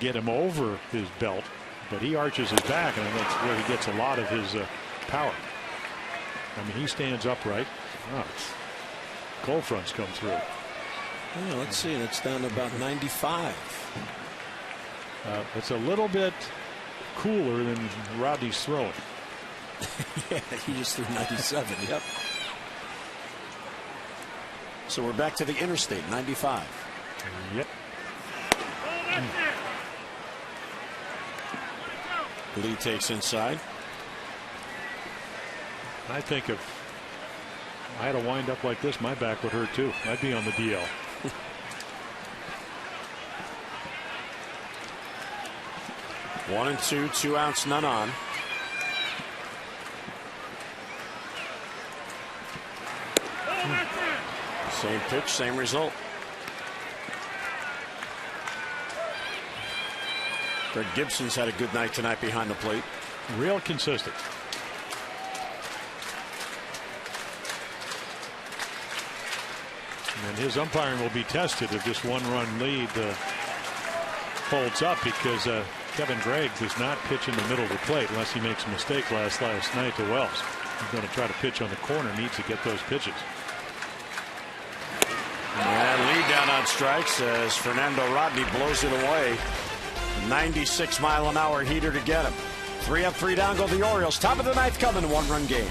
get him over his belt, but he arches his back, and that's where he gets a lot of his power. I mean, he stands upright. Oh, cold fronts come through. Yeah, let's see. That's down to about 95. It's a little bit cooler than Rodney's throwing. Yeah, he just threw 97. Yep. So we're back to the interstate, 95. Yep. Lee takes inside. I think if I had a wind up like this, my back would hurt too. I'd be on the DL. One and two, 2 outs, none on. Same pitch, same result. Greg Gibson's had a good night tonight behind the plate. Real consistent. And his umpiring will be tested if this 1-run lead holds up, because Kevin Gregg does not pitch in the middle of the plate unless he makes a mistake last night to Wells. He's going to try to pitch on the corner, needs to get those pitches. And lead down on strikes as Fernando Rodney blows it away. 96-mile-an-hour heater to get him. 3 up, 3 down go the Orioles. Top of the ninth coming, 1-run game.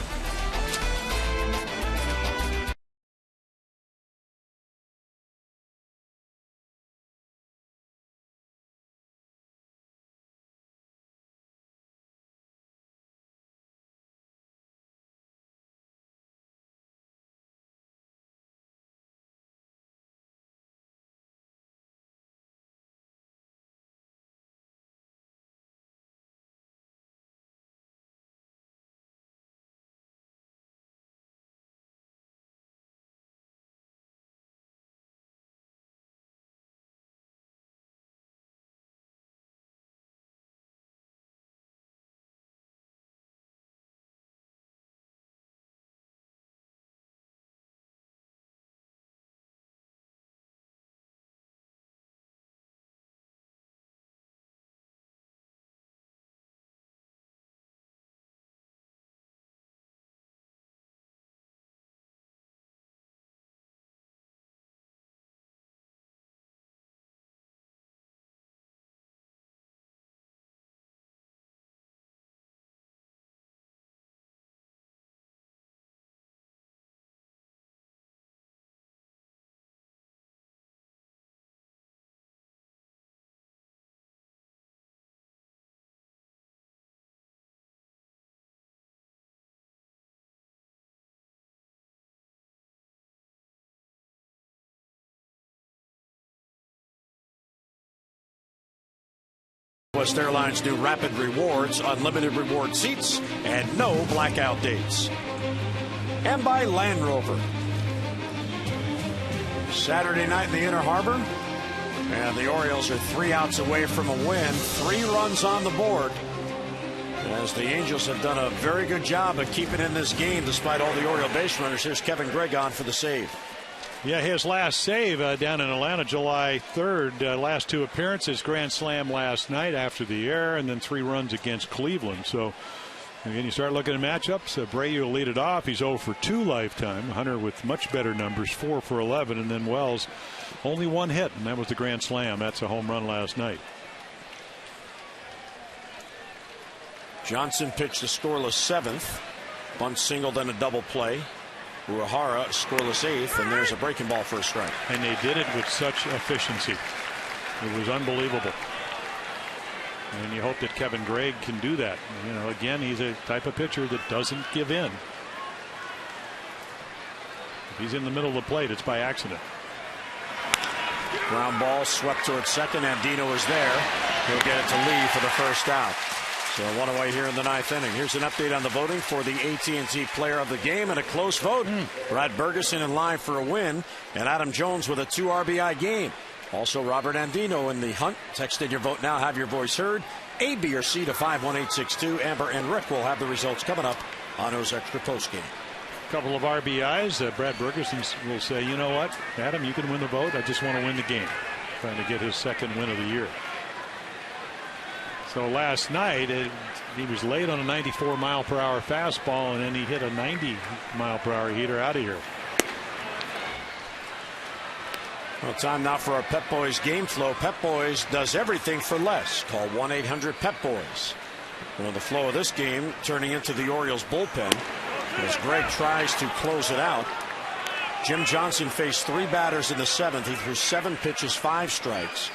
West Airlines new Rapid Rewards, unlimited reward seats, and no blackout dates. And by Land Rover. Saturday night in the Inner Harbor, and the Orioles are 3 outs away from a win. 3 runs on the board, as the Angels have done a very good job of keeping in this game despite all the Oriole base runners. Here's Kevin Gregg on for the save. Yeah, his last save down in Atlanta, July 3rd. Last 2 appearances, grand slam last night after the air, and then 3 runs against Cleveland. So, again, you start looking at matchups. Abreu will lead it off. He's 0 for 2 lifetime. Hunter with much better numbers, 4 for 11. And then Wells, only 1 hit, and that was the grand slam. That's a home run last night. Johnson pitched the scoreless 7th. Bunt single, then a double play. Uehara scoreless 8th, and there's a breaking ball for a strike. And they did it with such efficiency. It was unbelievable. And you hope that Kevin Gregg can do that. You know, again, he's a type of pitcher that doesn't give in. If he's in the middle of the plate, it's by accident. Ground ball swept towards second. Andino is there. He'll get it to Lee for the first out. So 1 away here in the 9th inning. Here's an update on the voting for the AT&T Player of the Game, and a close vote. Brad Bergeson in line for a win, and Adam Jones with a 2 RBI game. Also Robert Andino in the hunt. Text in your vote now. Have your voice heard. A, B, or C to 51862. Amber and Rick will have the results coming up on those extra post game. Couple of RBIs. Brad Bergeson will say, you know what, Adam, you can win the vote. I just want to win the game. Trying to get his 2nd win of the year. So last night, he was late on a 94-mile-per-hour fastball, and then he hit a 90-mile-per-hour heater out of here. Well, time now for our Pep Boys game flow. Pep Boys does everything for less. Call 1-800-PEP-BOYS. Well, the flow of this game turning into the Orioles bullpen as Gregg tries to close it out. Jim Johnson faced 3 batters in the 7th. He threw 7 pitches, 5 strikes.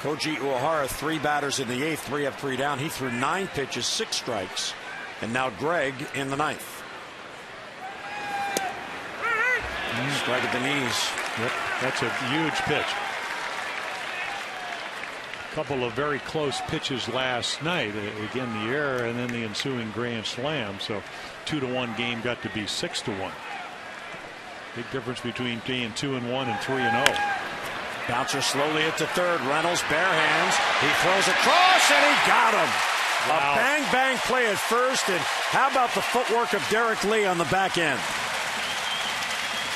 Koji Uehara, 3 batters in the 8th, 3 up, 3 down. He threw 9 pitches, 6 strikes. And now Greg in the 9th. Strike at the knees. Yep, that's a huge pitch. A couple of very close pitches last night. Again, the error and then the ensuing grand slam. So 2-1 game got to be 6-1. Big difference between being 2-1 and 3-0. Bouncer slowly into third. Reynolds bare hands. He throws across and he got him. Wow. A bang play at first, and how about the footwork of Derek Lee on the back end?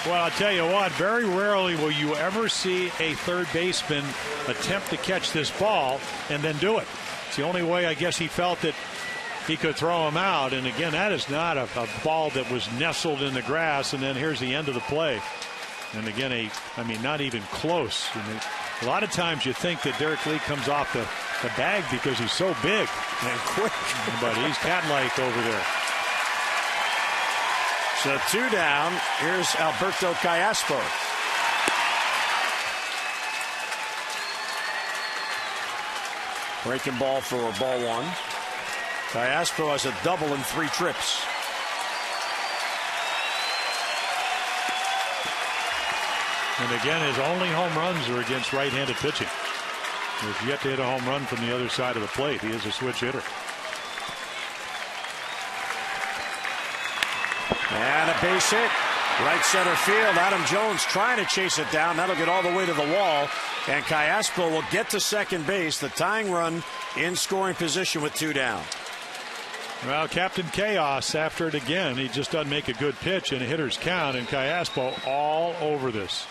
Well, I'll tell you what, very rarely will you ever see a third baseman attempt to catch this ball and then do it. It's the only way I guess he felt that he could throw him out. And again, that is not a ball that was nestled in the grass, and then here's the end of the play. And again, not even close. A lot of times you think that Derek Lee comes off the bag because he's so big and quick. But he's cat-like over there. So 2 down. Here's Alberto Callaspo. Breaking ball for ball 1. Callaspo has a double in 3 trips. And again, his only home runs are against right-handed pitching. He's yet to hit a home run from the other side of the plate. He is a switch hitter. And a base hit. Right center field. Adam Jones trying to chase it down. That'll get all the way to the wall. And Callaspo will get to second base. The tying run in scoring position with 2 down. Well, Captain Chaos after it again. He just doesn't make a good pitch in a hitter's count. And Callaspo all over this.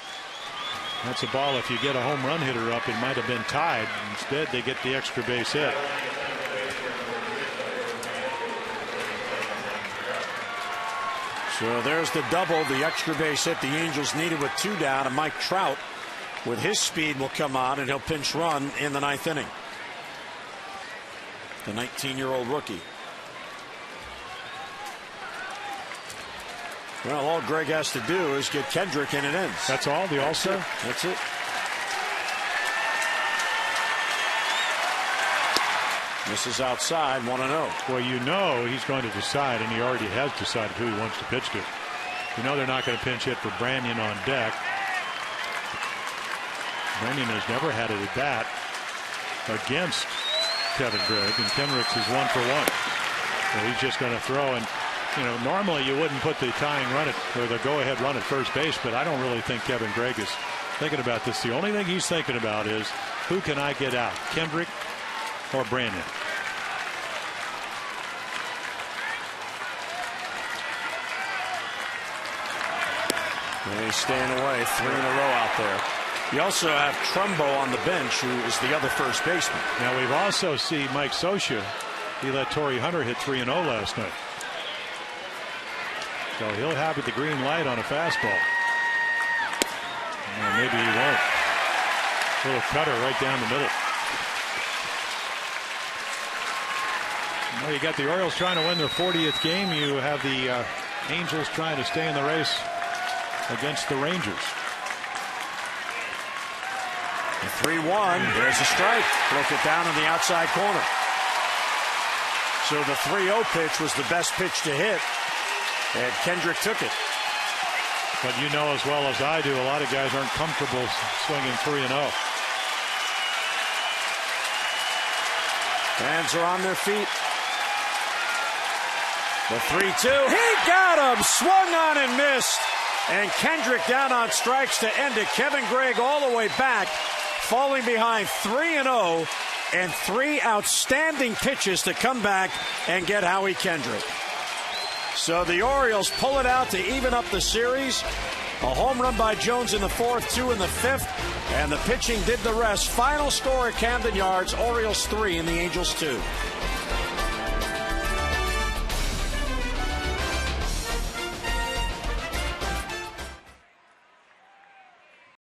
That's a ball. If you get a home run hitter up, it might have been tied. Instead, they get the extra base hit. So there's the double, the extra base hit the Angels needed with 2 down. And Mike Trout, with his speed, will come on and he'll pinch run in the 9th inning. The 19-year-old rookie. Well, all Greg has to do is get Kendrick and it ends. That's all? The All-Star? That's it. This is outside, 1-0. Well, you know he's going to decide, and he already has decided who he wants to pitch to. You know they're not going to pinch hit for Branyan on deck. Branyan has never had it at bat against Kevin Gregg, and Kendricks is 1 for 1. So he's just going to throw, and normally you wouldn't put the tying run or the go-ahead run at first base, but I don't really think Kevin Gregg is thinking about this. The only thing he's thinking about is who can I get out, Kendrick or Branyan. And he's staying away, 3 in a row out there. You also have Trumbo on the bench, who is the other first baseman. Now we've also seen Mike Scioscia. He let Torrey Hunter hit 3-0 last night. So he'll have the green light on a fastball. Well, maybe he won't. Little cutter right down the middle. Well, you got the Orioles trying to win their 40th game. You have the Angels trying to stay in the race against the Rangers. The 3-1. There's a strike. Broke it down in the outside corner. So the 3-0 pitch was the best pitch to hit. And Kendrick took it. But you know as well as I do, a lot of guys aren't comfortable swinging 3-0. Fans are on their feet. The 3-2. He got him. Swung on and missed. And Kendrick down on strikes to end it. Kevin Gregg all the way back, falling behind 3-0, and 3 outstanding pitches to come back and get Howie Kendrick. So the Orioles pull it out to even up the series. A home run by Jones in the 4th, 2 in the 5th, and the pitching did the rest. Final score at Camden Yards, Orioles 3 and the Angels 2.